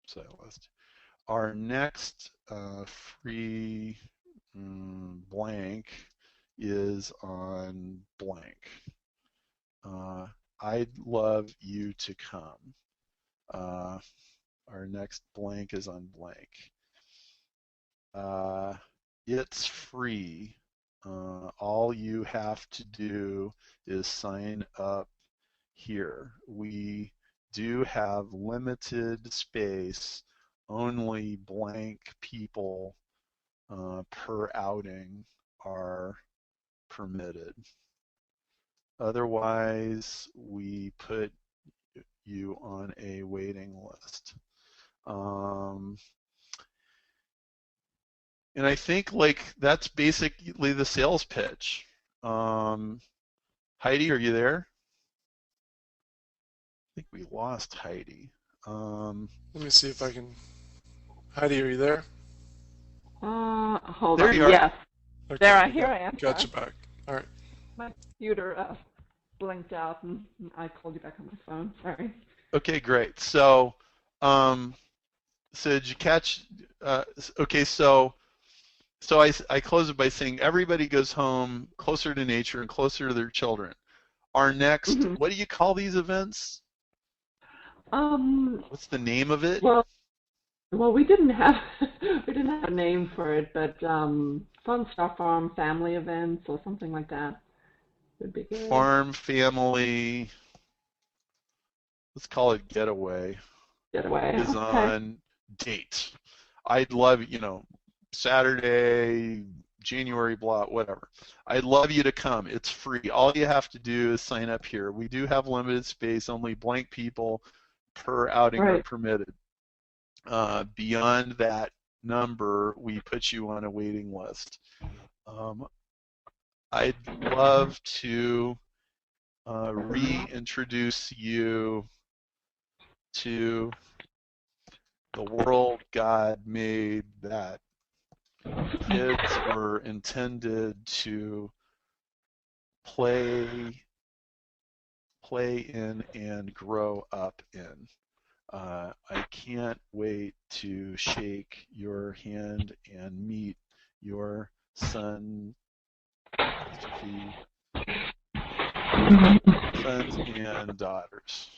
So I lost. our next free blank is on blank. I'd love you to come. Our next blank is on blank. It's free. All you have to do is sign up here. We do have limited space, only blank people per outing are permitted. Otherwise, we put you on a waiting list. And I think like that's basically the sales pitch. Heidi, are you there? I think we lost Heidi. Let me see if I can. Heidi, are you there? Hold There on. you are. Yes, Okay, here I am. got Sorry. you back. All right. My computer blinked out, and I called you back on my phone. Sorry. Okay, great. So, did you catch? Okay, so I close it by saying everybody goes home closer to nature and closer to their children. Our next, Mhm. what do you call these events? What's the name of it? Well, we didn't have a name for it, but Fun Star Farm family events or something like that would be good. Farm family. Let's call it getaway. Getaway. Is Okay. on date. I'd love, Saturday, January, blah, whatever. I'd love you to come. It's free. All you have to do is sign up here. We do have limited space. Only blank people per outing are Right. permitted. Beyond that number, we put you on a waiting list. I'd love to reintroduce you to the world God made, that kids were intended to play in and grow up in. I can't wait to shake your hand and meet your sons and daughters.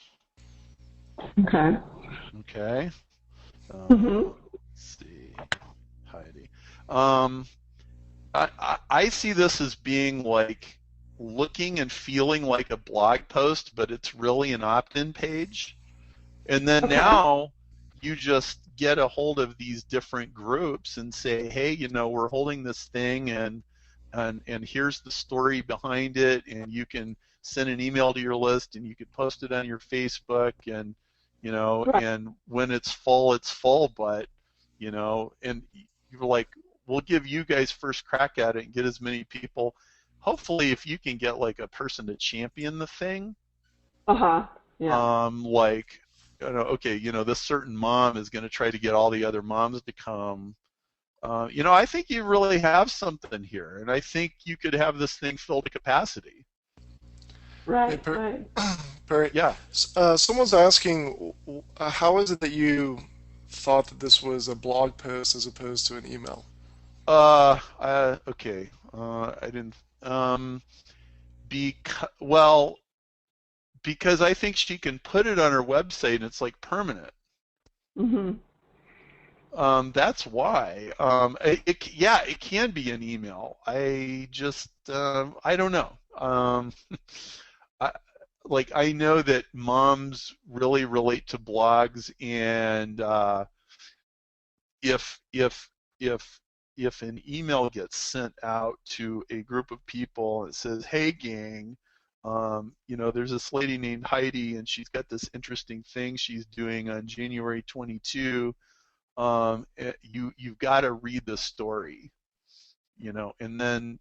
Okay. Okay. Mhm. Let's see, Heidi. I see this as being like looking and feeling like a blog post, but it's really an opt-in page. And then Okay. now you just get a hold of these different groups and say, hey, we're holding this thing, and here's the story behind it, and you can send an email to your list, and you can post it on your Facebook, and Right. and when it's full, but and you're like, we'll give you guys first crack at it and get as many people. Hopefully, if you can get like a person to champion the thing, Uh-huh. Yeah. like, okay, this certain mom is going to try to get all the other moms to come. I think you really have something here, and I think you could have this thing filled to capacity. Hey, Right. Right. Perry, Yeah. someone's asking, how is it that you thought that this was a blog post as opposed to an email? Okay. I didn't. Well, because I think she can put it on her website and it's like permanent. Mhm. That's why. Yeah, it can be an email. I just, I don't know. I, I know that moms really relate to blogs, and if if if if an email gets sent out to a group of people and it says, "Hey, gang, there's this lady named Heidi, and she's got this interesting thing she's doing on January 22. You've got to read the story, and then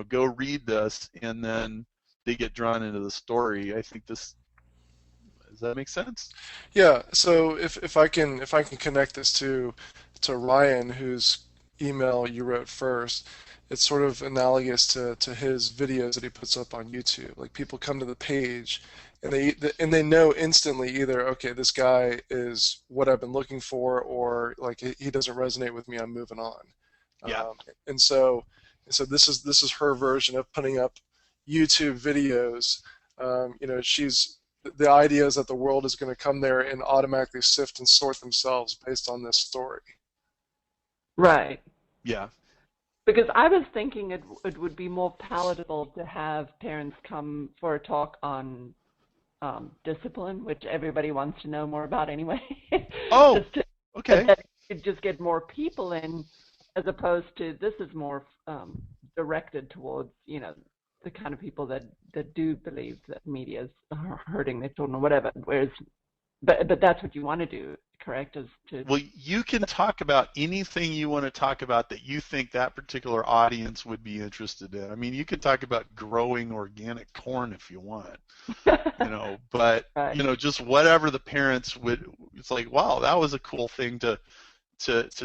go read this, and then they get drawn into the story." I think this does that make sense? Yeah, so if I can connect this to Ryan, whose email you wrote first, it's sort of analogous to his videos that he puts up on YouTube. Like people come to the page and they know instantly either, okay, this guy is what I've been looking for, or like he doesn't resonate with me, I'm moving on. Yeah. And so this is her version of putting up YouTube videos. The idea is that the world is going to come there and automatically sift and sort themselves based on this story. Right. Yeah. Because I was thinking it would be more palatable to have parents come for a talk on discipline, which everybody wants to know more about anyway. Oh, okay. That you could just get more people in, as opposed to this is more directed towards, the kind of people that do believe that media is hurting their children or whatever. Whereas, but that's what you want to do, correct? Well, you can talk about anything you want to talk about that you think that particular audience would be interested in. I mean, you can talk about growing organic corn if you want, but right. Just whatever the parents would. It's like, wow, that was a cool thing to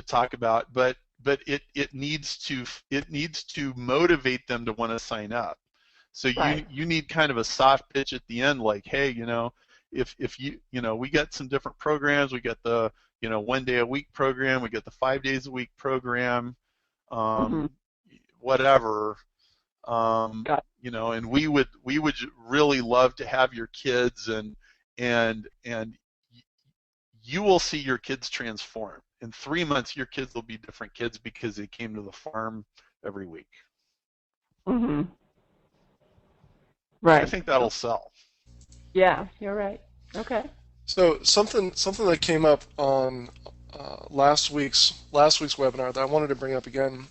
talk about, but it needs to motivate them to want to sign up. So Right. you need kind of a soft pitch at the end, like, hey, if we got some different programs. We got the 1 day a week program. We got the 5 days a week program. Mm-hmm. Whatever. Got And we would really love to have your kids, and you will see your kids transform. In 3 months, your kids will be different kids because they came to the farm every week. Mm-hmm. Right. I think that'll sell. Yeah, you're right. Okay. So something that came up on last week's webinar that I wanted to bring up again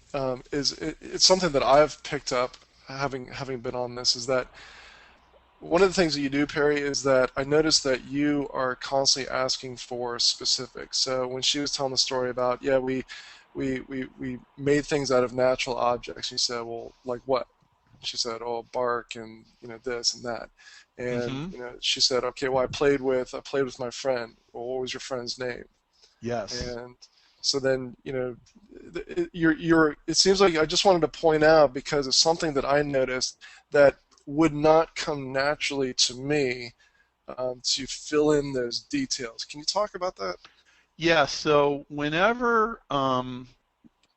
it's something that I've picked up having been on this, is that one of the things that you do, Perry, is that I noticed that you are constantly asking for specifics. So when she was telling the story about, we made things out of natural objects, you said, well, like what? She said, oh, bark and this and that. And she said, okay, well, I played with my friend. Well, what was your friend's name? Yes. And so then it seems like I just wanted to point out, because it's something that I noticed that would not come naturally to me, to fill in those details. Can you talk about that? Yeah. So whenever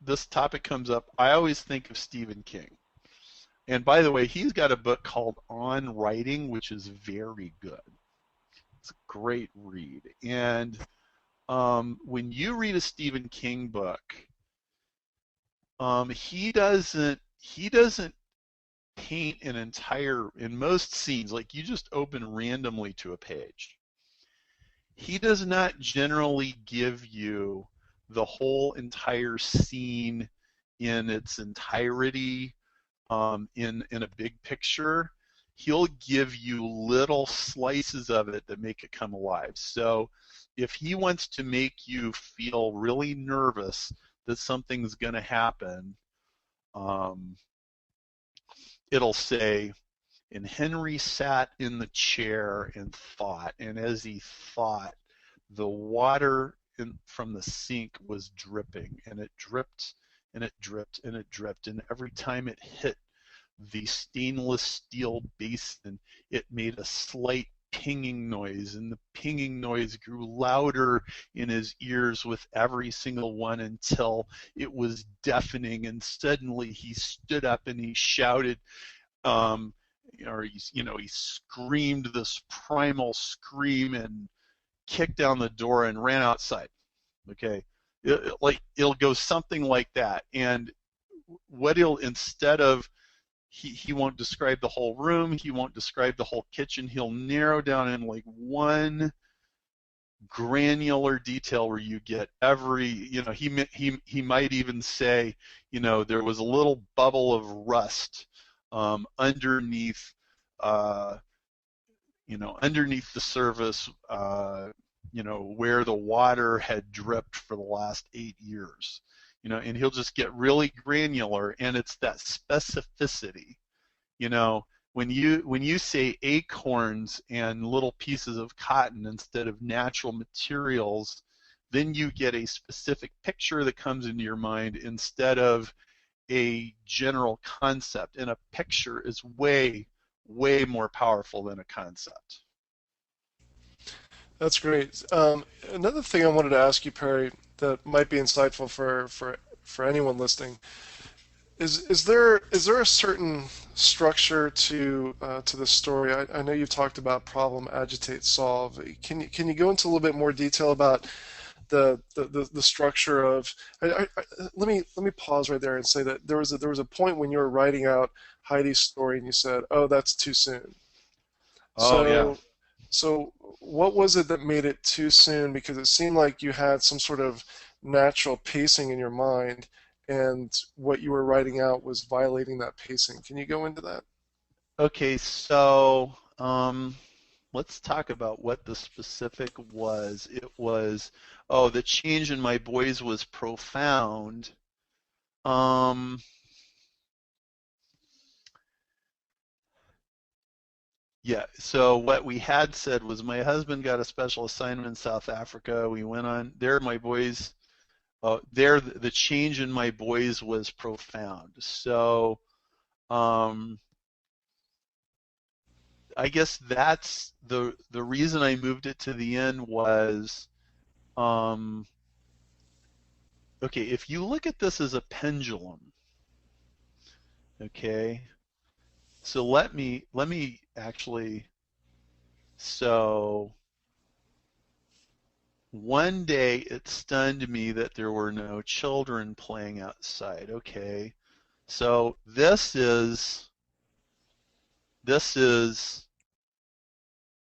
this topic comes up, I always think of Stephen King. And by the way, he's got a book called On Writing, which is very good. It's a great read. And when you read a Stephen King book, he doesn't paint an entire, in most scenes, like you just open randomly to a page. He does not generally give you the whole entire scene in its entirety, in a big picture. He'll give you little slices of it that make it come alive. So if he wants to make you feel really nervous that something's going to happen, it'll say, and Henry sat in the chair and thought, and as he thought, the water from the sink was dripping, and it dripped, and it dripped, and it dripped, and every time it hit the stainless steel basin, it made a slight pinging noise, and the pinging noise grew louder in his ears with every single one until it was deafening, and suddenly he stood up and he shouted, he screamed this primal scream and kicked down the door and ran outside. Okay, it'll go something like that, and instead of he won't describe the whole room, he won't describe the whole kitchen, he'll narrow down in like one granular detail where you get every, he might even say, there was a little bubble of rust underneath underneath the surface, where the water had dripped for the last 8 years. And he'll just get really granular, and it's that specificity. When you say acorns and little pieces of cotton instead of natural materials, then you get a specific picture that comes into your mind instead of a general concept. And a picture is way, way more powerful than a concept. That's great. Another thing I wanted to ask you, Perry, that might be insightful for anyone listening is there a certain structure to the story? I know you've talked about problem, agitate, solve. Can you go into a little bit more detail about the structure of let me pause right there and say that there was a point when you were writing out Heidi's story and you said, "Oh, that's too soon." Oh yeah. So so what was it that made it too soon? Because it seemed like you had some sort of natural pacing in your mind, and what you were writing out was violating that pacing. Can you go into that? Okay, so let's talk about what the specific was. It was, oh, the change in my boys was profound. Um, yeah, so what we had said was my husband got a special assignment in South Africa. We went on there, my boys, there, the change in my boys was profound. So, um, I guess that's the reason I moved it to the end was, um, okay, if you look at this as a pendulum, okay, so let me actually, so one day it stunned me that there were no children playing outside. Okay, so this is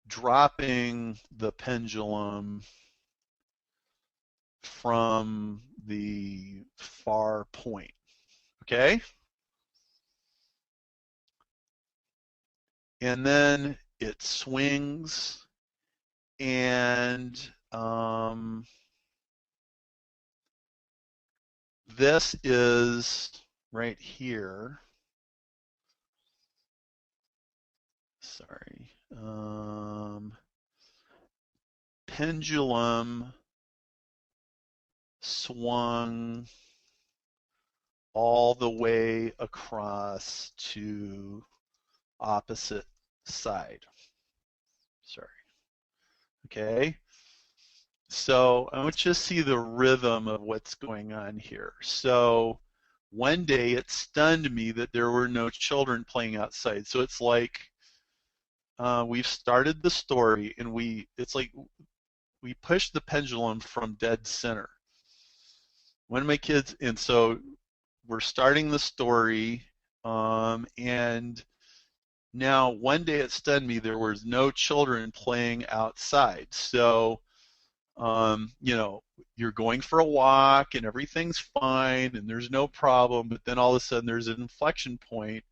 dropping the pendulum from the far point. Okay, and then it swings, and this is right here. Sorry. Pendulum swung all the way across to opposite side. Sorry. Okay. So I want you to see the rhythm of what's going on here. So one day it stunned me that there were no children playing outside. So it's like we've started the story and it's like we pushed the pendulum from dead center. One of my kids, and so we're starting the story, and now one day it stunned me there was no children playing outside. So you're going for a walk and everything's fine and there's no problem, but then all of a sudden there's an inflection point,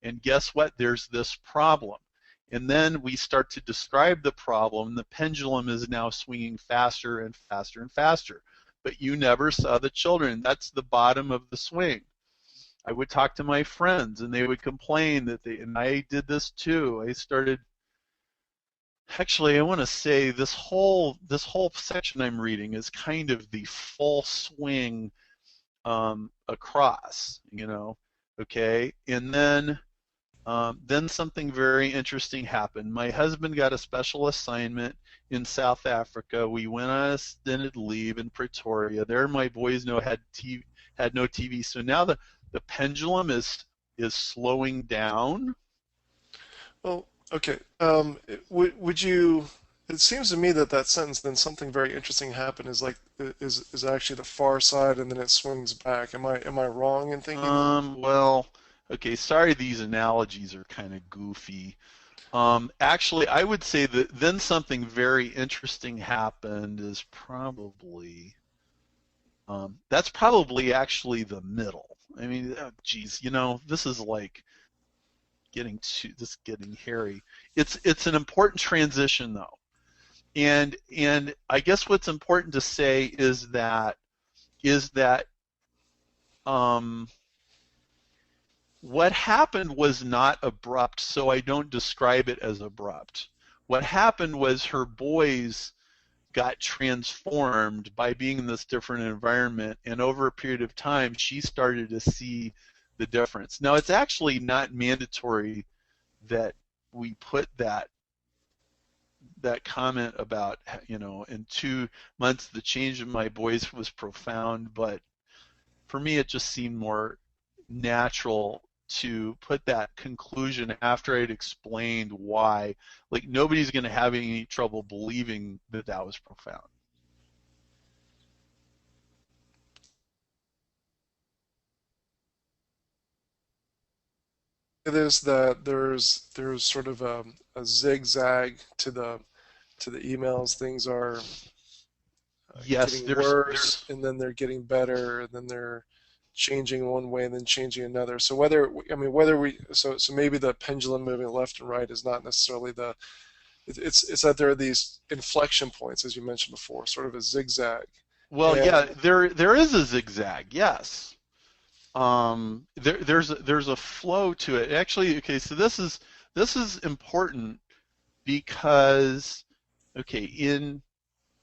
and guess what? There's this problem. And then we start to describe the problem. The pendulum is now swinging faster and faster and faster, but you never saw the children. That's the bottom of the swing. I would talk to my friends and they would complain and I did this too. I started, actually, I want to say this whole section I'm reading is kind of the full swing across, okay? And then something very interesting happened. My husband got a special assignment in South Africa. We went on a extended leave in Pretoria. There, my boys had no TV. So now the pendulum is slowing down. Well, okay. Would you? It seems to me that that sentence, then something very interesting happened. Is actually the far side, and then it swings back. Am I wrong in thinking that? Well, okay, sorry these analogies are kind of goofy. Actually, I would say that then something very interesting happened is probably, that's probably actually the middle. I mean, oh, geez, this is like getting hairy. It's an important transition though. And I guess what's important to say is that um, what happened was not abrupt, so I don't describe it as abrupt. What happened was her boys got transformed by being in this different environment, and over a period of time, she started to see the difference. Now, it's actually not mandatory that we put that that comment about, in 2 months the change in my voice was profound, but for me it just seemed more natural to put that conclusion after I'd explained why. Like, nobody's going to have any trouble believing that that was profound. It is that there's sort of a zigzag to the emails. Things are Yes, getting worse, and then they're getting better, and then they're changing one way and then changing another. So so maybe the pendulum moving left and right is not necessarily it's that there are these inflection points, as you mentioned before, sort of a zigzag. Well, yeah, there is a zigzag, yes. There's a flow to it. Actually, okay, so this is important because, okay, in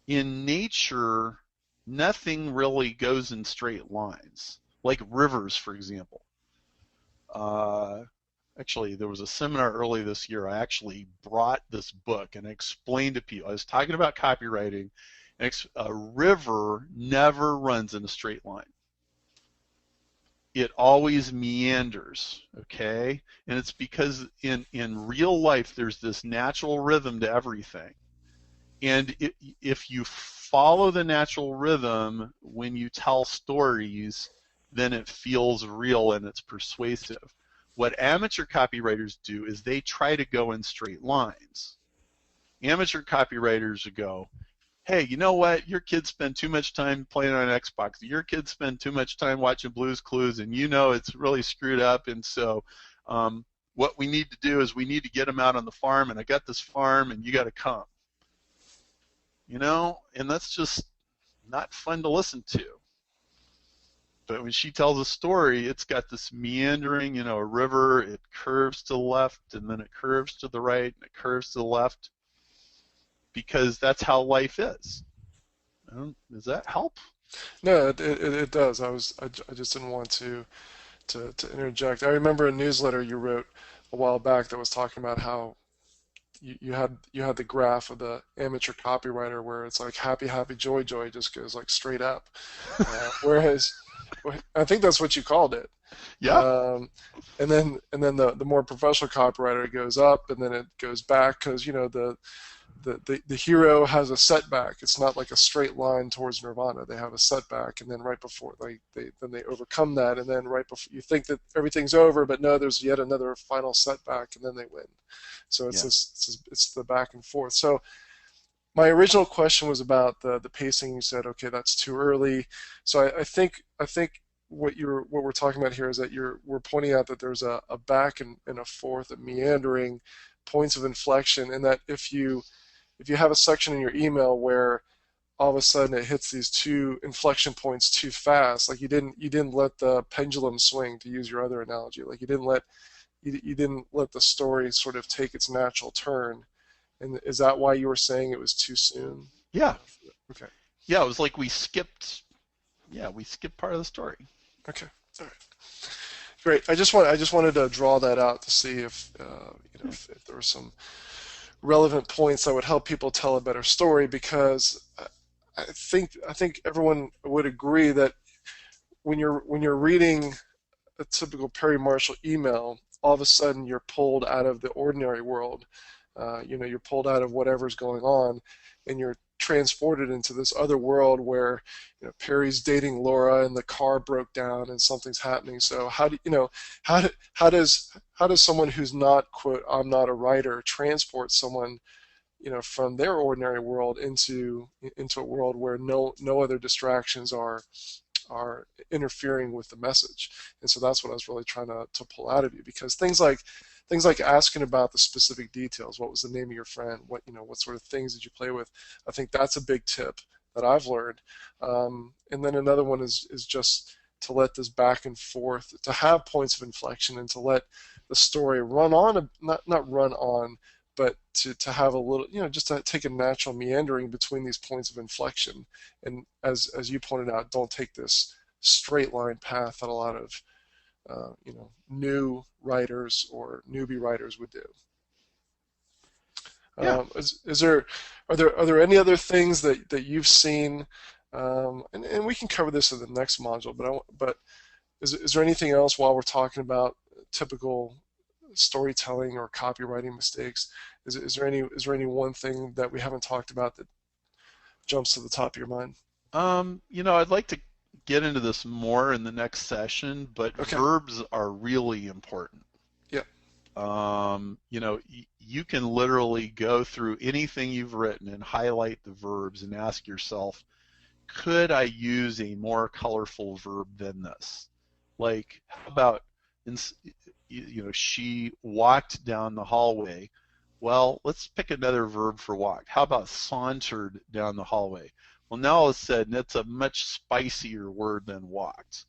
nature, nothing really goes in straight lines, like rivers, for example. Actually, there was a seminar early this year. I actually brought this book and explained to people. I was talking about copywriting, and a river never runs in a straight line. It always meanders, okay? And it's because in real life there's this natural rhythm to everything. And if you follow the natural rhythm when you tell stories, then it feels real and it's persuasive. What amateur copywriters do is they try to go in straight lines. Amateur copywriters go, hey, you know what? Your kids spend too much time playing on Xbox. Your kids spend too much time watching Blue's Clues, and it's really screwed up. And so what we need to do is we need to get them out on the farm, and I got this farm, and you got to come. And that's just not fun to listen to. But when she tells a story, it's got this meandering, a river. It curves to the left, and then it curves to the right, and it curves to the left. Because that's how life is. Does that help? No, it does. I just didn't want to interject. I remember a newsletter you wrote a while back that was talking about how you had the graph of the amateur copywriter where it's like happy, happy, joy, joy just goes like straight up, whereas I think that's what you called it. Yeah. And then the more professional copywriter goes up and then it goes back because the hero has a setback. It's not like a straight line towards nirvana. They have a setback, and then right before they overcome that, and then right before you think that everything's over, but no, there's yet another final setback, and then they win. So it's it's the back and forth. So my original question was about the pacing. You said, okay, that's too early. So I think what we're talking about here is that we're pointing out that there's a back and a forth, a meandering points of inflection, and that if you have a section in your email where all of a sudden it hits these two inflection points too fast, like you didn't let the pendulum swing, to use your other analogy, like you didn't let the story sort of take its natural turn, and is that why you were saying it was too soon? Yeah. Okay. Yeah, it was like we skipped part of the story. Okay. All right. Great. I just wanted to draw that out to see if if there were some relevant points that would help people tell a better story, because I think everyone would agree that when you're reading a typical Perry Marshall email, all of a sudden you're pulled out of the ordinary world. You're pulled out of whatever's going on, and you're transported into this other world where Perry's dating Laura and the car broke down and something's happening. So how does someone who's not, quote, I'm not a writer, transport someone from their ordinary world into a world where no other distractions are interfering with the message? And so that's what I was really trying to pull out of you, because things like asking about the specific details, what was the name of your friend, what sort of things did you play with, I think that's a big tip that I've learned. And then another one is just to let this back and forth, to have points of inflection, and to let the story run on, not run on, but to have a little, just to take a natural meandering between these points of inflection. And as you pointed out, don't take this straight line path that a lot of new writers or newbie writers would do. Yeah. Are there any other things that you've seen? And we can cover this in the next module. But is there anything else while we're talking about typical storytelling or copywriting mistakes? Is there any one thing that we haven't talked about that jumps to the top of your mind? I'd like to get into this more in the next session, but Okay. verbs are really important. Yeah. You can literally go through anything you've written and highlight the verbs and ask yourself, could I use a more colorful verb than this? Like, how about, she walked down the hallway. Well, let's pick another verb for walked. How about sauntered down the hallway? Well, now all of a sudden, it's a much spicier word than walked.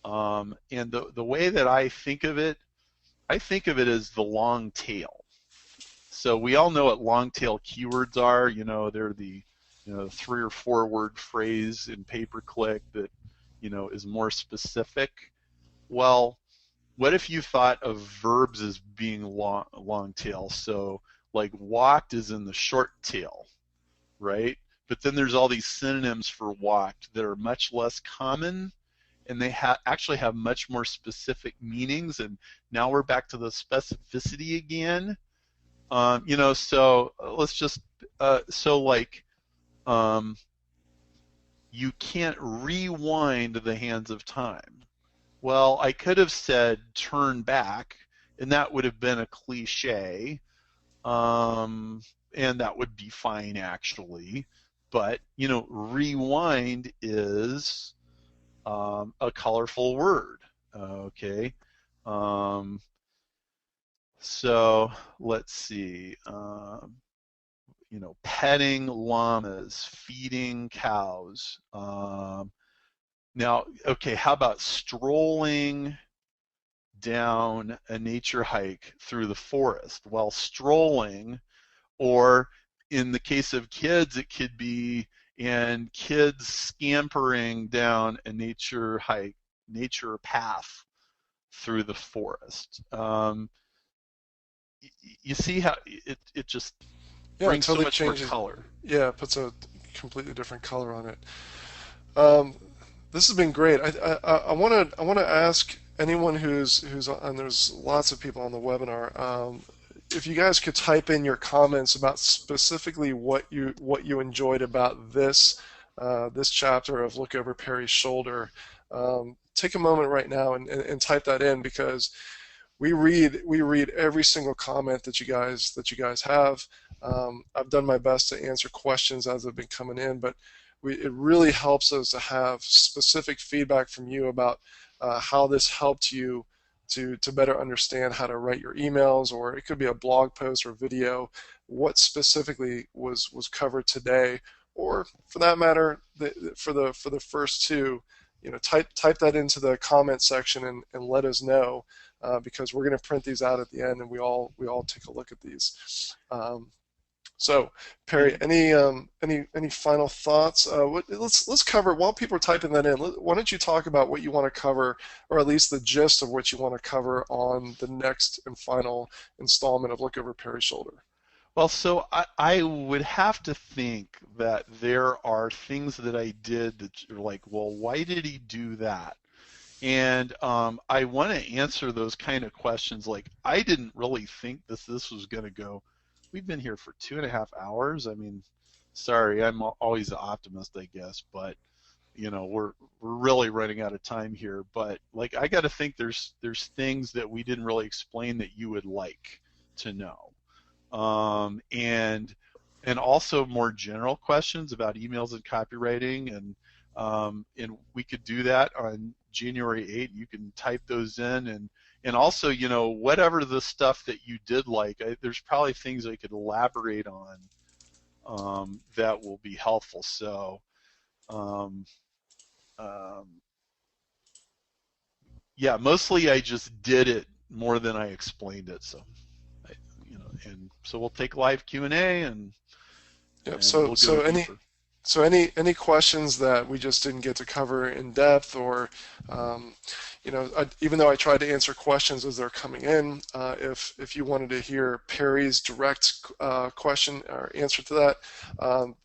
And the way that I think of it as the long tail. So we all know what long tail keywords are. They're the 3 or 4 word phrase in pay-per-click that is more specific. Well, what if you thought of verbs as being long tail? So like walked is in the short tail, right? But then there's all these synonyms for walked that are much less common, and they actually have much more specific meanings. And now we're back to the specificity again. So let's just you can't rewind the hands of time. Well, I could have said turn back, and that would have been a cliche, and that would be fine actually. But rewind is a colorful word. Okay. So let's see. Petting llamas, feeding cows. Now, okay, how about strolling down a nature hike through the forest? Well, strolling, or in the case of kids, it could be and kids scampering down a nature path through the forest. You see how it just brings totally so much changes. more color. Yeah, it puts a completely different color on it. This has been great. I want to ask anyone who's and there's lots of people on the webinar. If you guys could type in your comments about specifically what you enjoyed about this chapter of Look Over Perry's Shoulder. Take a moment right now and type that in, because we read every single comment that you guys have. I've done my best to answer questions as they've been coming in, but it really helps us to have specific feedback from you about how this helped you to better understand how to write your emails, or it could be a blog post or video, what specifically was covered today, or for that matter, for the first two, type that into the comment section and let us know, because we're going to print these out at the end and we all take a look at these. So, Perry, any final thoughts? Let's cover, while people are typing that in, why don't you talk about what you want to cover, or at least the gist of what you want to cover on the next and final installment of Look Over Perry's Shoulder. Well, so I would have to think that there are things that I did that you're like, well, why did he do that? And I want to answer those kind of questions. Like, I didn't really think this was going to go. We've been here for 2.5 hours. I mean, sorry, I'm always an optimist, I guess, but we're really running out of time here. But like, I got to think there's things that we didn't really explain that you would like to know, and also more general questions about emails and copywriting, and we could do that on January 8th. You can type those in, and also, whatever the stuff that you did like, there's probably things I could elaborate on that will be helpful. So, yeah, mostly I just did it more than I explained it. So, and so we'll take live Q&A and Yep. we'll go deeper. So any questions that we just didn't get to cover in depth, or even though I tried to answer questions as they're coming in, if you wanted to hear Perry's direct question or answer to that,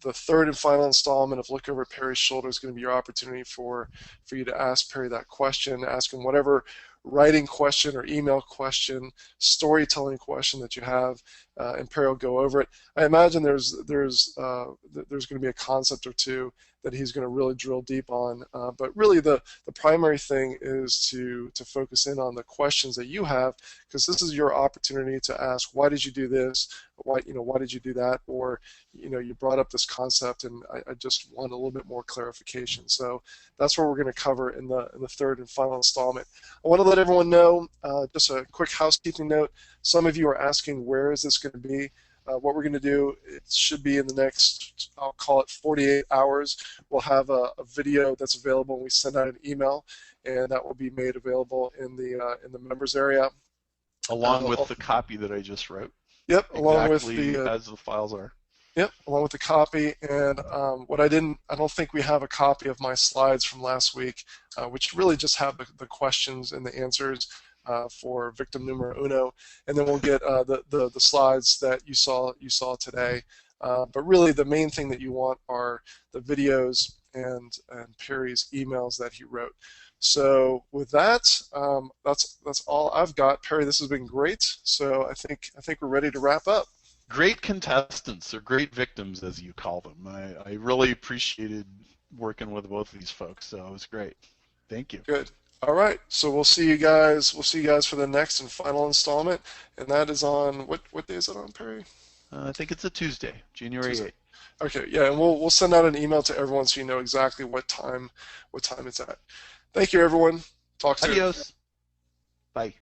the third and final installment of Look Over Perry's Shoulder is going to be your opportunity for you to ask Perry that question, ask him whatever writing question or email question, storytelling question that you have, and Perry will go over it. I imagine there's going to be a concept or two that he's going to really drill deep on, but really the primary thing is to focus in on the questions that you have, because this is your opportunity to ask, why did you do this? Why did you do that? Or you brought up this concept and I just want a little bit more clarification. So that's what we're going to cover in the third and final installment. I want to let everyone know, just a quick housekeeping note, some of you are asking where is this going to be. What we're going to do, it should be in the next, I'll call it 48 hours. We'll have a video that's available when we send out an email, and that will be made available in the members area. Along with the copy that I just wrote. Yep, along with exactly the as the files are. Yep, along with the copy. And I don't think we have a copy of my slides from last week, which really just have the questions and the answers for victim numero uno, and then we'll get the slides that you saw today. But really, the main thing that you want are the videos and Perry's emails that he wrote. So with that, that's all I've got. Perry, this has been great. So I think we're ready to wrap up. Great contestants, or great victims, as you call them. I really appreciated working with both of these folks. So it was great. Thank you. Good. All right. So we'll see you guys. We'll see you guys for the next and final installment, and that is on what day is it on, Perry? I think it's a Tuesday, January 8th. Okay. Yeah, and we'll send out an email to everyone so you know exactly what time it's at. Thank you, everyone. Talk soon. Adios. Bye.